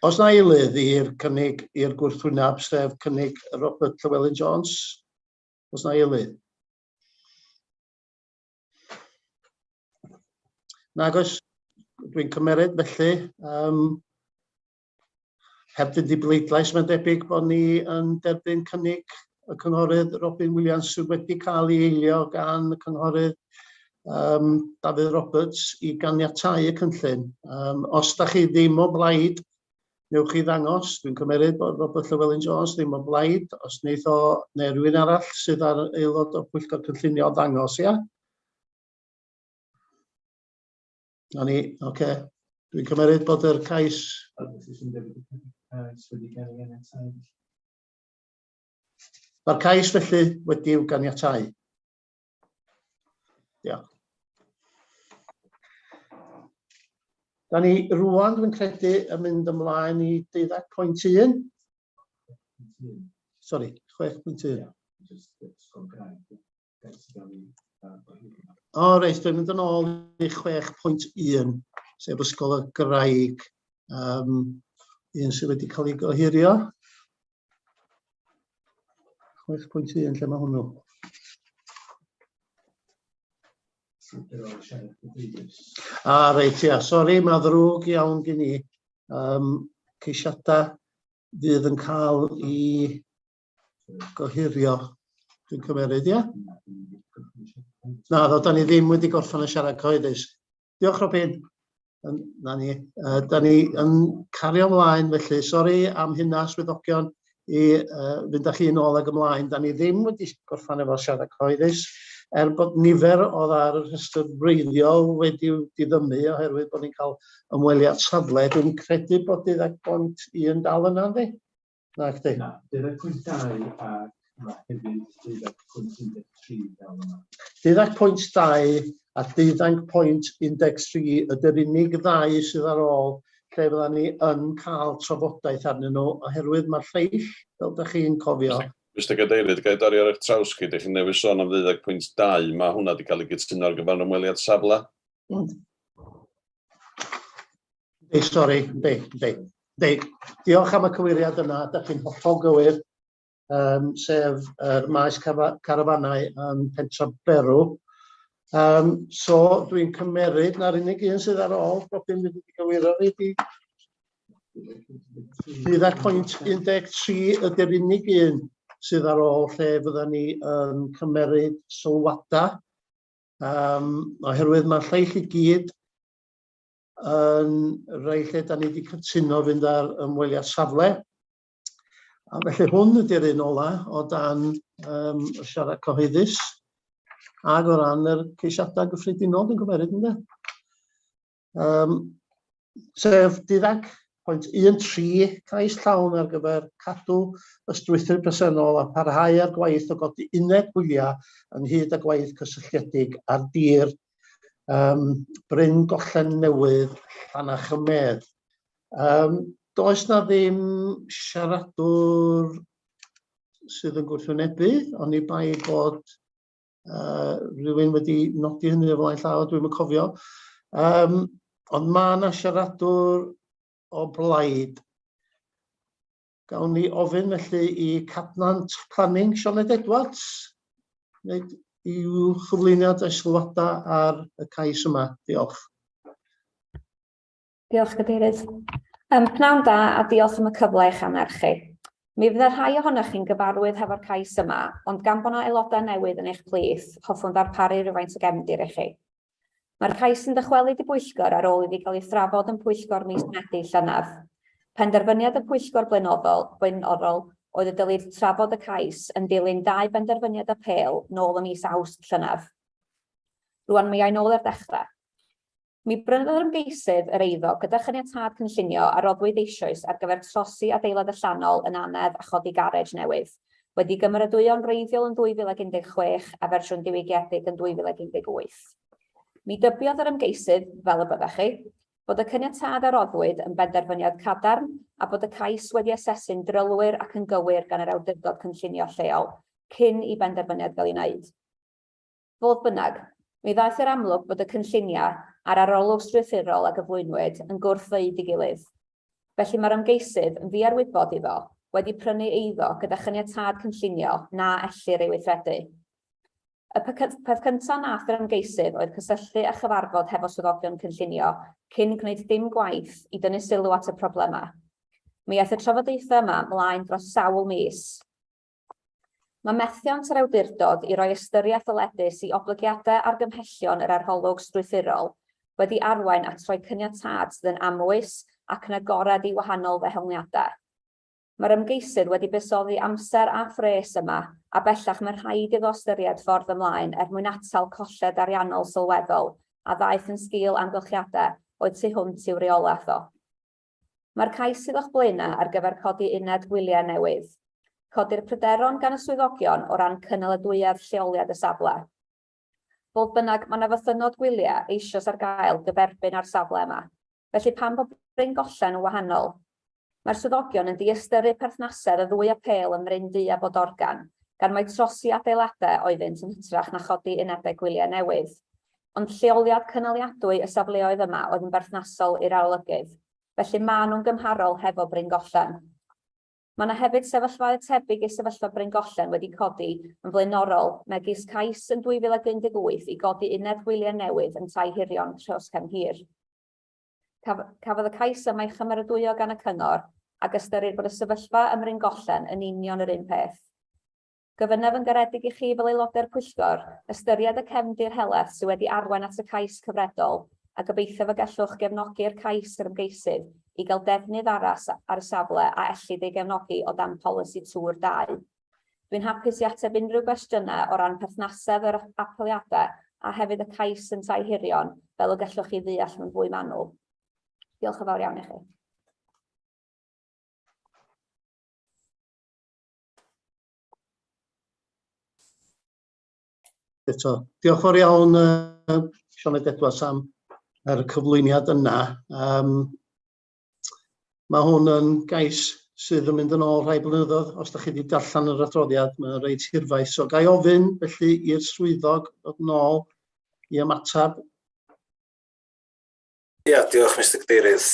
Os na eilydd i'r cynnig i'r gwrthwyneb sef cynnig Robert Llewellyn Jones? Os na eilydd? Nag oes, dwi'n cymeryd felly, heb fynd i bleidlais, mae'n debyg bod ni yn derbyn cynnig y cynghorydd Robin Williams sydd wedi cael ei eilio gan y cynghorydd Dafydd Roberts i ganiatáu y cynllun. Os da chi ddim o blaid, newch chi ddangos, dwi'n cymeryd bod Robert Llewellyn Jones ddim o blaid, os wneith o neu rhywun arall sydd ar aelod o Pwyllgor Cynllunio ddangos, ia? Na ni, oce. Dwi'n cymeryd bod yr cais... Mae'r cais felly wedi'w ganiatáu. Diolch. Da ni rwan, dwi'n credu, yn mynd ymlaen i 12.1. Sori, 6.1. O, reis, dwi'n mynd yn ôl i 6.1, sef Ysgol y Graig, un sydd wedi cael ei gohirio. 6.1, lle mae hwnnw? Reit, ia, sori, mae ddrwg iawn gen i. Ceisiadau fydd yn cael ei gohirio, dwi'n cymeryd, ia? Na, da ni ddim wedi gorffen y siarad cyhoeddus. Diolch, Robin. Da ni yn cario ymlaen, felly, sori am hynna, swyddogion, i fynd â chi yn ôl ag ymlaen. Da ni ddim wedi gorffen efo siarad cyhoeddus, bod nifer oedd ar y rhestr wreiddiol wedi diddymu oherwydd bod ni'n cael ymweliad safle. Dwi'n credu bod 12.1 dal yna, ynddi? Na, chdi? Na, 12.2 a hefyd 12.13 dal yna. 12.2 a 12.13 ydy'r unig ddau sydd ar ôl lle fydda ni yn cael trafodaeth arnyn nhw oherwydd mae'r lleill, fel ydych chi'n cofio. Mr Cadeirydd, gael dorri ar eich traws chi, ydych chi'n newid sôn am 12.2, mae hwnna wedi cael ei gytuno ar gyfer ymweliad safle? Sori, diolch am y cywiriad yna, ydych chi'n hollol gywir, sef maes carafanau yn Pentra Berw. So, dwi'n cymeryd na'r unig un sydd ar ôl, Robin wedi gywiro fi, 12.13 ydy'r unig un sydd ar ôl lle fydda ni yn cymeryd sylwadau, oherwydd mae'r lleill i gyd yn rhai lle da ni wedi cytuno fynd ar ymweliad safle. A felly hwn ydy'r un ola o dan y siarad cyhoeddus ac o ran yr ceisiadau gyffredinol, dwi'n cymeryd, ynddo? Sef 12.13 cais llawn ar gyfer cadw y strwythur presennol a parhau ar gwaith o godi uned gwyliau ynghyd â gwaith cysylltiedig ar dir Bryn Gollen Newydd, Llanach y Medd. Does na ddim siaradwr sydd yn gwrthwynebu, ond i bai bod rhywun wedi nodi hynny o flaen llaw, dwi'n yn cofio. Ond mae yna siaradwr o blaid. Gawn ni ofyn felly i Cadnant Planning, Sioned Edwards, wneud i'w chyflwyniad a sylwadau ar y cais yma. Diolch. Diolch, Cadeirydd. Pnawn da a diolch am y cyfle i'ch anerchu. Mi fydd y rhai ohonoch chi'n gyfarwydd hefo'r cais yma, ond gan bod yna aelodau newydd yn eich plith, hoffwn ddarparu rhywfaint o gefndir i chi. Mae'r cais yn dychwelyd i Pwyllgor ar ôl iddi cael ei thrafod yn Pwyllgor mis Medi llynedd. Penderfyniad y Pwyllgor blaenorol oedd y dylid trafod y cais yn dilyn 2 benderfyniad apêl nôl ym mis Awst llynedd. Rwan mi ai nôl i'r dechrau. Mi brynodd yr ymgeisydd yr eiddo gyda chaniatâd cynllunio a roddwyd eisoes ar gyfer trosi adeilad allanol yn anedd a chodi garej newydd, wedi gymeradwyo'n wreiddiol yn 2016 a fersiwn diwygiedig yn 2018. Mi dybiodd yr ymgeisydd, fel y byddech chi, bod y caniatâd a roddwyd yn benderfyniad cadarn a bod y cais wedi asesu'n drylwyr ac yn gywir gan yr awdurdod cynllunio lleol, cyn i benderfyniad gael ei wneud. Fodd bynnag, mi ddaeth yr amlwg bod y cynlluniau a'r arolwg strwythurol a gyflwynwyd yn gwrthfeud i gilydd. Felly mae'r ymgeisydd yn ddiarwybod iddo wedi prynu eiddo gyda chyniatâd cynllunio na ellir ei weithredu. Y peth cyntaf nath yr ymgeisydd oedd cysylltu a chyfarfod hefo swyddogion cynllunio cyn gwneud dim gwaith i dynnu sylw at y problemau. Mi aeth y trafodaethau yma mlaen dros sawl mis. Mae methiant yr awdurdod i roi ystyriaeth oledus i oblygiadau argymhellion yr arholwg strwythurol wedi arwain at roi cyniatâd sydd yn amwys ac yn agored i wahanol ddehongliadau. Mae'r ymgeisydd wedi buddsoddi amser a phres yma a bellach mae'n rhaid iddo ystyried ffordd ymlaen mwyn atal colled ariannol sylweddol a ddaeth yn sgil amgylchiadau oedd tu hwnt i'w reolaeth o. Mae'r cais sydd o'ch blaenau ar gyfer codi uned gwyliau newydd. Codir pryderon gan y swyddogion o ran cynaladwyedd lleoliad y safle. Fodd bynnag mae yna fythynod gwyliau eisoes ar gael gyferbyn ar safle yma, felly pam bod bringollen yn wahanol? Mae'r swyddogion yn diystyrru perthnasedd y ddwy apêl yn Mryndy a Bodorgan, gan mai trosi adeiladau oeddynt yn hytrach na chodi unedau gwyliau newydd. Ond lleoliad cynaliadwy y safleoedd yma oedd yn berthnasol i'r arolygydd, felly maen nhw'n gymharol hefo bringollen. Mae yna hefyd sefyllfaoedd tebyg i sefyllfa bringollen wedi codi yn flaenorol megis cais yn 2018 i godi uned gwyliau newydd yn Tai Hirion Rhoscefn Hir. Cafodd y cais yma ei chymeradwyo gan y cyngor ac ystyrir bod y sefyllfa ym Mringollen yn union yr un peth. Gyfynaf yn garedig i chi fel aelodau'r Pwyllgor ystyried y cefndir heleth sydd wedi arwain at y cais cyfredol a gobeithio fe gallwch gefnogi'r cais yr ymgeisydd i gael defnydd aras ar y safle a ellid ei gefnogi o dan polisi tŵr 2. Dwi'n hapus i ateb unrhyw gwestiynau o ran perthnasedd yr apeliadau a hefyd y cais yn Tai Hirion fel y gallwch chi ddeall mewn fwy manwl. Diolch yn fawr iawn i chi. Diolch yn fawr iawn, Sioned Edwards, am yr cyflwyniad yna. Mae hwn yn gais sydd yn mynd yn ôl rhai blynyddoedd. Os ydych chi wedi darllen yr adroddiad, mae'n reit hirfaeth. So gai ofyn felly i'r swyddog ddod nôl i ymatab. Ia, diolch Mr Cadeirydd.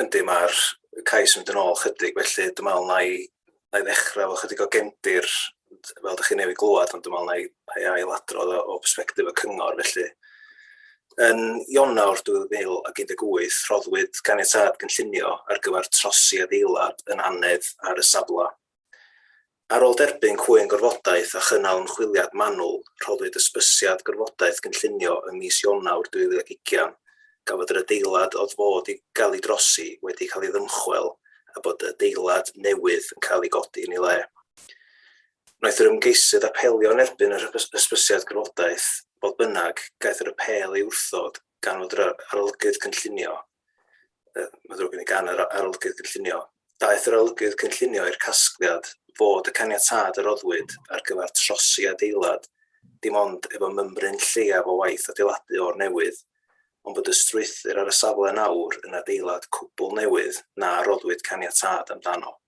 Yndi, mae'r cais yn mynd yn ôl chydig, felly dwi'n meddwl na i ddechrau efo chydig o gefndir, fel ydych chi'n newid glwad, ond dwi'n meddwl na i ailadrodd o perspektif y cyngor, felly. Yn Ionawr 2018, rhoddwyd caniatâd cynllunio ar gyfer trosi adeilad yn anedd ar y safle. Ar ôl derbyn cwyn gorfodaeth a chynnal ymchwiliad manwl, rhoddwyd ysbysiad gorfodaeth cynllunio ym mis Ionawr 2020, gafodd yr adeilad oedd fod i gael ei drosi wedi cael ei ddymchwel a bod y adeilad newydd yn cael ei godi yn ei le. Wnaeth yr ymgeisydd apelio yn erbyn yr ysbysiad gorfodaeth, bod bynnag gaeth yr apel ei wrthod gan fod yr arolygydd cynllunio. Mae'n ddrwg gen i gan yr arolygydd cynllunio. Daeth yr arolygydd cynllunio i'r casgliad fod y caniatâd y roddwyd ar gyfer trosi adeilad, dim ond efo mymryn lleiaf o waith adeiladu o'r newydd, ond bod y strwythur ar y safle nawr yn adeilad cwbl newydd na roddwyd caniatâd amdano.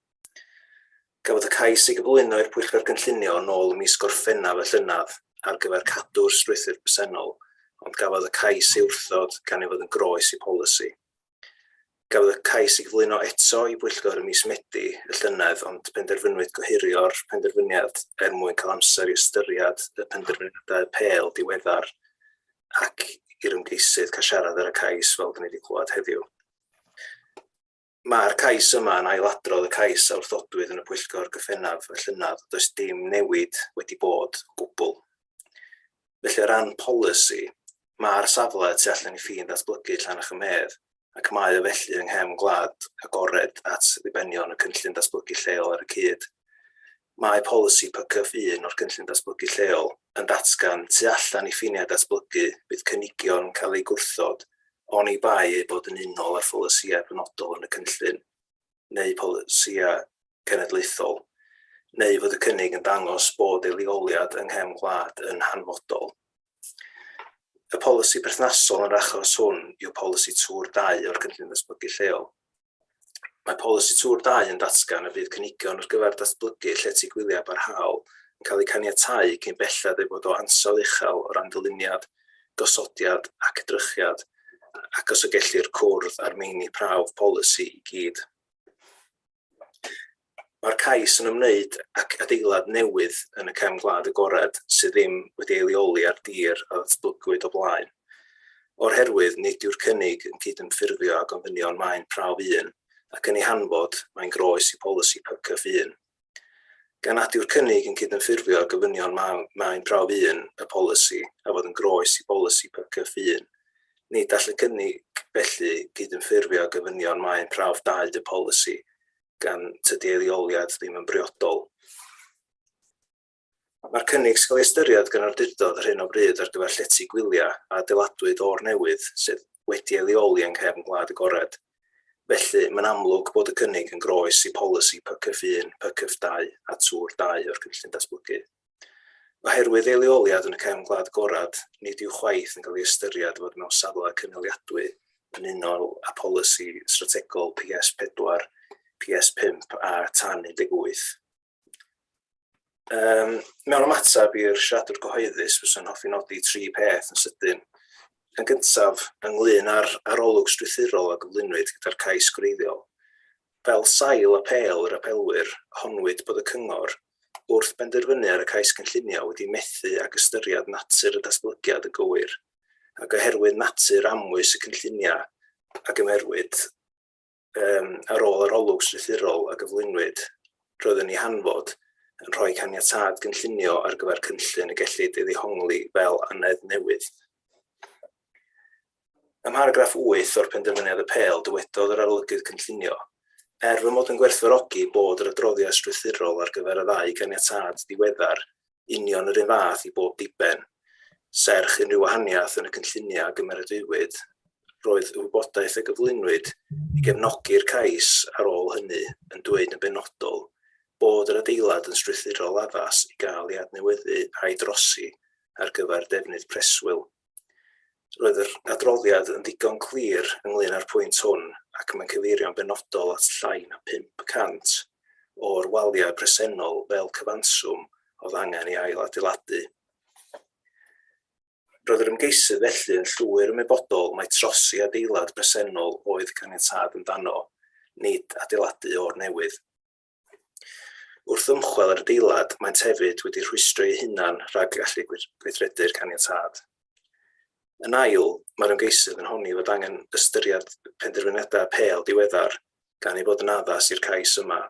Gafodd y cais ei gyflwyno i'r Pwyllgor Cynllunio nôl ym mis Gorffennaf y llynedd ar gyfer cadw'r strwythur presennol, ond gafodd y cais ei wrthod gan ei fod yn groes i polisi. Gafodd y cais ei gyflwyno eto i Pwyllgor ym mis Medi y llynedd, ond penderfynwyd gohirio'r penderfyniad mwyn cael amser i ystyried y penderfyniadau apel diweddar ac i'r ymgeisydd cael siarad ar y cais fel dyn ni wedi clywed heddiw. Mae'r cais yma yn ailadrodd y cais a wrthodwyd yn y Pwyllgor Gorffennaf y llynedd, does dim newid wedi bod o gwbl. Felly o ran polisi, mae'r safle tu allan i ffin datblygu Llanachymedd ac mae o felly yng nghefn gwlad agored at ddibenion y cynllun datblygu lleol ar y cyd. Mae polisi PCF1 o'r cynllun datblygu lleol yn datgan tu allan i ffiniau datblygu bydd cynigion yn cael ei gwrthod oni bai ei bod yn unol ar polisiau penodol yn y cynllun neu polisiau cenedlaethol, neu fod y cynnig yn dangos bod ei leoliad yng nghefn gwlad yn hanfodol. Y polisi perthnasol yn achos hwn yw polisi tŵr 2 o'r cynllun datblygu lleol. Mae polisi tŵr 2 yn datgan y bydd cynigion ar gyfer datblygu llety gwyliau barhaol yn cael eu caniatáu cyn belled ei bod o ansawdd uchel o ran dyluniad, gosodiad ac edrychiad ac os y gellir cwrdd ar meini prawf polisi I gyd. Mae'r cais yn ymwneud ac adeilad newydd yn y cefn gwlad agored sydd ddim wedi ei leoli ar dir a ddatblygwyd o blaen. O'r herwydd nid yw'r cynnig yn cydymffurfio ag ofynion maen prawf 1 ac yn ei hanfod mae'n groes I polisi PCF 1. Gan nad yw'r cynnig yn cydymffurfio ag ofynion maen prawf 1 y polisi a fod yn groes I polisi PCF 1, nid all y cynnig felly cydymffurfio ag ofynion maen prawf 2 y polisi gan tydi ei leoliad ddim yn briodol. Mae'r cynnig sy'n cael ei ystyried gan awdurdod ar hyn o bryd ar gyfer llety gwyliau a adeiladwyd o'r newydd sydd wedi ei leoli yn cefn gwlad agored. Felly, mae'n amlwg bod y cynnig yn groes I polisi PCF 1, PCF 2 a tŵr 2 o'r cynllun datblygu. Oherwydd ei leoliad yn y cefn gwlad agored, nid yw chwaith yn cael ei ystyried fod mewn safle cynaliadwy yn unol â polisi strategol PS4, PS5 a tan 18. Mewn ymateb i'r siaradwr cyhoeddus, fysa'n hoffi nodi 3 peth yn sydyn. Yn gyntaf, ynglyn â'r arolwg strwythurol a gyflwynwyd gyda'r cais gwreiddiol. Fel sail apel yr apelwyr, honwyd bod y cyngor, wrth benderfynu ar y cais cynllunio wedi methu ag ystyried natur y datblygiad yn gywir, ac oherwydd natur amwys y cynllunia ac ymherwyd ar ôl arolwg strwythurol a gyflwynwyd, roedd yn ei hanfod yn rhoi caniatâd cynllunio ar gyfer cynllun y gellid ei ddihongli fel anedd newydd. Ym mharagraff 8 o'r penderfyniad apel dywedodd yr arolygydd cynllunio, fy mod yn gwerthfawrogi bod yr adroddiad strwythurol ar gyfer y ddau ganiatâd diweddar union yr un fath I bob diben, serch unrhyw wahaniaeth yn y cynllunia a gymeradwywyd, roedd y wybodaeth a gyflwynwyd I gefnogi'r cais ar ôl hynny yn dweud yn benodol bod yr adeilad yn strwythurol addas I gael ei adnewyddu a'i drosi ar gyfer defnydd preswyl. Roedd yr adroddiad yn ddigon clir ynglyn â'r pwynt hwn ac mae'n cyfeirio'n benodol at llai na 5% o'r waliau presennol fel cyfanswm oedd angen I ail adeiladu. Roedd yr ymgeisydd felly yn llwyr ymwybodol mai trosi adeilad presennol oedd caniatâd amdano, nid adeiladu o'r newydd. Wrth ymchwel yr adeilad, maent hefyd wedi rhwystro ei hunan rhag gallu gweithredu'r caniatâd. Yn ail, mae'r ymgeisydd yn honni fod angen ystyried penderfyniadau apel diweddar gan ei bod yn addas i'r cais yma.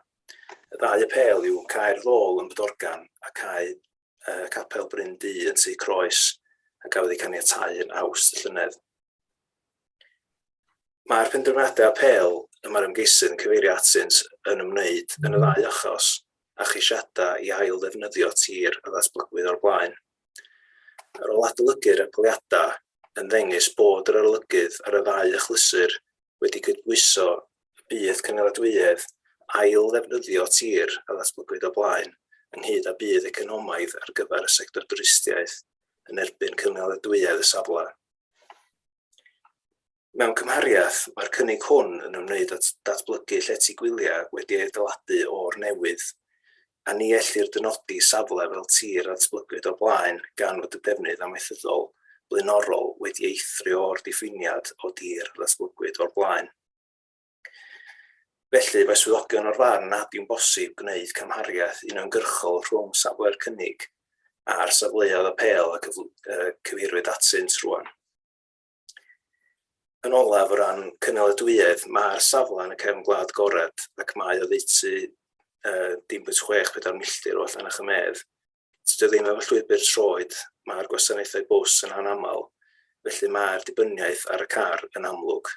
Y ddau apel yw Caer Ddôl yn Bydorgan a Capel Bryn Du yn Tŷ Croes a gafodd ei caniatáu yn Awst y Llynedd. Mae'r penderfyniadau apel y mae'r ymgeisydd yn cyfeirio atynt yn ymwneud yn y ddau achos a cheisiadau I ail ddefnyddio tir a ddatblygwyd o'r blaen. Ar ôl adolygu'r apeliadau, yn ddengys bod yr arolygydd ar y ddau achlysur wedi cydbwyso bydd cyngaladwyedd ail ddefnyddio tir a ddatblygwyd o blaen ynghyd â bydd economaidd ar gyfer y sector dwristiaeth yn erbyn cyngaladwyedd y safle. Mewn cymhariaeth, mae'r cynnig hwn yn ymwneud â datblygu llety gwyliau wedi ei adeiladu o'r newydd, a ni ellir dynodi safle fel tir a datblygwyd o blaen gan fod y defnydd amaethyddol blaenorol wedi eithrio o'r diffiniad o dir a datblygwyd o'r blaen. Felly, mae swyddogion o'r farn nad yw'n bosib gwneud cymhariaeth uniongyrchol rhwng safle'r cynnig a'r safleoedd apel a cyfeirwyd atynt rwan. Yn olaf o ran cyngaladwyedd, mae'r safle yn y cefn gwlad agored ac mae oddeutu 1.64 milltir o allan y medd. Dydy ddim efo llwybr troed, mae'r gwasanaethau bws yn anamal, felly mae'r dibyniaeth ar y car yn amlwg.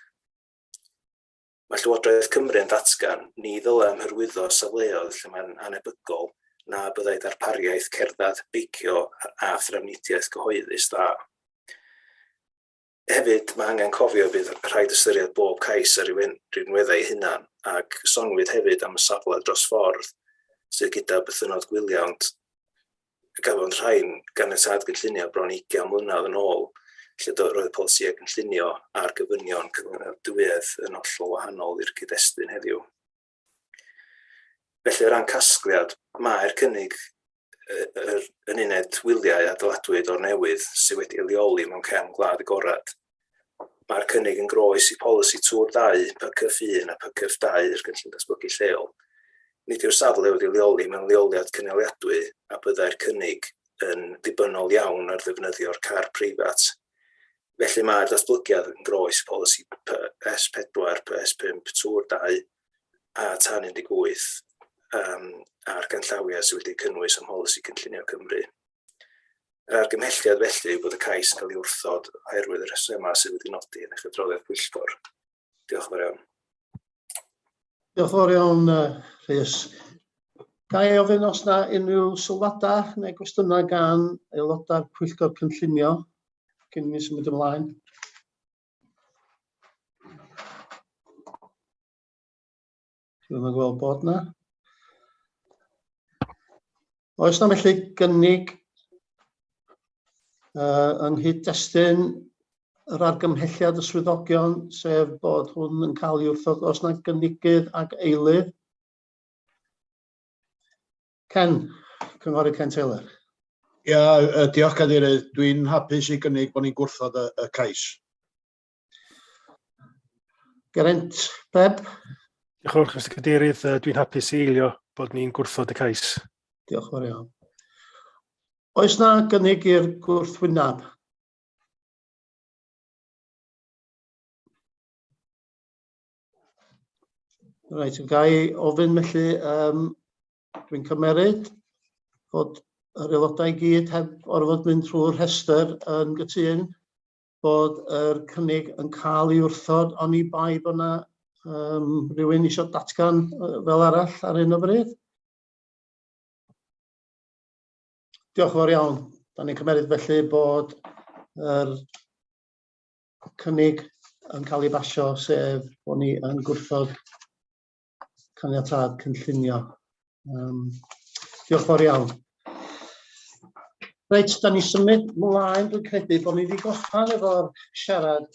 Mae Llywodraeth Cymru yn datgan ni ddylai ymhyrwyddo safleoedd lle mae'n anebygol na byddai darpariaeth cerdded, beicio a thrafnidiaeth cyhoeddus dda. Hefyd, mae angen cofio bydd rhaid ystyried bob cais ar rinweddau hunan ac sonwyd hefyd am y safle dros ffordd sydd gyda bythynod gwyliawnt gafodd rhain ganiatâd gynllunio bron 20 mlynedd yn ôl, lle roedd polisïau gynllunio a'r gofynion cyfyngiadwyedd yn hollol wahanol i'r cyd-destun heddiw. Felly o ran casgliad, mae'r cynnig yn uned wyliau adeiladwyd o'r newydd sydd wedi leoli mewn cefn gwlad agored. Mae'r cynnig yn groes i polisi tŵr 2, PCF1 a PCF2 i'r gynllun datblygu lleol. Nid yw'r safle wedi leoli mewn leoliad cynaliadwy a byddai'r cynnig yn dibynnol iawn ar ddefnyddio'r car preifat. Felly mae'r datblygiad yn groes polisi PS4, PS5, tŵr 2 a tan 18 a'r ganllawia sydd wedi cynnwys ym polisi cynllunio Cymru. Yr argymhelliad felly yw bod y cais yn cael ei wrthod oherwydd y rhesymau sydd wedi nodi yn eich adroddiad Pwyllgor. Diolch yn fawr iawn. Diolch yn fawr iawn, Rhys. Ga i ofyn os yna unrhyw sylwadau neu gwestiynau gan aelodau'r Pwyllgor Cynllunio cyn i ni symud ymlaen? Dwi'n gweld bod yna. Oes na felly gynnig yng nghyd-destun yr argymhelliad y swyddogion, sef bod hwn yn cael ei wrthod. Oes na gynnigydd ag eilydd? Ken, Cynghorydd Ken Taylor. Ia, diolch Cadeirydd. Dwi'n hapus i gynnig bod ni'n gwrthod y cais. Geraint Beb. Diolch yn fawr, Mr Cadeirydd. Dwi'n hapus i eilio bod ni'n gwrthod y cais. Diolch yn fawr iawn. Oes na gynnig i'r gwrthwyneb? Reit, ga i ofyn felly, dwi'n cymeryd bod yr aelodau i gyd heb orfod mynd trwy'r rhestr yn gytun bod yr cynnig yn cael ei wrthod, oni bai bod yna rhywun eisiau datgan fel arall ar hyn o bryd. Diolch yn fawr iawn. Da ni'n cymeryd felly bod yr cynnig yn cael ei basio, sef bod ni yn gwrthod caniatâd cynllunio. Diolch yn fawr iawn. Reit, da ni symud mlaen, dwi'n credu bod ni wedi gorffan efo'r siarad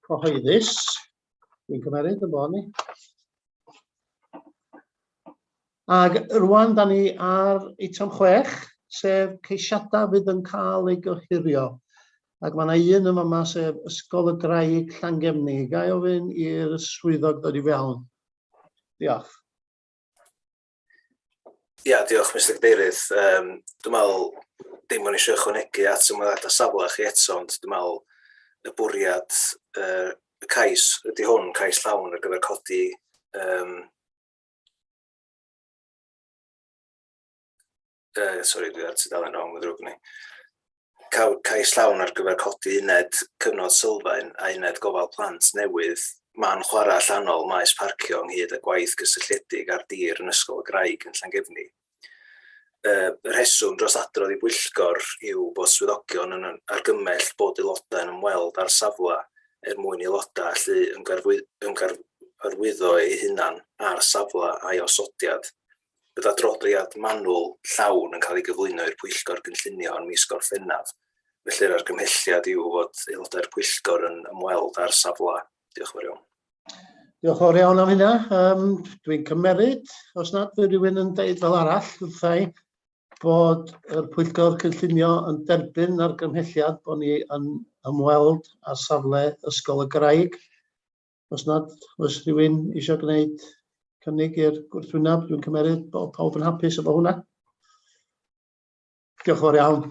cyhoeddus. Dwi'n cymeryd y bod ni. Ag rwan da ni ar eitem 6, sef ceisiadau fydd yn cael ei gyhirio. Ac mae yna un yma sef Ysgol y Graig Llangefni. Ga i ofyn i'r swyddog ddod i fewn. Diolch. Ia, diolch Mr Cadeirydd. Dwi'n meddwl dim ond eisiau ychwanegu at ymweliadau safle chi eto, ond dwi'n meddwl y bwriad y cais ydy hwn, cais llawn ar gyfer codi sori, dwi ar tudalen rong, mae'n drwg ni. Cais llawn ar gyfer codi uned cyfnod sylfaen a uned gofal plant newydd man chwarae allanol maes parcio ynghyd â gwaith gysylltiedig ar dir yn Ysgol y Graig yn Llangefni. Y rheswm dros adrodd i Pwyllgor yw bod swyddogion yn argymell bod aelodau yn ymweld â'r safle mwyn aelodau allu ymgarwyddo eu hunan ar safle a'i osodiad. Bydd adroddiad manwl llawn yn cael ei gyflwyno i'r Pwyllgor Cynllunio yn mis Gorffennaf. Felly'r argymhelliad yw fod aelodau'r Pwyllgor yn ymweld â'r safle. Diolch yn fawr iawn. Diolch yn fawr iawn am hynna. Dwi'n cymeryd, os nad fydd rhywun yn deud fel arall, wrthai bod yr Pwyllgor Cynllunio yn derbyn argymhelliad bod ni yn ymweld â safle Ysgol y Graig. Os nad oes rhywun eisiau gwneud cynnig i'r gwrthwyneb, dwi'n cymeryd bod pawb yn hapus efo hwnna. Diolch yn fawr iawn.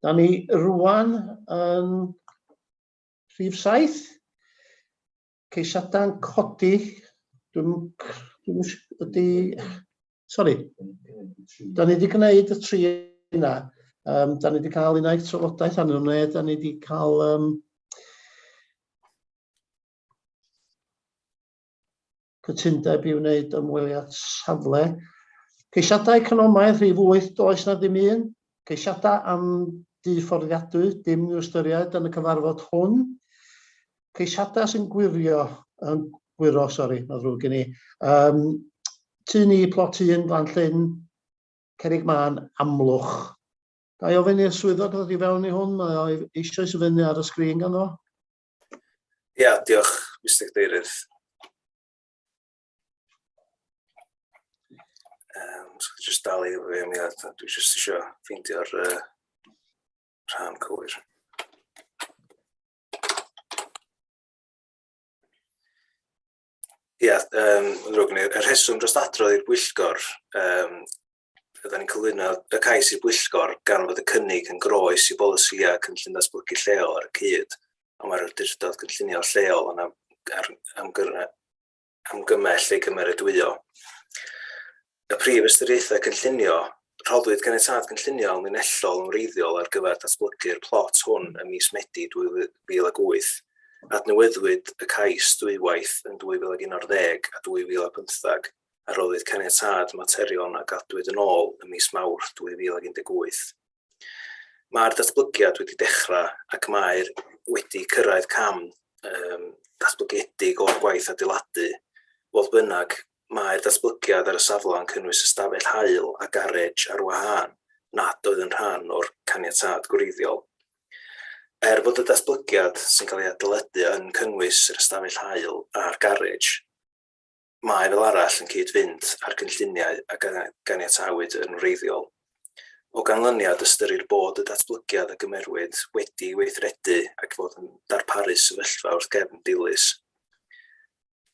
Da ni rwan yn rhif 7. Ceisiadau'n codi. Sori. Da ni wedi gwneud y 3 yna. Da ni wedi cael unwaith trafodaeth arnyn nhw, da ni wedi cael cytundeb i wneud ymweliad safle. Ceisiadau economaidd rhif 8, does na ddim un. Ceisiadau am difforddiadwy, dim i'w ystyried yn y cyfarfod hwn. Ceisiadau sy'n gwiro, mae'n ddrwg gen i. Tu ni, plot 1, Glanllyn, Cerrig Man, Amlwch. Ga i ofyn i'r swyddog ddod i fewn i hwn, mae eisoes i fyny ar y sgrin gan o. Ia, diolch, Mr Cadeirydd. Just dal i fi ymweliad, dwi jyst eisiau ffeindio'r rhan cywir. Ia, y rheswm dros adrodd i'r Pwyllgor, ydyn ni'n cyflwyno y cais i'r Pwyllgor gan fod y cynnig yn groes i bolisïau cynllun datblygu lleol ar y cyd, ond mae'r awdurdod cynllunio lleol yn amgymell ei cymeradwyo. Y prif ystyriaethau cynllunio, rhoddwyd ganiatâd cynllunio ymlinellol yn wreiddiol ar gyfer datblygu'r plot hwn ym mis Medi 2008. Adnewyddwyd y cais dwywaith yn 2011 a 2015 a rhoddwyd caniatâd materion a gadwyd yn ôl ym mis Mawrth 2018. Mae'r datblygiad wedi dechrau ac mae'r wedi cyrraedd cam datblygedig o'r gwaith adeiladu. Fodd bynnag, mae'r datblygiad ar y safle yn cynnwys ystafell haul a garej ar wahân nad oedd yn rhan o'r caniatâd gwreiddiol. Bod y datblygiad sy'n cael ei adeiladu yn cynnwys yr ystafell haul a'r garej, mae fel arall yn cyd-fynd ar gynlluniau a ganiatawyd yn wreiddiol. O ganlyniad ystyrir bod y datblygiad a gymerwyd wedi weithredu ac fod yn darparu sefyllfa wrth gefn dilys.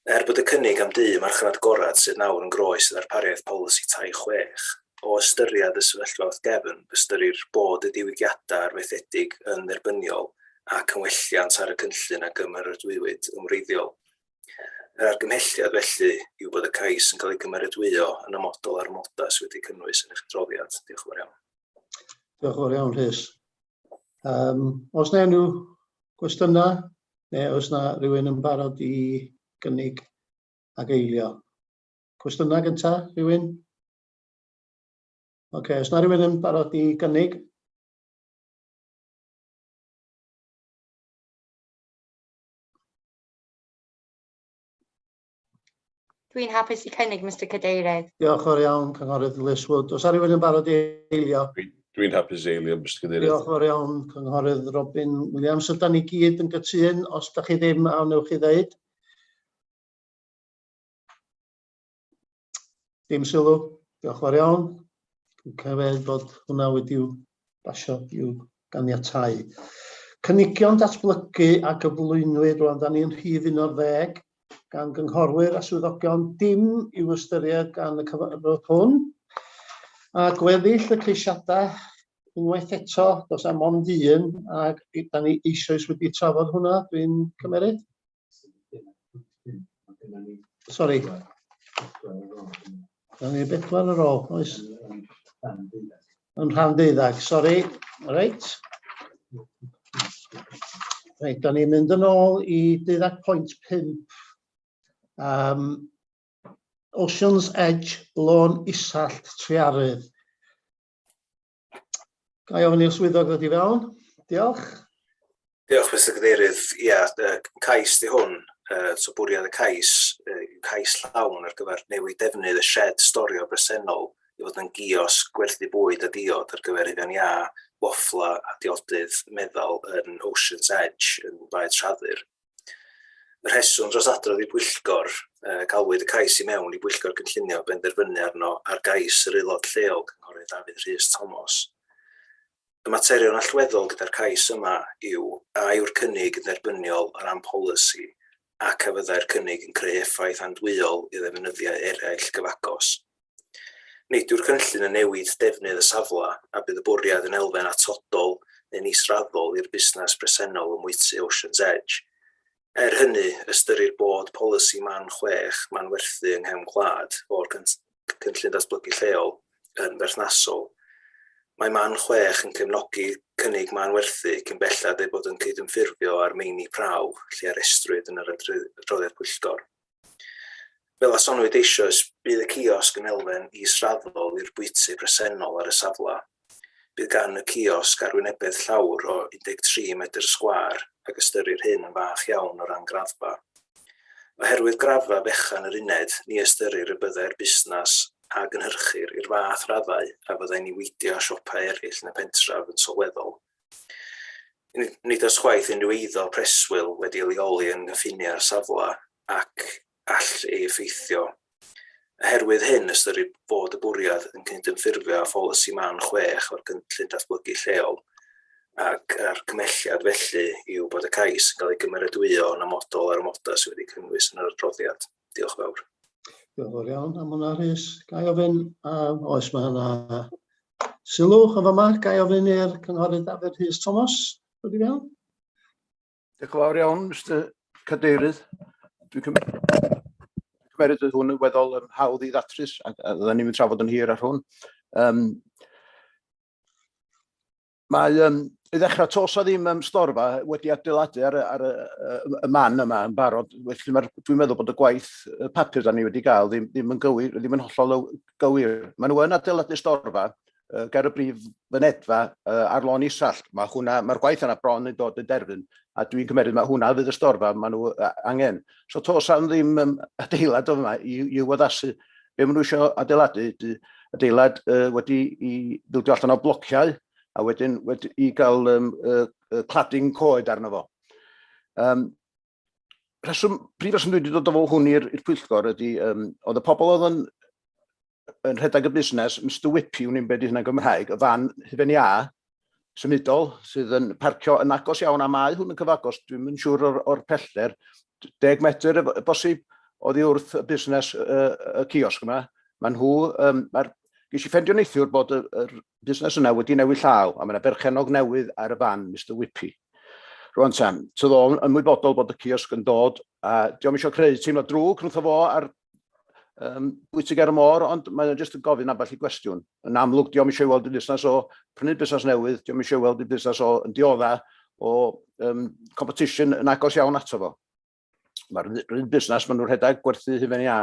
Bod y cynnig am dŷ marchnad gorad sydd nawr yn groes y ddarpariaeth polisi tai 6, o ystyried y sefyllfa wrth gefn, ystyrir bod y diwygiadau arfaethedig yn dderbyniol ac yn welliant ar y cynllun a gymeradwywyd yn wreiddiol. Yr argymhelliad felly yw bod y cais yn cael ei gymeradwyo yn ymodol ar moda sydd wedi cynnwys yn eich adroddiad. Diolch yn fawr iawn. Diolch yn fawr iawn, Rhys. Os na unrhyw gwestiynau, neu os na rhywun yn barod i gynnig ag eilio? Cwestiynau gyntaf, rhywun? Os na rhywun yn barod i gynnig? Dwi'n hapus i cynnig, Mr Cadeirydd. Diolch yn fawr iawn, Cynghorydd Lewis Wood. Os na rhywun yn barod i eilio? Dwi'n hapus i eilio, Mr Cadeirydd. Diolch yn fawr iawn, Cynghorydd Robin Williams. Ydyn ni gyd yn gytun, os da chi ddim, a wnewch chi ddeud? Dim sylw. Diolch yn fawr iawn. Dwi'n cefyd bod hwnna wedi'w basio i'w ganiatáu. Cynigion datblygu a gyflwynwyd rwan, da ni'n rhif 11 gan gynghorwyr a swyddogion, dim i'w ystyried gan y cyfarfod hwn. A gweddill y ceisiadau unwaith eto, does am ond un, a da ni eisoes wedi trafod hwnna, dwi'n cymeryd? Sori. Da ni 4 ar ôl, oes? Yn rhan 12, sori. Reit. Reit, da ni'n mynd yn ôl i 12.5. Ocean's Edge, Lôn Isallt, Trearydd. Ga i ofyn i'r swyddog ddod i fewn? Diolch. Diolch, Mr Cadeirydd. Ia, cais di hwn. So bwriad y cais llawn ar gyfer newid defnydd y shed storio bresennol i fod yn gios gwerthu bwyd a diod ar gyfer hufen iâ, waffla a diodydd meddal yn Ocean's Edge yn Baedd Rhaddur. Y rheswm dros adrodd i Pwyllgor, galwyd y cais i mewn i Pwyllgor Cynllunio benderfynu arno ar gais yr aelod lleol Cynghorydd Dafydd Rhys Thomas. Y materion allweddol gyda'r cais yma yw a yw'r cynnig yn dderbyniol o ran polisi ac a fyddai'r cynnig yn creu effaith andwyol i ddefnyddiau eraill gyfagos. Nid yw'r cynllun yn newid defnydd y safle a bydd y bwriad yn elfen atodol neu'n israddol i'r busnes bresennol ymwytu Ocean's Edge. Hynny, ystyrir bod polisi man 6 man werthu yng nghefn gwlad o'r cynllun datblygu lleol yn berthnasol. Mae man 6 yn cefnogi cynnig man werthu cyn bellad ei bod yn cydymffurfio ar meini prawf lle arestrwyd yn yr adroddiad Pwyllgor. Fel asonwyd eisoes, bydd y ciosg yn elfen israddol i'r bwyty bresennol ar y safle. Bydd gan y ciosg arwynebedd llawr o 13 metr sgwâr ac ystyrir hyn yn fach iawn o ran graddfa. Oherwydd graddfa fechan yr uned, ni ystyrir y byddai'r busnes a gynhyrchir i'r fath raddau a fyddai'n niweidio siopa eraill yn y pentref yn sylweddol. Nid oes chwaith unrhyw eiddo preswyl wedi ei leoli yn gyffiniau'r safle ac all ei effeithio. Oherwydd hyn ystyrir bod y bwriad yn cydymffurfio â pholisi man 6 o'r cynllun datblygu lleol ac a'r cymhelliad felly yw bod y cais yn cael ei gymeradwyo yn amodol ar y moda sydd wedi cynnwys yn yr adroddiad. Diolch fawr. Diolch yn fawr iawn am hwnna, Rhys. Gai ofyn, oes mae yna sylw yn fama, gai ofyn i'r cynghorydd Dafydd Rhys Thomas, wedi fewn? Diolch yn fawr iawn, Mr Cadeirydd. Dwi'n cymeryd hwn yn weddol hawdd i ddatrys, a dda ni'n trafod yn hir ar hwn. Mae i ddechrau tos a ddim storfa wedi adeiladu ar y man yma yn barod. Felly dwi'n meddwl bod y gwaith papur da ni wedi gael ddim yn gywir, ddim yn hollol gywir. Mae nhw yn adeiladu storfa ger y brif fynedfa ar lon Isall. Mae'r gwaith yna bron yn dod yn derfyn, a dwi'n cymeryd mae hwnna fydd y storfa mae nhw angen. So tos am ddim adeilad o yma i'w addasu. Be maen nhw eisiau adeiladu, adeilad wedi i bildio allan o blociau, a wedyn i gael cladding coed arno fo. Prif reswm dwi wedi dod o fo hwn i'r Pwyllgor ydy, oedd y pobl oedd yn rhedeg y busnes, Mr Whippy, wni'n beth i hynna'n Gymraeg, y fan hyfen ia, symudol, sydd yn parcio yn agos iawn a mae hwn yn cyfagos, dwi'n mynd siŵr o'r pellter, 10 metr bosib oddi wrth y busnes y ciosg yma. Mae nhw, ges i ffendio neithiwr bod y busnes yna wedi newid llaw, a mae yna berchenog newydd ar y fan, Mr Whippy. Rwan tan, sydd o'n ymwybodol bod y ciosg yn dod, a diolch eisiau creu teimlo drwg rhwng fo ar bwysig ar y môr, ond mae'n jyst yn gofyn ambell i gwestiwn. Yn amlwg, diolch eisiau weld y busnes o prynu busnes newydd, diolch eisiau weld y busnes o yn diodda o competition yn agos iawn ato fo. Mae'r un busnes maen nhw'n rhedeg gwerthu hyfen ia.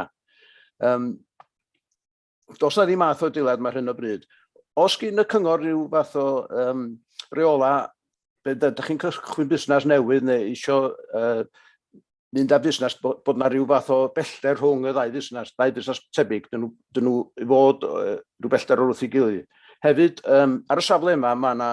Does na ddim math o adeilad mae hyn o bryd. Os gyn y cyngor rhyw fath o reola, ydych chi'n cychwyn busnes newydd neu eisiau mynd â busnes bod na rhyw fath o bellter rhwng y ddau busnes tebyg, dyn nhw i fod rhyw bellter o'r wrth i gilydd. Hefyd, ar y safle yma, mae yna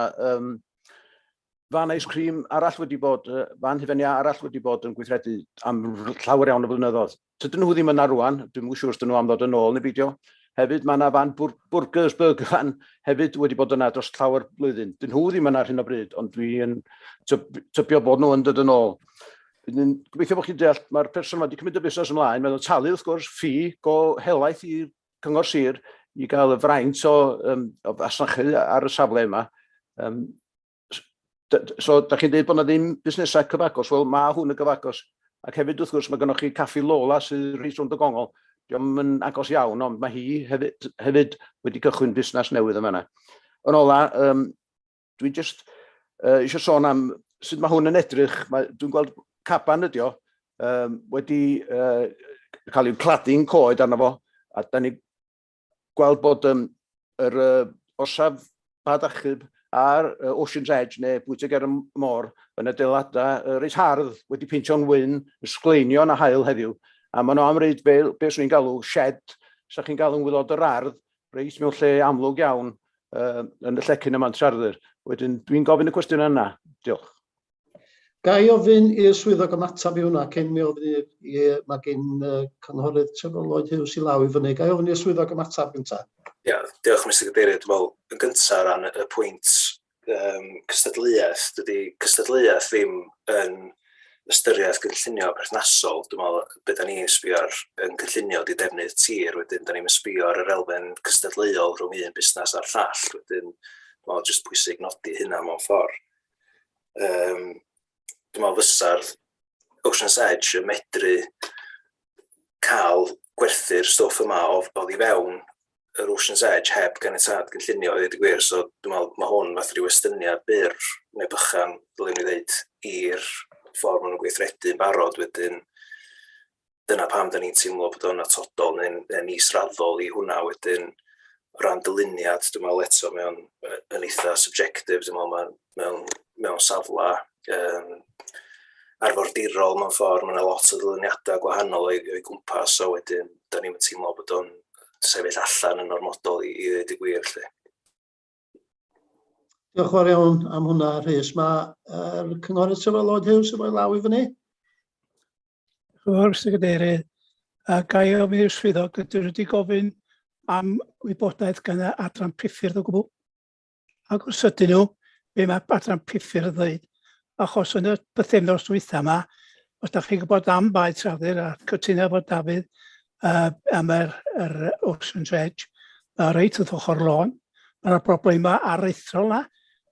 fan ice cream arall wedi bod, fan hyfenia arall wedi bod yn gweithredu am llawer iawn o flynyddoedd. Tydyn nhw ddim yna rwan, dwi'n mwyn siŵr os dyn nhw am ddod yn ôl neu beidio. Hefyd, mae yna fan burgers fan hefyd wedi bod yna dros llawer blwyddyn. Dyn nhw ddim yna ar hyn o bryd, ond dwi'n tybio bod nhw yn dod yn ôl. Gobeithio bod chi'n deall, mae'r person wedi cymryd y busnes ymlaen, mae'n talu wrth gwrs ffi go helaeth i'r cyngor sir i gael y fraint o fasnachu ar y safle yma. So, da chi'n dweud bod yna ddim busnesau cyfagos, wel mae hwn yn gyfagos. Ac hefyd wrth gwrs mae gennych chi Caffi Lola sydd rhys rwnd y gongol. Diolch yn agos iawn, ond mae hi hefyd wedi cychwyn busnes newydd yma. Yn ola, dwi'n just eisiau sôn am sut mae hwn yn edrych. Dwi'n gweld caban ydi o, wedi cael i'w cladding coed arno fo, a da ni gweld bod yr orsaf Bad Achub a'r Ocean's Edge neu bwysig ar y môr yn adeiladau reit hardd wedi peintio'n wyn, ysgleinion a hael heddiw. A maen nhw am reid beth swn i'n galw shed, sa chi'n galw'n wyddod yr ardd, reis mewn lle amlwg iawn yn y llecyn yma'n Trarddur. Wedyn, dwi'n gofyn y cwestiwn yna. Diolch. Gai ofyn i'r swyddog ymatab i hwnna, cyn mi ofyn mae gen cynghorydd Trefor Lloyd Hughes i law i fyny. Gai ofyn i'r swyddog ymatab gyntaf? Ia, diolch Mr Cadeirydd. Wel, yn gyntaf ran y pwynt cystadleuaeth, dydy cystadleuaeth ddim yn ystyriaeth gynllunio perthnasol. Dwi'n meddwl beth da ni'n sbio ar yn cynllunio di defnydd tir, wedyn da ni'n sbio ar yr elfen cystadleuol rhwng un busnes a'r llall, wedyn dwi'n meddwl jyst pwysig nodi hynna mewn ffordd. Dwi'n meddwl fysa'r Ocean's Edge yn medru cael gwerthu'r stwff yma oddi fewn yr Ocean's Edge heb ganiatad gynllunio i ddweud y gwir, so dwi'n meddwl mae hwn fath ryw estyniad byr neu bychan, dylwn i ddeud, i'r ffordd maen nhw'n gweithredu yn barod, wedyn dyna pam da ni'n teimlo bod o'n atodol neu'n israddol i hwnna, wedyn o ran dyluniad, dwi'n meddwl eto mewn yn eitha subjective, dwi'n meddwl mewn safla arfordirol mewn ffordd, mae'n lot o dyluniadau gwahanol o'i gwmpas, so wedyn da ni'n teimlo bod o'n sefyll allan yn ormodol i ddweud y gwir. Diolch yn fawr iawn am hwnna, Rhys. Mae'r cynghorydd Trefor Lloyd Hughes yn fwy law i fyny. Diolch yn fawr, Mr Cadeirydd. Gai ofyn i'r swyddog, ydych wedi gofyn am wybodaeth gan y adran priffyrdd o gwbl. Ac os ydyn nhw, be mae adran priffyrdd ddweud. Achos yn y bythefnos dwytha yma, os da chi'n gwybod am baid trafdur a cytuno fod Dafydd am yr Ocean's Edge, reit wrth ochr lôn. Mae'na broblemau aruthrol na.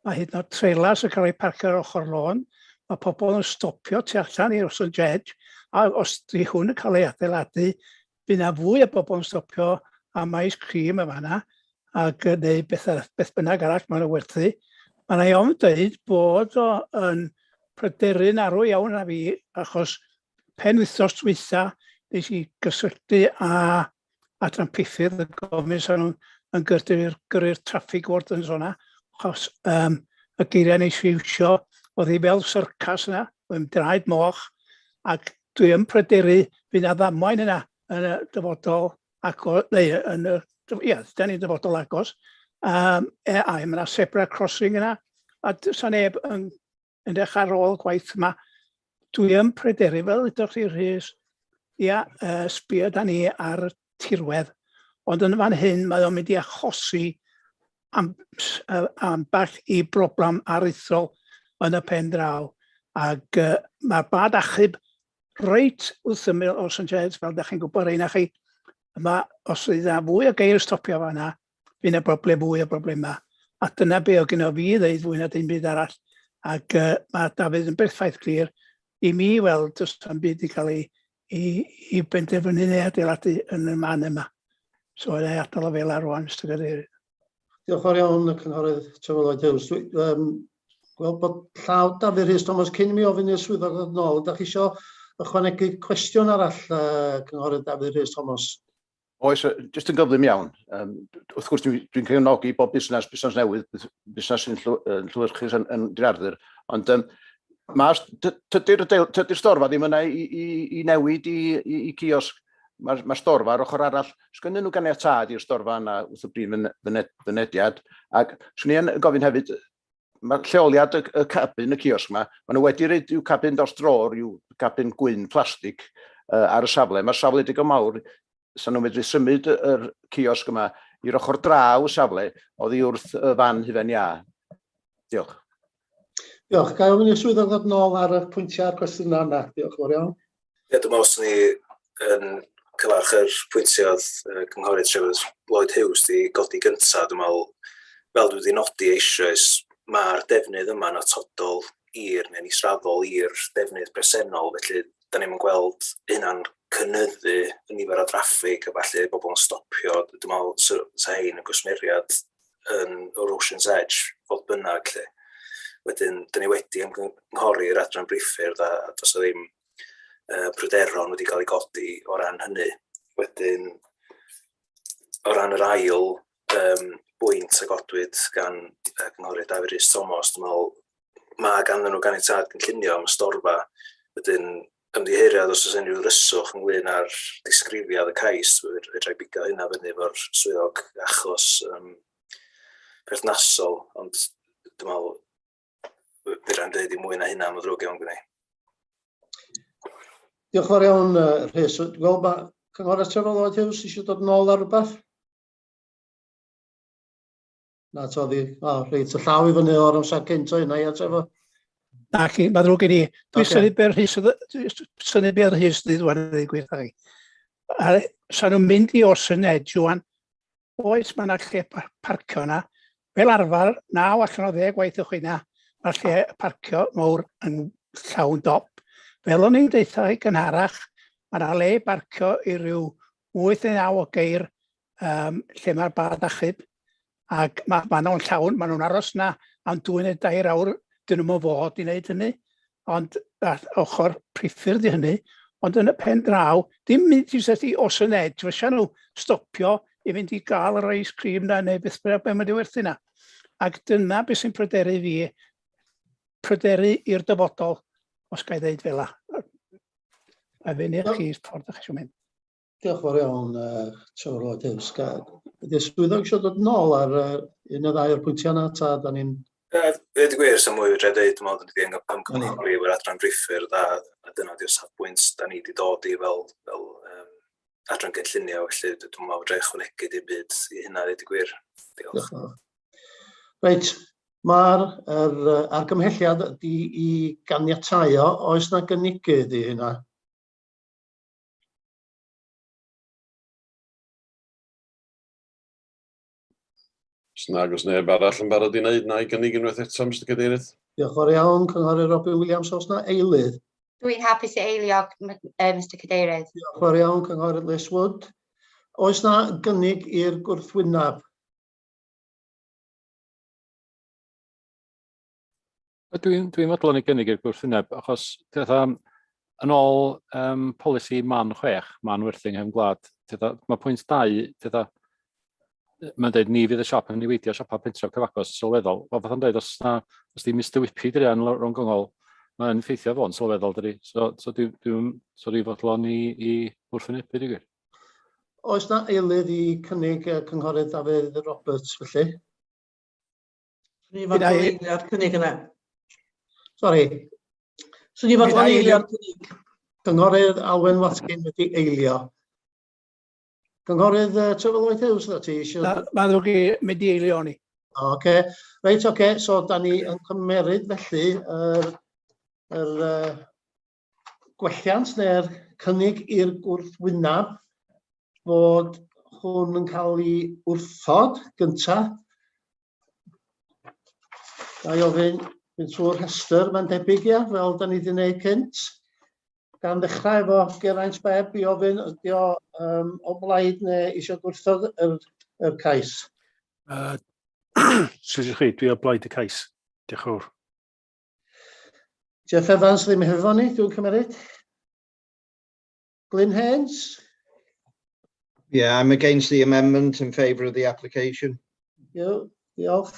Mae hyd yn oed trailers yn cael eu parcio ar ochr lôn. Mae pobl yn stopio tu allan i'r Ocean's Edge. A os di hwn yn cael ei adeiladu, bydd na fwy o bobl yn stopio a maes crîm yma yna, ac neu beth bynnag arall mae'n werthu. Mae'n ei ofn dweud bod o'n pryderu'n arw iawn na fi, achos pen wythnos dwytha, nes i gysylltu a adran priffydd y gofyn sy'n nhw'n gyrru'r traffic wardens o'na, achos y geiriau nes i iwsio oedd hi fel syrcas yna, oedd draed moch, ac dwi yn pryderu bydd na ddamwain yna yn y dyfodol agos, neu yn y, da ni'n dyfodol agos, a yma yna zebra crossing yna, a sa neb yn edrych ar ôl gwaith yma. Dwi yn pryderu, fel ydych chi Rhys, sbio da ni ar tirwedd, ond yn fan hyn mae o'n mynd i achosi ambell i broblem aruthrol yn y pen draw. Ac mae'r bad achub reit wrth ymyl o St Edge, fel da chi'n gwybod rhain a chi, os ydy fwy o geir stopio fan'na, bydd yna fwy o broblemau. A dyna be o gyno fi ddeud fwy na dim byd arall. Ac mae Dafydd yn berffaith glir i mi weld does am byd i cael ei benderfynu neu adeiladu yn y man yma. So yna i adael o fel ar rwan, Mr Cadeirydd. Diolch yn fawr iawn, y cynghorydd Tryfel Hughes. Gweld bod llaw Dafydd Rhys Thomas cyn mi ofyn i'r swyddog ddod nôl. Ydych chi isio ychwanegu cwestiwn arall, cynghorydd Dafydd Rhys Thomas? Oes, jyst yn gyflym iawn. Wrth gwrs, dwi'n cefnogi bob busnes newydd, busnes sy'n llwyrchus yn dirarddur, ond tydi'r storfa ddim yna i newid i ciosg. Mae'r storfa ar ochr arall, sgynnu nhw ganiatad i'r storfa yna wrth y brif fynediad, ac swn i'n gofyn hefyd, mae'r lleoliad y cabin y ciosg yma, maen nhw wedi rhaid i'w cabin dros dror, i'w cabin gwyn plastig ar y safle. Mae'r safle digon mawr, sa'n nhw'n medru symud yr ciosg yma i'r ochr draw y safle, oddi wrth y fan hufen ia. Diolch. Diolch. Ga i ofyn i'r swyddog ddod nôl ar y pwyntiau a'r cwestiwn yna. Diolch yn fawr iawn. Dwi'n meddwl sy'n ni yn cyfarch yr pwyntiodd cynghorydd Tryfel Lloyd Hughes di godi gyntaf. Dwi'n meddwl, fel dwi wedi nodi eisoes, mae'r defnydd yma'n atodol neu'n israddol i'r defnydd presennol, felly da ni'n gweld hynna'n cynyddu y nifer o draffig a falle bobl yn stopio. Dwi'n meddwl sa hein yn gwsmeriad yn Ocean's Edge fodd bynnag. Wedyn, da ni wedi ymgynghori'r adran briffyr a does o ddim pryderon wedi cael ei godi o ran hynny. Wedyn, o ran yr ail bwynt a godwyd gan cynghorydd Dafydd Rhys Thomas, dwi'n meddwl mae ganddyn nhw ganiatad cynllunio am y storfa. Wedyn, ymddiheuriad os oes unrhyw ryswch ynglyn â'r disgrifiad y cais, fedrai bigo hynna fyny efo'r swyddog achos perthnasol, ond dwi'n meddwl fydda'n dweud i mwy na hynna am y ddrwg iawn gwneud. Diolch yn fawr iawn, Rhys. Wel, mae cynghorydd Tryfel Lloyd Hughes eisiau dod nôl ar rhywbeth? Na, to ddi. Reit, y llaw i fyny o'r amser cynt o hynna, ia, Trefo? Na, chi, mae ddrwg i ni. Dwi'n syni be'r Rhys ddi ddwan yn ei gweithio. Sa'n nhw'n mynd i Ocean's Edge, Iwan. Oes, mae yna lle parcio yna. Fel arfer, 9 allan o 10 gwaith o'ch yna, mae'r lle parcio mawr yn llawn dop. Fel o'n i'n deitha i gynharach, mae yna le parcio i ryw 8 neu 9 o geir lle mae'r bad achub. Ac mae nhw'n llawn, mae nhw'n aros yna am 2 neu 2 awr, dyn nhw'n fod i wneud hynny. Ond ochr priffyr di hynny, ond yn y pen draw, dim mynd i set i Ocean's Edge, fysa nhw stopio i fynd i gael yr ice cream na neu beth bynnag be mae wedi werthu na. Ac dyna beth sy'n pryderu fi, pryderu i'r dyfodol, os ga i ddeud fel la. A fyny chi ffordd ych eisiau mynd. Diolch fawr iawn, Tryfel Lloyd Hughes. Ydy'r swyddog eisiau dod nôl ar un o 2 o'r pwyntiau yna, ta da ni'n... Wedi gwir, sy'n mwy fydra dweud, dwi'n meddwl, dwi'n meddwl ymgynghori efo'r adran briffyr, a dyna di'r safbwynt da ni wedi dod i fel adran gynllunio, felly dwi'n meddwl fydra ychwanegu dim byd i hynna, wedi gwir. Diolch. Reit, Mae'r argymhelliad ydy I ganiatáu o, oes na gynigydd I hynna? Os nag oes neb arall yn barod I wneud, na I gynnig unwaith eto, Mr Cadeirydd. Diolch yn fawr iawn, Cynghorydd Robin Williams, oes na eilydd? Dwi'n hapus I eilio, Mr Cadeirydd. Diolch yn fawr iawn, Cynghorydd Liz Wood. Oes na gynnig i'r gwrthwyneb? Dwi'n fodlon I gynnig i'r gwrthwyneb, achos yn ôl polisi man 6, man werthing hefn gwlad, mae pwynt 2, mae'n dweud ni fydd y siop yn niweidio siopa pentref cyfagos sylweddol. Fel fath yn dweud, os di Mr Whippy dyrian rhwng gyngol, mae'n ffeithio fo'n sylweddol dyri. So dwi'n fodlon I wrthwynebu, dwi'n gwir. Oes na eilydd I cynnig Cynghorydd Dafydd Roberts, felly? Ni fod o'n eilio'r cynnig yna. Sori. So ni fod o'n eilio'r cynnig. Cynghorydd Alwen Watkin wedi eilio. Cynghorydd Trevor Lloyd Hughes, ydw ti eisiau? Mae'n ddrwg I mynd I eilio ni. Reit, so da ni yn cymeryd felly yr gwelliant neu'r cynnig i'r gwrthwyneb fod hwn yn cael ei wrthod gyntaf. Da I ofyn fynd trwy'r rhestr, mae'n debyg fel da ni wedi gwneud cynt. Gan ddechrau efo Geraint Beb I ofyn ydi o blaid neu eisiau gwrthod yr cais? Swn chi, dwi o blaid y cais. Diolch yn fawr. Jeff Evans ddim hefo ni, dwi'n cymeryd. Glyn Haynes? Yeah, I'm against the amendment in favour of the application. Diolch.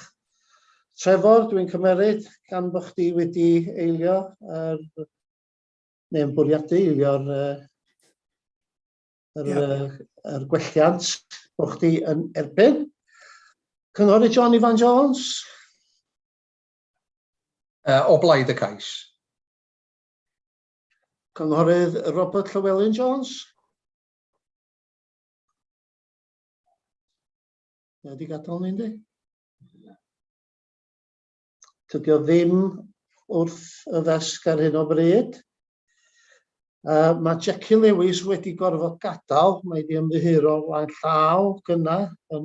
Trevor, dwi'n cymeryd gan bod chdi wedi eilio neu'n bwriadu eilio'r gwelliant bod chdi yn erbyn. Cynghorydd John Ivan Jones? O blaid y cais. Cynghorydd Robert Llywelyn Jones? Wedi gadael ni'n di? Tydi o ddim wrth y ddesg ar hyn o bryd. Mae Jackie Lewis wedi gorfod gadael, mae wedi ymddiheuro flaen llaw gyna yn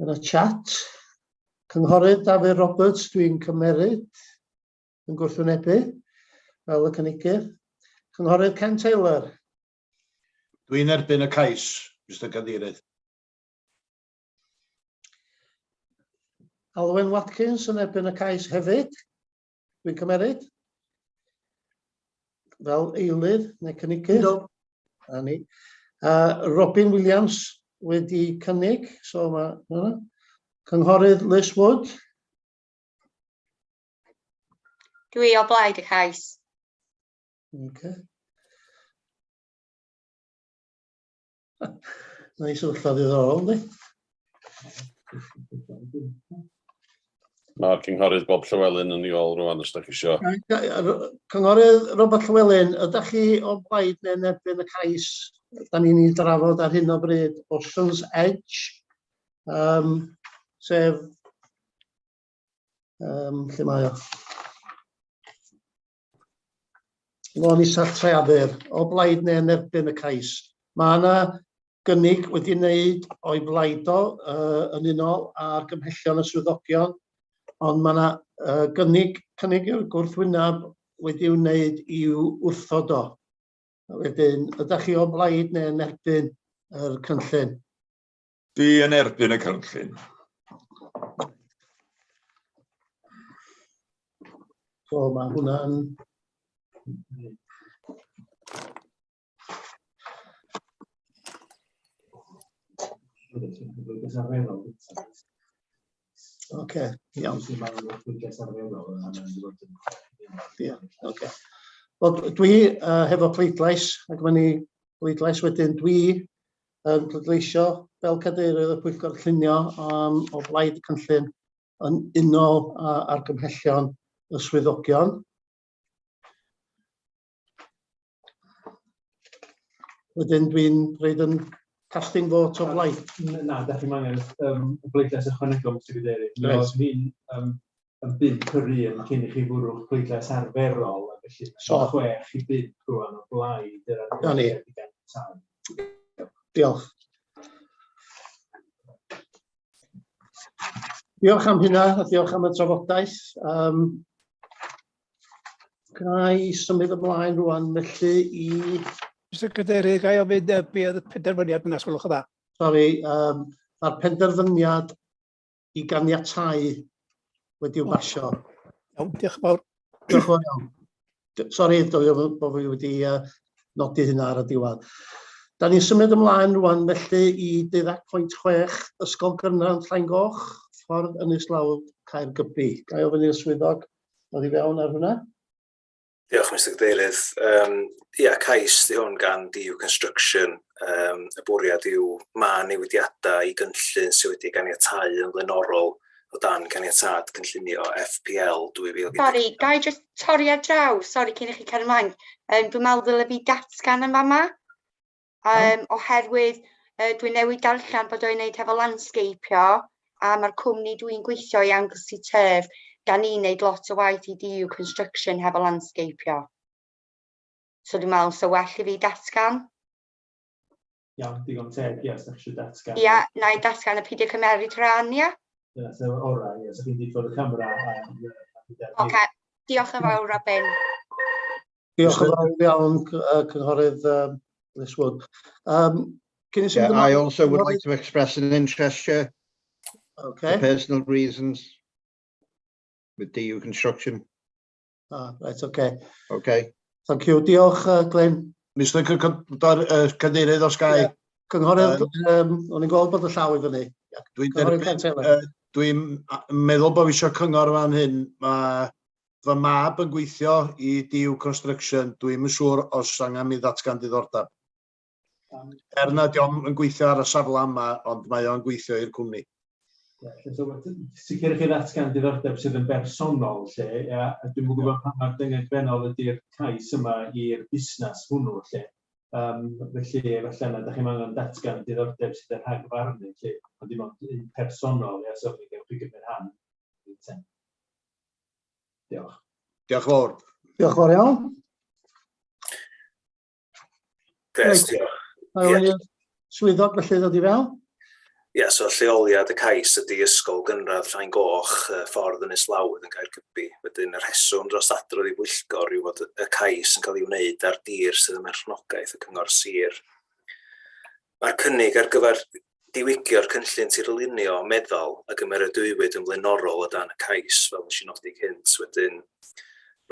y chat. Cynghorydd Dafydd Roberts, dwi'n cymeryd yn gwrthwynebu fel y cynigydd. Cynghorydd Ken Taylor. Dwi'n erbyn y cais, Mr Cadeirydd. Alwen Watkins yn erbyn y cais hefyd. Dwi'n cymeryd. Fel eilydd neu cynigydd. Robin Williams wedi cynnig. So Cynghorydd Liz Wood. Dwi o blaid y cais. Na I sefyllfa ddiddorol, ynddi? Mae'r cynghorydd Bob Llywelyn yn ei ôl rwan os da chi isio. Cynghorydd Robert Llywelyn, ydych chi o blaid neu'n erbyn y cais da ni'n ei drafod ar hyn o bryd Ocean's Edge, sef lle mae o? Lôn Isa Treadur, o blaid neu'n erbyn y cais. Mae yna gynnig wedi wneud o'i blaid o yn unol ar gymhellion y swyddogion, ond mae yna gynnig i'r gwrthwyneb wedi wneud i'w wrthod o. Wedyn, ydych chi o blaid neu'n erbyn yr cynllun? Dwi yn erbyn y cynllun. So mae hwnna'n... Oce, iawn. Dwi hefo pleidlais, ac mae ni pleidlais wedyn, dwi yn pleidleisio fel cadeirydd y Pwyllgor Llunio o blaid y cynllun yn unol ar gymhellion y swyddogion. Wedyn dwi'n rhaid yn casting vote o blaid? Na, da chi'n angen y bleidlais ychwanegol, Mr Cadeirydd. Mi Reit. oedd hi'n yn 5 yr un cyn i chi fwrwch bleidlais arferol, a felly So. 6 i 5 rwan o blaid yr Gawn ni. argymhelliad i ganiatáu. Diolch. Diolch am hynna, a diolch am y trafodaeth. Ga i symud ymlaen rwan felly i... Mr Cadeirydd, ga i ofyn be oedd y penderfyniad yna, sgwylwch o dda? Sori, mae'r penderfyniad i ganiatáu wedi'w basio. Iawn, diolch yn fawr. Diolch yn fawr iawn. Sori, bod fi wedi nodi hynna ar y diwedd. Da ni'n symud ymlaen rwan felly i 12.6 Ysgol Gynradd Llaengoch, ffordd Ynys Lawr Caergybi. Ga i ofyn i'r swyddog ddod i fewn ar hwnna? Diolch, Mr Cadeirydd. Cais di hwn gan DU Construction. Y bwriad yw ma newidiadau i gynllun sydd wedi ganiatáu yn flaenorol o dan ganiatad cynllunio FPL 2020. Sori, ga i just torri ar draws, sori cyn i chi cael ymlaen. Dwi'n meddwl ddyle fi datgan yn fama. Oherwydd dwi'n newid darllen bod o'n wneud hefo landscapeio, a mae'r cwmni dwi'n gweithio i Anglesey Turf gan i wneud lot o waith i DU Construction hefo landscapeio. So dwi'n meddwl, so well i fi datgan. Iawn, digon teg, ie, os da chi eisiau datgan. Ie, na i datgan y peidio cymeryd rhan, ie? Ie, so ora, ie, so chi'n diffodd y camera. Oce, diolch yn fawr, Robin. Diolch yn fawr iawn, cynghorydd Liz Wood. I also would like to express an interest, Chair. Okay. For personal reasons with DU Construction. Right, okay. Okay. Thank you. Diolch, Glenn. Mr Cadeirydd, os gai. Cynghorydd, o'n i'n gweld bod y llaw i fyny. Dwi'n meddwl bod fi eisiau cyngor fan hyn. Mae fy mab yn gweithio i DU Construction. Dwi'n yn siŵr os angen mi ddatgan diddordeb. Na, diolch yn gweithio ar y safle yma, ond mae o'n gweithio i'r cwmni. Sicr i chi ddatgan diddordeb sydd yn bersonol, lle, a dwi'n gwybod pa mae'r dynged benol ydy'r cais yma i'r busnes hwnnw, lle. Felly, efallai da chi'n angen datgan diddordeb sydd yn rhagfarnu, lle, ond dim ond un personol, ia, so fi gewch chi gymryd rhan. Diolch. Diolch fawr. Diolch fawr iawn. Gres, diolch. Swyddog felly ddod i fewn? Ie, so lleoliad y cais ydy Ysgol Gynradd Llaengoch, ffordd Ynys Lawr yn Caergybi. Wedyn y rheswm dros adrodd i Pwyllgor yw bod y cais yn cael ei wneud ar dir sydd yn merchnogaeth y cyngor sir. Mae'r cynnig ar gyfer diwygio'r cynllun tirlunio meddal a gymeradwywyd yn flaenorol o dan y cais, fel nes i nodi cynt. Wedyn,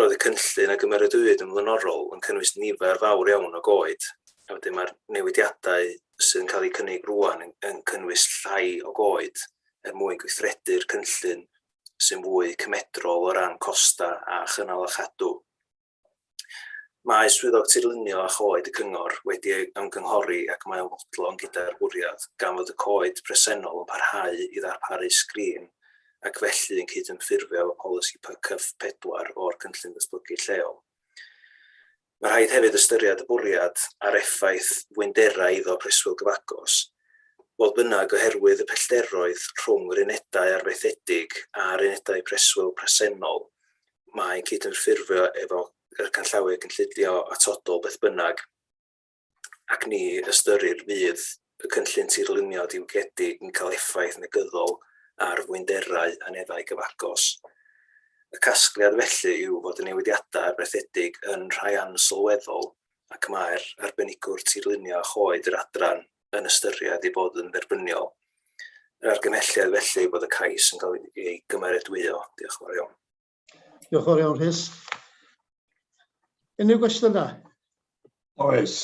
roedd y cynllun a gymeradwywyd yn flaenorol yn cynnwys nifer fawr iawn o goed. A wedyn mae'r newidiadau sydd yn cael eu cynnig rwan yn cynnwys llai o goed mwyn gweithredu'r cynllun sy'n fwy cymedrol o ran costa a chynnal a chadw. Mae swyddog tirlunio a choed y cyngor wedi ymgynghori ac mae o'n fodlon gyda'r bwriad gan fod y coed presennol yn parhau i ddarparu sgrin ac felly yn cydymffurfio efo polisi PCF 4 o'r cynllun datblygu lleol. Mae rhaid hefyd ystyried y bwriad ar effaith fwynderau iddo preswyl gyfagos, fodd bynnag oherwydd y pellteroedd rhwng yr unedau arfaethedig a'r unedau preswyl presennol, mae'n cydymffurfio efo yr canllawau cynllunio atodol beth bynnag, ac ni ystyrir fydd y cynllun tirlunio diwgedig yn cael effaith negyddol ar fwynderau aneddau gyfagos. Y casgliad felly yw fod y newidiadau arfaethedig yn rhai ansylweddol ac mae'r arbenigwr tirlunio a choed yr adran yn ystyried i bod yn dderbyniol. Yr argymhelliad felly bod y cais yn cael ei gymeradwyo. Diolch yn fawr iawn. Diolch yn fawr iawn, Rhys. Unrhyw gwestiynau? Oes.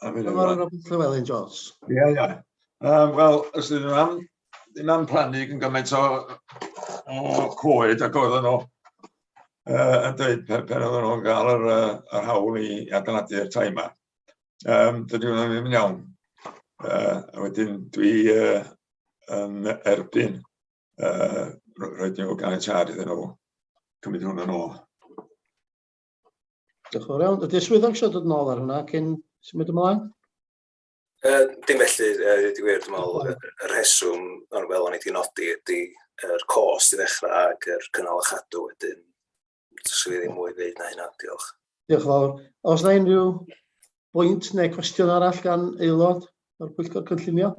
Robert Llewellyn Jones. Ie. Wel, os ydym am plannu yn gymaint o coed ac oedden nhw yn dweud pen oedden nhw'n cael yr hawl i adeiladu'r tai yma. Dydy hwnna'n ddim yn iawn. A wedyn dwi yn erbyn roed nhw ganiatâd iddyn nhw cymryd hwnna nôl. Diolch yn fawr iawn. Ydy'r swyddog eisiau dod nôl ar hwnna cyn symud ymlaen? Dim felly, wedi gwir, dwi'n meddwl, y rheswm fel o'n i wedi nodi ydy yr cost i ddechrau ac yr cynnal a chadw wedyn. Swn i ddim mwy ddeud na hynna, diolch. Diolch yn fawr. Os na unrhyw bwynt neu cwestiwn arall gan aelod o'r Pwyllgor Cynllunio?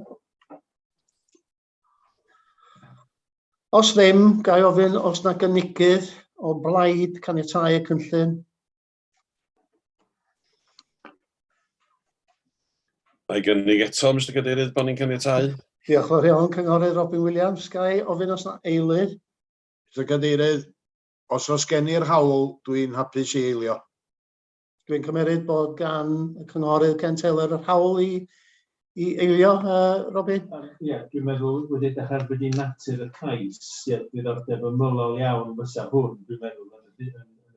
Os ddim, ga i ofyn os na gynigydd o blaid caniatáu y cynllun? Mae gynnig eto, Mr Cadeirydd, bod ni'n caniatáu. Diolch yn fawr iawn, Cynghorydd Robin Williams. Ga i ofyn os na eilydd? Mr Cadeirydd, os gen i'r hawl, dwi'n hapus i eilio. Dwi'n cymeryd bod gan y Cynghorydd Ken Taylor yr hawl i eilio, Robin? Ie, dwi'n meddwl wedi dechrau bod i natur y cais, diddordeb ymylol iawn fysa hwn, dwi'n meddwl yn y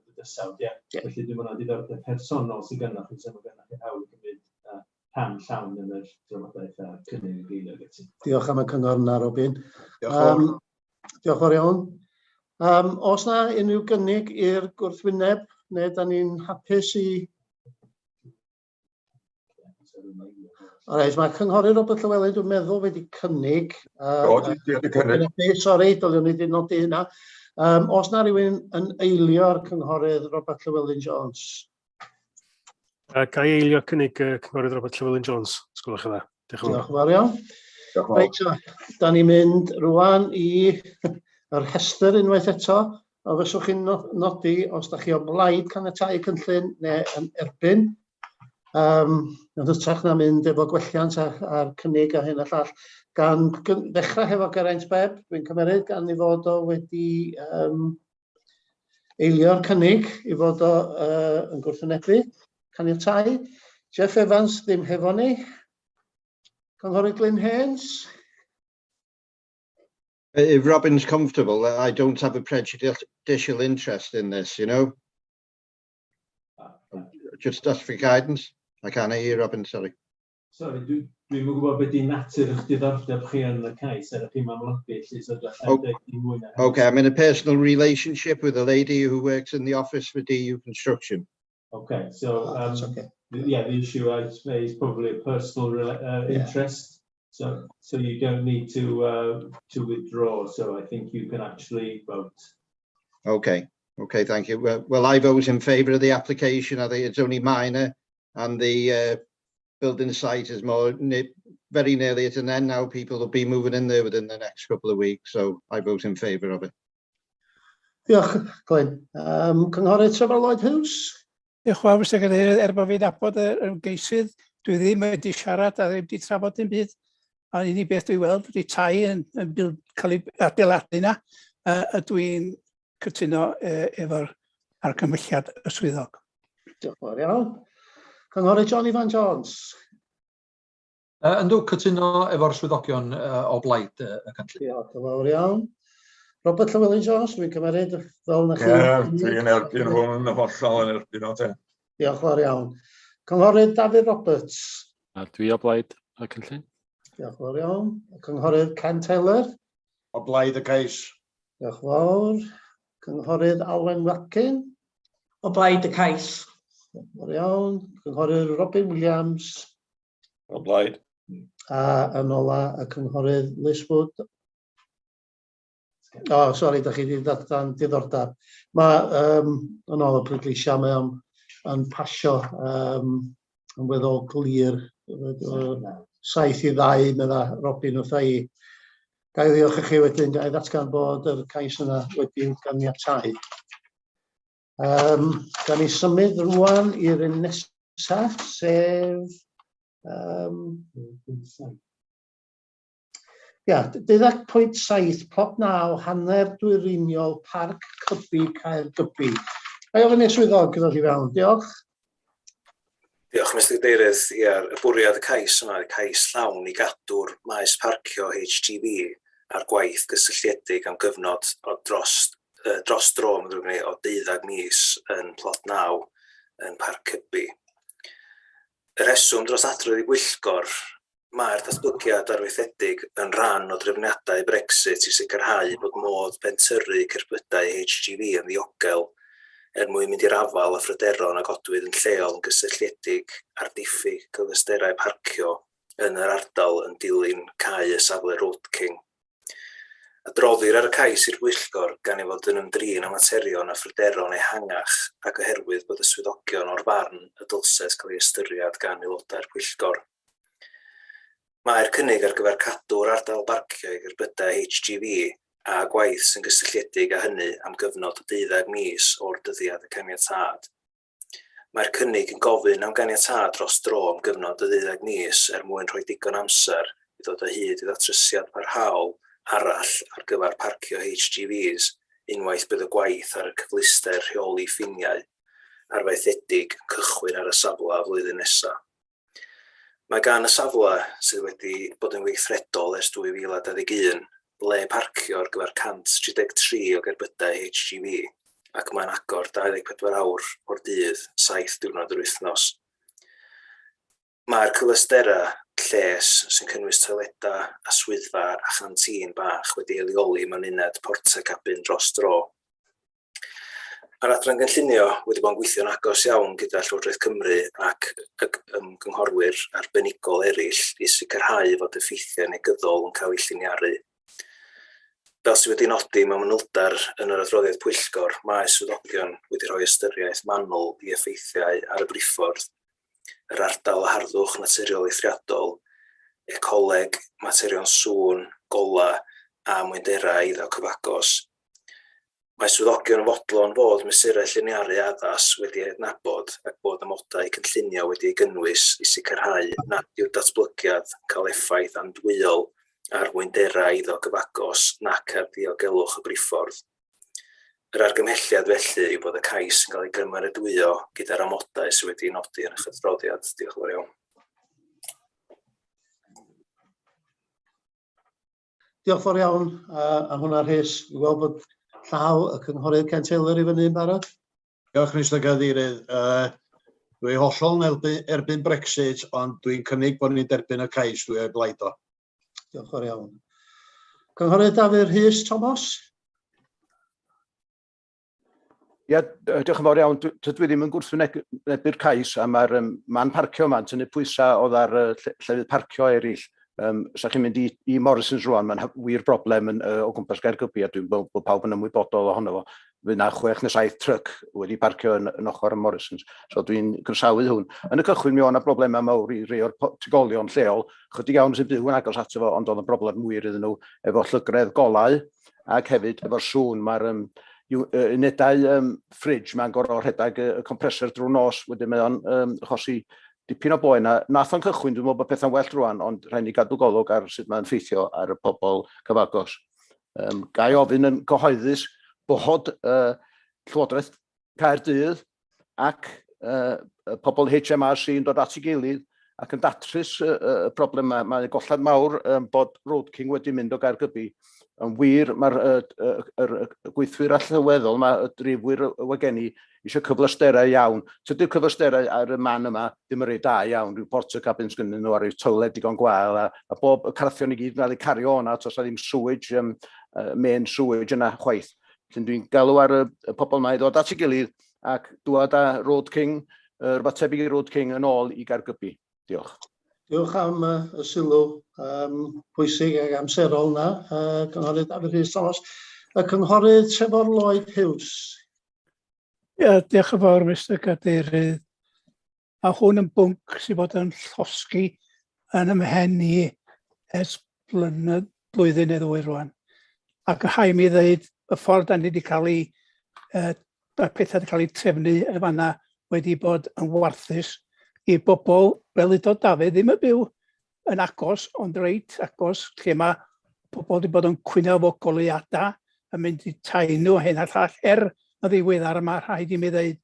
bydysawd, ie. Felly dwi'n meddwl diddordeb personol sy'n gynnwch yn symud gynnwch yn hawl i gymryd rhan llawn yn yr drafodaeth a cynnig y geiriau gyda. Diolch am y cyngor yna, Robin. Diolch fawr iawn. Os na unrhyw gynnig i'r gwrthwyneb, neu da ni'n hapus i... Alright, mae Cynghorydd Robert Llywelyn, dwi'n meddwl, wedi cynnig. Sori, dylwn i wedi nodi hynna. Os na rhywun yn eilio'r Cynghorydd Robert Llywelyn Jones? Ga i eilio cynnig Cynghorydd Robert Llywelyn Jones, sgwylwch chi dda. Diolch yn fawr iawn. Reit, da ni'n mynd rwan i yr rhestr unwaith eto. A fyswch chi'n nodi os da chi o blaid caniatáu cynllun neu yn erbyn. Yn hytrach na mynd efo gwelliant a'r cynnig a hyn a llall. Gan ddechrau hefo Geraint Beb, dwi'n cymeryd gan ei fod o wedi eilio'r cynnig i fod o yn gwrthwynebu caniatáu. Jeff Evans ddim hefo ni. Cynghorydd Glyn Haynes. If Robin's comfortable, I don't have a prejudicial interest in this, you know. Just ask for guidance. I can't hear you, Robin, sorry. Sorry, dwi'n gwybod beth i natur eich diddordeb chi yn y cais ar eich mamlogi. Okay, I'm in a personal relationship with a lady who works in the office for DU Construction. Okay, so yeah, the issue I'd say is probably a personal interest. So you don't need to withdraw. So I think you can actually vote. Okay, thank you. Well, I vote in favour of the application. I think it's only minor, and the building site is very nearly at an end now. People will be moving in there within the next couple of weeks. So I vote in favour of it. Diolch, Glyn. Cynghorydd Trevor Lloyd-Hughes. Diolch yn fawr, Mr Cadeirydd, bod fi'n nabod y ymgeisydd, dwi ddim wedi siarad a ddim wedi trafod dim byd. A unig beth dwi'n weld ydy tai yn cael ei adeiladu yna, a dwi'n cytuno efo'r argymhelliad y swyddog. Diolch yn fawr iawn. Cynghorydd John Ivan Jones. Yndw, cytuno efo'r swyddogion o blaid y cynllun. Diolch yn fawr iawn. Robert Llywelyn Jones, dwi'n cymeryd fel na chi. Dwi'n erbyn hwn yn y hollol yn erbyn o te. Diolch yn fawr iawn. Cynghorydd David Roberts. Dwi o blaid y cynllun. Diolch yn fawr iawn. Cynghorydd Ken Taylor. O blaid y cais. Diolch yn fawr. Cynghorydd Alwen Watkin. O blaid y cais. Diolch yn fawr iawn. Cynghorydd Robin Williams. O blaid. A yn ola y cynghorydd Liz Wood. Sori, da chi wedi datgan diddordeb. Mae yn ôl y pleidleisiau mae yn pasio yn weddol glir. 7-2, medda Robin wrtha i. Ga i ddiolch i chi wedyn, ga i ddatgan bod yr cais yna wedi'n ganiatáu. Ga ni symud rwan i'r un nesaf, sef... 12.7, plot 9, hanner dwyreiniol Parc Cybi Caergybi. Ga i ofyn i'r swyddog gyda chi fewn, diolch. Diolch, Mr Cadeirydd. Y bwriad y cais yma, y cais llawn i gadw'r maes parcio HGV a'r gwaith gysylltiedig am gyfnod o dros dro o 12 mis yn plot 9 yn Parc Cybi. Y rheswm dros adrodd i Pwyllgor, mae'r datblygiad arweithedig yn rhan o drefniadau Brexit i sicrhau bod modd pentyrru cerbydau HGV yn ddiogel mwyn mynd i'r afal a phryderon a godwyd yn lleol yn gysylltiedig ar diffyg cyfysterau parcio yn yr ardal yn dilyn cae y safle Road King. Adroddir ar y cais i'r Pwyllgor gan ei fod yn ymdrin â materion a phryderon ehangach ac oherwydd bod y swyddogion o'r farn y dylsedd cael ei ystyried gan aelodau'r Pwyllgor. Mae'r cynnig ar gyfer cadw'r ardal barcio i gerbydau HGV a gwaith sy'n gysylltiedig â hynny am gyfnod o 12 mis o'r dyddiad y caniatâd. Mae'r cynnig yn gofyn am ganiatâd dros dro am gyfnod o 12 mis mwyn rhoi digon amser i ddod o hyd i ddatrysiad parhaol arall ar gyfer parcio HGVs unwaith bydd y gwaith ar y cyfleuster rheoli ffiniau arfaethedig yn cychwyn ar y safle flwyddyn nesaf. Mae gan y safle sydd wedi bod yn weithredol ers 2021 le parcio ar gyfer 133 o gerbydau HGV ac mae'n agor 24 awr o'r dydd, 7 diwrnod yr wythnos. Mae'r cyfleusterau lles sy'n cynnwys toileda a swyddfa a chantin bach wedi ei leoli mewn uned porta cabin dros dro. Mae'r adran gynllunio wedi bod yn gweithio'n agos iawn gyda Llywodraeth Cymru ac ymgynghorwyr arbenigol eraill i sicrhau fod effeithiau negyddol yn cael eu lliniaru. Fel sydd wedi nodi mewn manylder yn yr adroddiad Pwyllgor, mae swyddogion wedi rhoi ystyriaeth manwl i effeithiau ar y briffordd, yr ardal a harddwch naturiol eithriadol, ecoleg, materion sŵn, gola a mwynderau iddo cyfagos. Mae swyddogion yn fodlon fod mesurau lliniaru addas wedi ei adnabod ac bod amodau cynllunio wedi ei gynnwys i sicrhau nad yw'r datblygiad yn cael effaith andwyol ar mwynderau iddo cyfagos nac ar diogelwch y briffordd. Yr argymhelliad felly yw bod y cais yn cael ei gymeradwyo gyda'r amodau sydd wedi nodi yn eich adroddiad. Diolch yn fawr iawn. Diolch yn fawr iawn, a hwnna'r rhys. I weld bod llaw y cynghorydd Ken Taylor i fyny yn barod. Diolch, Mr Cadeirydd. Dwi hollol yn erbyn Brexit, ond dwi'n cynnig bod ni'n derbyn y cais, dwi o'i blaid o. Diolch yn fawr iawn. Cynghorydd Dafydd Rhys Thomas. Ia, diolch yn fawr iawn. Dwi ddim yn gwrthwynebu'r cais a mae'r man parcio yma'n tynnu pwysau oedd ar llefydd parcio eraill. Sa chi'n mynd i Morrisons rwan, mae'n wir broblem o gwmpas Gaergybi a dwi'n meddwl bod pawb yn ymwybodol ohono fo. Fydd na 6 neu 7 tryc wedi parcio yn ochr y Morrisons. So dwi'n grysawu hwn. Yn y cychwyn mi o'n na broblemau mawr i rei o'r tigolion lleol. Chydig iawn sy'n byw yn agos ato fo, ond oedd yn broblem wir iddyn nhw efo llygredd golau ac hefyd efo'r sŵn. Mae'r unedau ffridge mae'n gorau rhedeg y compresor drwy nos, wedyn mae o'n achosi dipyn o boen. Nath o'n cychwyn, dwi'n meddwl bod pethau'n well rwan, ond rhaid ni gadw golwg ar sut mae'n ffeithio ar y pobl cyfagos. Gai ofyn yn gyhoeddus bod Llywodraeth Caerdydd ac pobl HMRC yn dod at ei gilydd ac yn datrys y problemau. Mae'n gollad mawr bod Road King wedi mynd o Gaergybi. Yn wir, mae'r gweithwyr allweddol, y drifwyr wageni eisiau cyflesterau iawn. Tydy'r cyflesterau ar y man yma ddim yn rei da iawn, rhyw porta cabins gynnyn nhw ar ryw toilet digon gwael, a bob carthion i gyd yn cael ei cario o'na, tos a ddim sewage, main sewage yna chwaith. Dwi'n galw ar y pobl yma i ddod at ei gilydd ac dŵad â Road King, rhywbeth tebyg i Road King yn ôl i Gaergybi. Diolch. Diolch am y sylw pwysig ac amserol yna, cynghorydd Dafydd Rhys Thomas. Y cynghorydd Trefor Lloyd Hughes. Diolch yn fawr, Mr Cadeirydd. A hwn yn bwnc sydd bod yn llosgi yn ymhen i ers blwyddyn neu ddwy rwan. Ac y haid mi ddeud y ffordd da ni wedi cael ei, pethau wedi cael ei trefnu y fanna wedi bod yn warthus i bobl, fel udo Dafydd, ddim yn byw yn agos, ond reit agos, lle mae pobl wedi bod yn cwyno fo goleuadau, yn mynd i tai nhw hyn a llall, y ddiweddar yma, rhaid i mi ddeud,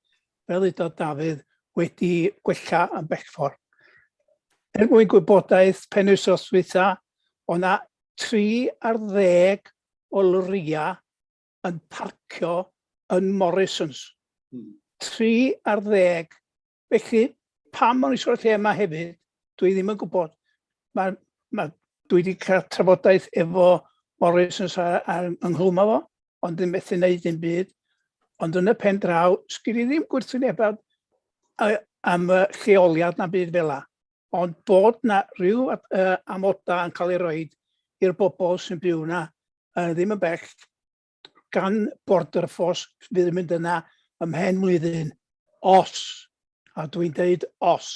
fel udo Dafydd, wedi gwella yn bellfor. Mwyn gwybodaeth pen wythnos dwytha, o na 3 ar 10 o lorïa yn parcio yn Morrisons. 3 ar 10. Felly, pam o'n i sôn lle yma hefyd, dwi ddim yn gwybod. Dwi wedi cael trafodaeth efo Morrisons ynghylma fo, ond ddim methu wneud dim byd. Ond yn y pen draw, sgyn i ddim gwrthwynebad am lleoliad na byd fel la. ond bod na rhyw amoda yn cael ei roed i'r bobl sy'n byw na ddim yn bell gan border force fydd yn mynd yna ymhen mlwyddyn os, a dwi'n deud os,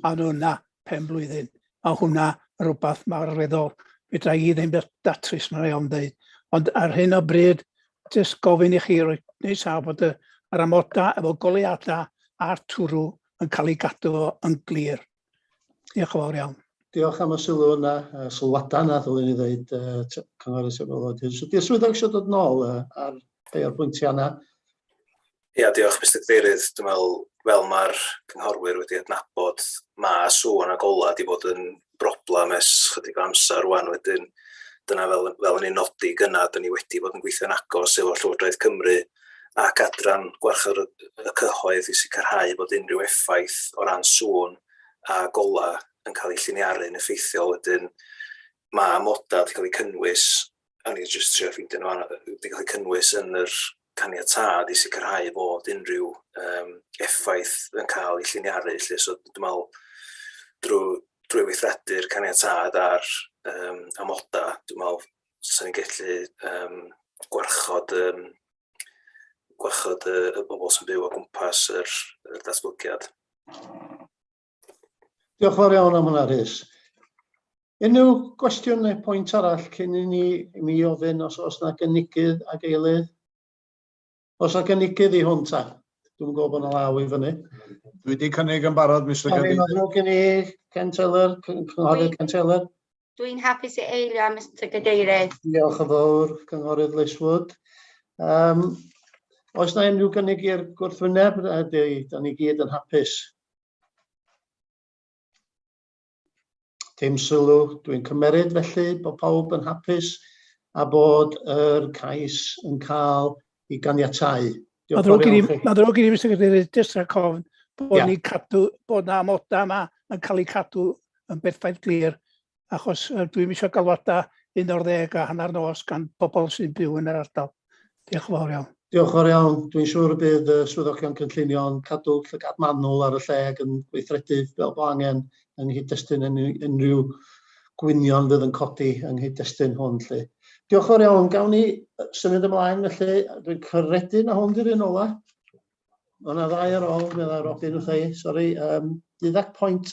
a nhw yna pen blwyddyn. A hwnna rhywbeth mae'r weddol fydra i ddim datrys mae'n iawn dweud. Ond ar hyn o bryd, jyst gofyn i chi neu saw bod yr amoda efo goleuadau a'r twrw yn cael ei gadw yn glir. Diolch yn fawr iawn. Diolch am y sylw yna, sylwadau yna, ddylwn i ddweud, cynghorydd Sefydlod. So, di'r swyddog eisiau dod nôl ar rhai o'r pwyntiau yna? Ia, diolch, Mr Cadeirydd. Dwi'n meddwl, fel mae'r cynghorwyr wedi adnabod, mae sŵn a gola wedi bod yn broblem ers chydig o amser rwan. Wedyn, dyna fel yn ei nodi gyna, dyn ni wedi bod yn gweithio'n agos efo Llywodraeth Cymru ac adran gwarchod y cyhoedd i sicrhau bod unrhyw effaith o ran sŵn a gola yn cael ei lliniaru'n effeithiol. Wedyn, mae amoda wedi cael ei cynnwys, a ni jyst trio ffeindio nhw, wedi cael ei cynnwys yn yr caniatâd i sicrhau bod unrhyw effaith yn cael ei lliniaru. So, dwi'n meddwl, drwy weithredu'r caniatâd ar amoda, dwi'n meddwl, sy'n ni'n gallu gwarchod y bobl sy'n byw o gwmpas yr datblygiad. Diolch fawr iawn am hwnna, Rhys. Unrhyw gwestiwn neu pwynt arall cyn i mi ofyn os yna gynigydd ag eilydd? Os yna gynigydd i hwn ta? Dwi'n gwybod bod yna law i fyny. Dwi wedi cynnig yn barod, Mr Cadeirydd. Mae'n ddrwg gen i, Ken Taylor, cynghorydd Ken Taylor. Dwi'n hapus i eilio, Mr Cadeirydd. Diolch yn fawr, cynghorydd Liswood. Oes na unrhyw gynnig i'r gwrthwyneb? Da ni gyd yn hapus. Dim sylw, dwi'n cymeryd felly bod pawb yn hapus a bod yr cais yn cael ei ganiatáu. Mae ddrwg i ni, Mr Cadeirydd, jyst rhaid cofn bod ni'n cadw, bod na amoda yma yn cael ei cadw yn berffaith glir, achos dwi'n eisiau galwada 11 a hanner nos gan bobl sy'n byw yn yr ardal. Diolch yn fawr iawn. Diolch yn fawr iawn. Dwi'n siŵr y bydd y swyddogion cynllunio yn cadw llygad manwl ar y lle ac yn gweithredu fel bod angen yng nghyd-destun unrhyw gwynion fydd yn codi yng nghyd-destun hwn. Diolch yn fawr iawn. Gawn ni symud ymlaen felly. Dwi'n cyredu na hwn di'r un ola. O'na ddau ar ôl, meddwl Robin wrth ei. Sori, 12.9,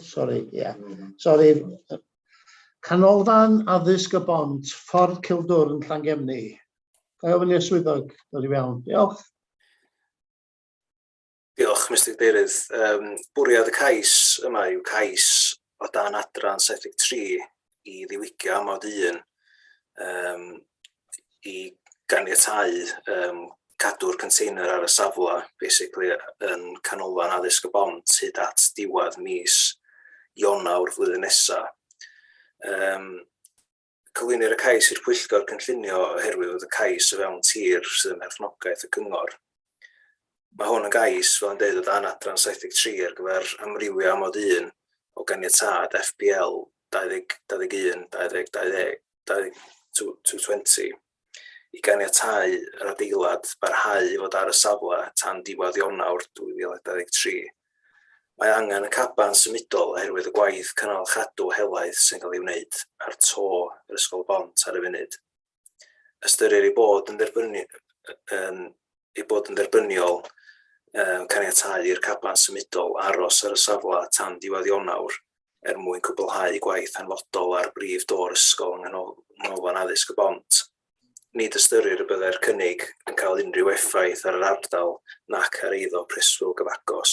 sori, ie. Sori, Canolfan Addysg y Bont, Ffordd Cildwr yn Llangefni. Ga i ofyn i'r swyddog ddod i fewn. Diolch. Diolch, Mr Cadeirydd. Bwriad y cais yma yw cais o dan adran 73 i ddiwygio amod 1 i ganiatáu cadw'r container ar y safle, basically yn Canolfan Addysg y Bont hyd at diwedd mis Ionawr flwyddyn nesaf. Cyflwynir y cais i'r Pwyllgor cynllunio oherwydd oedd y cais o fewn tir sydd yn perthnogaeth y cyngor. Mae hwn yn gais, fel yn dweud, o dan adran 73 ar gyfer amrywio amod 1 o ganiatâd FPL 2021-2020 i ganiatáu yr adeilad barhau i fod ar y safle tan diwedd Ionawr 2023. Mae angen y caban symudol oherwydd y gwaith cynnal chadw helaeth sy'n cael ei wneud ar to yr Ysgol Bont ar y funud. Ystyrir ei bod yn dderbyniol caniatáu i'r caban symudol aros ar y safle tan diwedd Ionawr mwyn cwblhau gwaith hanfodol ar brif dôr ysgol yng Nghanolfan Addysg y Bont. Nid ystyrir y byddai'r cynnig yn cael unrhyw effaith ar yr ardal nac ar eiddo preswyl gyfagos.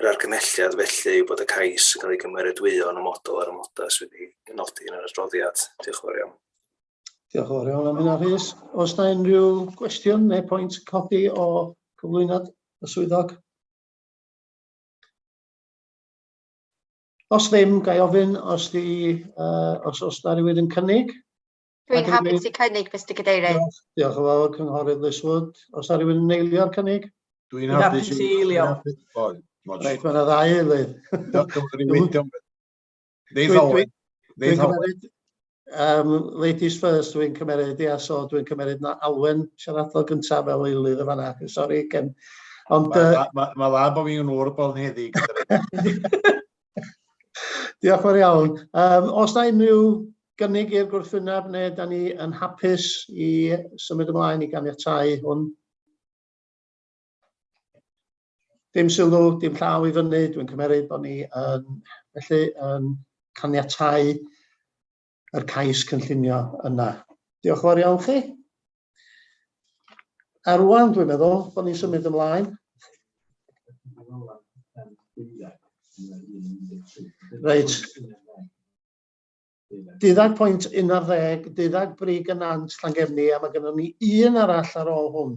Yr argymhelliad felly yw bod y cais yn cael ei gymeradwyo yn ymodol ar ymodau sydd wedi nodi yn yr adroddiad. Diolch yn fawr iawn. Diolch yn fawr iawn am hynna, Rhys. Oes na unrhyw gwestiwn neu pwynt codi o cyflwyniad y swyddog? Os ddim, ga i ofyn os na rhywun yn cynnig? Dwi'n hapus i cynnig, Mr Cadeirydd. Diolch yn fawr, cynghorydd Liswood. Os na rhywun yn eilio'r cynnig? Dwi'n hapus i eilio. Reit, mae'na ddau eilydd. Ladies first, dwi'n cymeryd, so dwi'n cymeryd na Alwen siaradol gyntaf fel eilydd y fanna. Sori, Ken. Mae dda bod fi'n ŵr bod heddi gyda Diolch yn fawr iawn. Os na unrhyw gynnig i'r gwrthwyneb neu da ni yn hapus i symud ymlaen i ganiatáu hwn? Dim sylw, dim llaw i fyny, dwi'n cymeryd bod ni yn caniatáu yr cais cynllunio yna. Diolch yn fawr iawn chi. A rwan dwi'n meddwl bod ni'n symud ymlaen. Reit. 12.11, 12 brig yn ant Llangefni, a mae gennym ni un arall ar ôl hwn.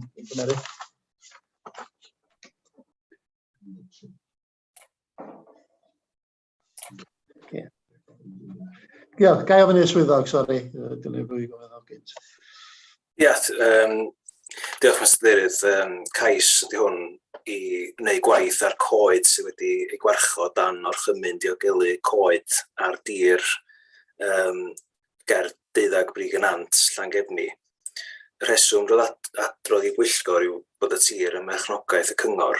Diolch, gai ofyn i'r swyddog, sori. Dyna rwy gofyn gynt. Ia, diolch Mr Cadeirydd. Cais ydy hwn i wneud gwaith ar coed sydd wedi ei gwarchod dan orchymyn diogelu coed ar dir ger 12 brig yn ant Llangefni. Y rheswm roedd adrodd i Pwyllgor yw bod y tir ym merchnogaeth y cyngor.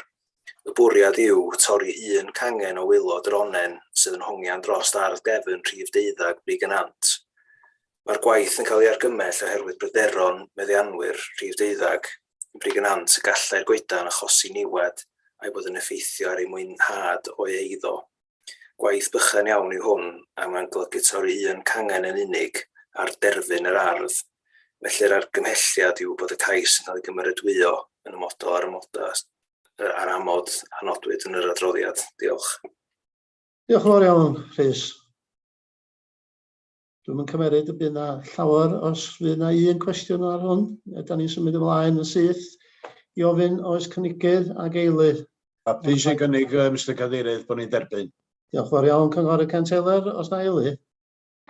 Y bwriad yw torri un cangen o waelod yr onen sydd yn hongian dros ardd gefn rhif 12 brig yn ant. Mae'r gwaith yn cael ei argymell oherwydd bryderon meddianwyr rhif 12 brig yn ant y gallai'r goedan achosi niwed a'i bod yn effeithio ar ei mwynhad o'i eiddo. Gwaith bychan iawn yw hwn a mae'n golygu torri un cangen yn unig ar derfyn yr ardd. Felly'r argymhelliad yw bod y cais yn cael ei gymeradwyo yn ymodol ar amod anodwyd yn yr adroddiad. Diolch. Diolch yn fawr iawn, Rhys. Dwi'n cymeryd y bydd na llawer os fydd na un cwestiwn ar hwn. Da ni'n symud ymlaen yn syth i ofyn oes cynigydd ag eilydd. Fi sy'n gynnig, Mr Cadeirydd, bod ni'n derbyn. Diolch yn fawr iawn, Cynghorydd Ken Taylor, os na eilydd.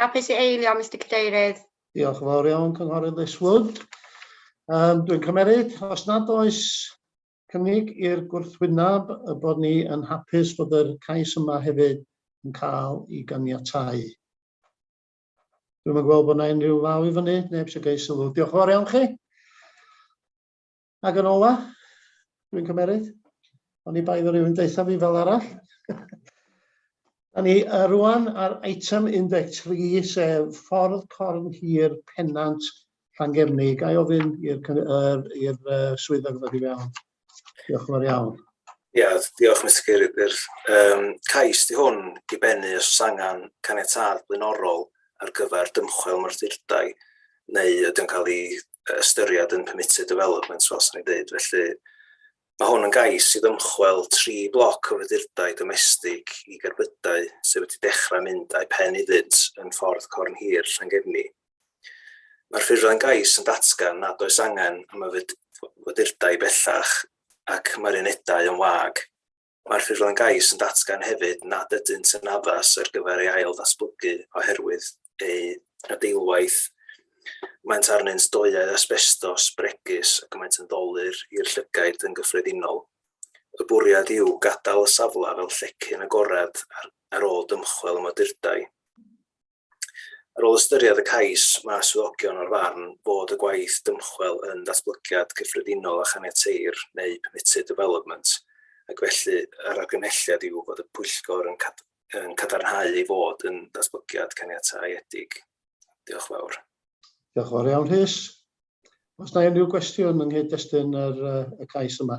Hapus i eilio, Mr Cadeirydd. Diolch yn fawr iawn, Cynghorydd Liswood. Dwi'n cymeryd, os nad oes cynnig i'r gwrthwyneb bod ni yn hapus bod yr cais yma hefyd yn cael ei ganiatáu. Dwi'n yn gweld bod yna unrhyw law i fyny, neb sy'n gael sylw. Diolch yn fawr iawn chi. Ac yn ola, dwi'n cymeryd. O'n i baidd o rywun deitha fi fel arall. A ni rwan ar eitem 13, sef ffordd corn hir pennant Llangefni. Gai ofyn i'r swyddog ddod i fewn. Diolch yn fawr iawn. Ia, diolch Mr Cadeirydd. Cais di hwn i bennu os angen caniatâd blaenorol ar gyfer dymchwel morthurdai, neu ydy'n cael ei ystyried yn permitted development, fel sy'n ei dweud. Felly, mae hwn yn gais i ddymchwel 3 bloc o frodurdai domestig i gerbydau sydd wedi dechrau mynd â'i pen iddynt yn ffordd corn hir Llangefni. Mae'r ffurflen gais yn datgan nad oes angen am y frodurdai bellach ac mae'r unedau yn wag. Mae'r ffurflen gais yn datgan hefyd nad ydynt yn addas ar gyfer ei ail ddatblygu oherwydd ei adeilwaith. Maent arnynt doiau asbestos, bregus ac maent yn dolur i'r llygaid yn gyffredinol. Y bwriad yw gadael y safle fel llecyn agored ar ôl dymchwel y modurdau. Ar ôl ystyried y cais, mae swyddogion o'r farn bod y gwaith dymchwel yn datblygiad cyffredinol a chaniateir neu permitted development, ac felly yr argymhelliad yw bod y Pwyllgor yn cadarnhau ei fod yn datblygiad caniatâiedig. Diolch fawr. Diolch yn fawr iawn, Rhys. Os na unrhyw gwestiwn yng nghyd-destun y cais yma?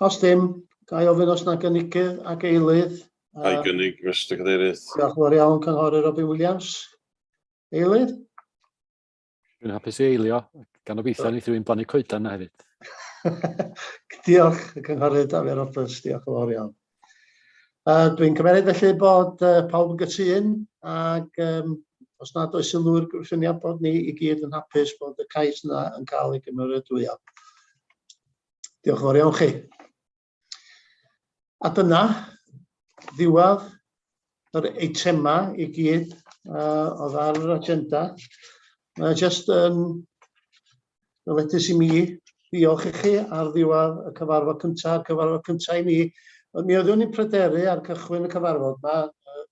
Os dim, gai ofyn os na gynigydd ag eilydd. Ai gynnig, Mr Cadeirydd. Diolch yn fawr iawn, Cynghorydd Robin Williams. Eilydd? Dwi'n hapus i eilio, gan obeithio ni dwi'n blannu coedan na hefyd. Diolch, Cynghorydd Dafydd Roberts, diolch yn fawr iawn. Dwi'n cymeryd felly bod pawb yn gytun, ac os nad oes sylw'r gwrthwyniad bod ni i gyd yn hapus bod y cais yna yn cael ei gymeradwyo. Diolch yn fawr iawn chi. A dyna, ddiwedd yr eitema i gyd oedd ar yr agenda. Mae jyst yn letus i mi diolch i chi ar ddiwedd y cyfarfod cyntaf i mi. Mi oeddwn ni'n pryderu ar cychwyn y cyfarfod yma,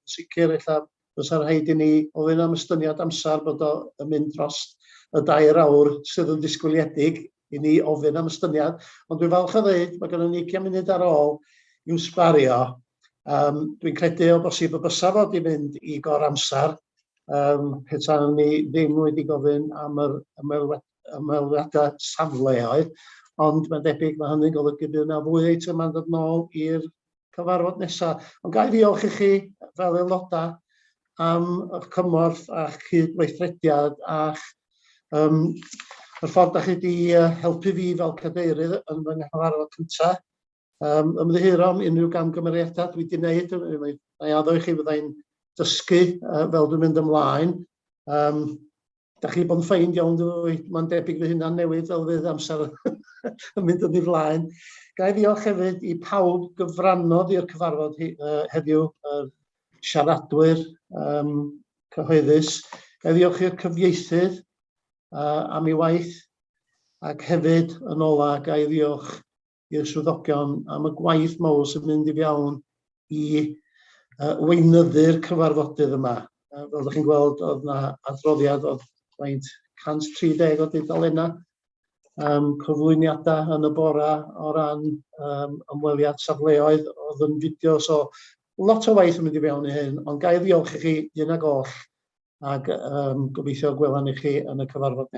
sicr eich fysa rhaid i ni ofyn am ystyniad amser bod o'n mynd dros y 2 awr sydd yn disgwyliedig i ni ofyn am ystyniad, ond dwi'n falch o ddweud, mae gennym ni 20 munud ar ôl i'w sbario. Dwi'n credu o bosib y bysa fod i fynd i gor amser, petai ni ddim wedi gofyn am yr ymweliadau safleoedd, ond mae'n debyg mae hynny'n golygu bydd yna fwy eitem yn dod nôl i'r cyfarfod nesaf. Ond gai ddiolch i chi fel aelodau am eich cymorth a'ch cydweithrediad a'ch yr ffordd da chi wedi helpu fi fel cadeirydd yn fy nghyfarfod cyntaf. Ymddiheuro am unrhyw gamgymeriadau dwi wedi gwneud. Nai addo i chi fyddai'n dysgu fel dwi'n mynd ymlaen. Da chi bod yn ffeind iawn, mae'n debyg fydd hynna'n newid fel fydd amser yn mynd yn ei flaen. Gai ddiolch hefyd i pawb gyfrannodd i'r cyfarfod heddiw, siaradwyr cyhoeddus. Gai ddiolch i'r cyfieithydd am ei waith, ac hefyd yn ola gai ddiolch i'r swyddogion am y gwaith mawr sy'n mynd i fewn i weinyddu'r cyfarfodydd yma. Fel ydych chi'n gweld, oedd yna adroddiad o 130 o dudalennau, cyflwyniadau yn y bora o ran ymweliad safleoedd oedd yn fideo, so lot o waith yn mynd i fewn i hyn, ond gai ddiolch i chi un ag oll, ac gobeithio gwelwn i chi yn y cyfarfod nesaf.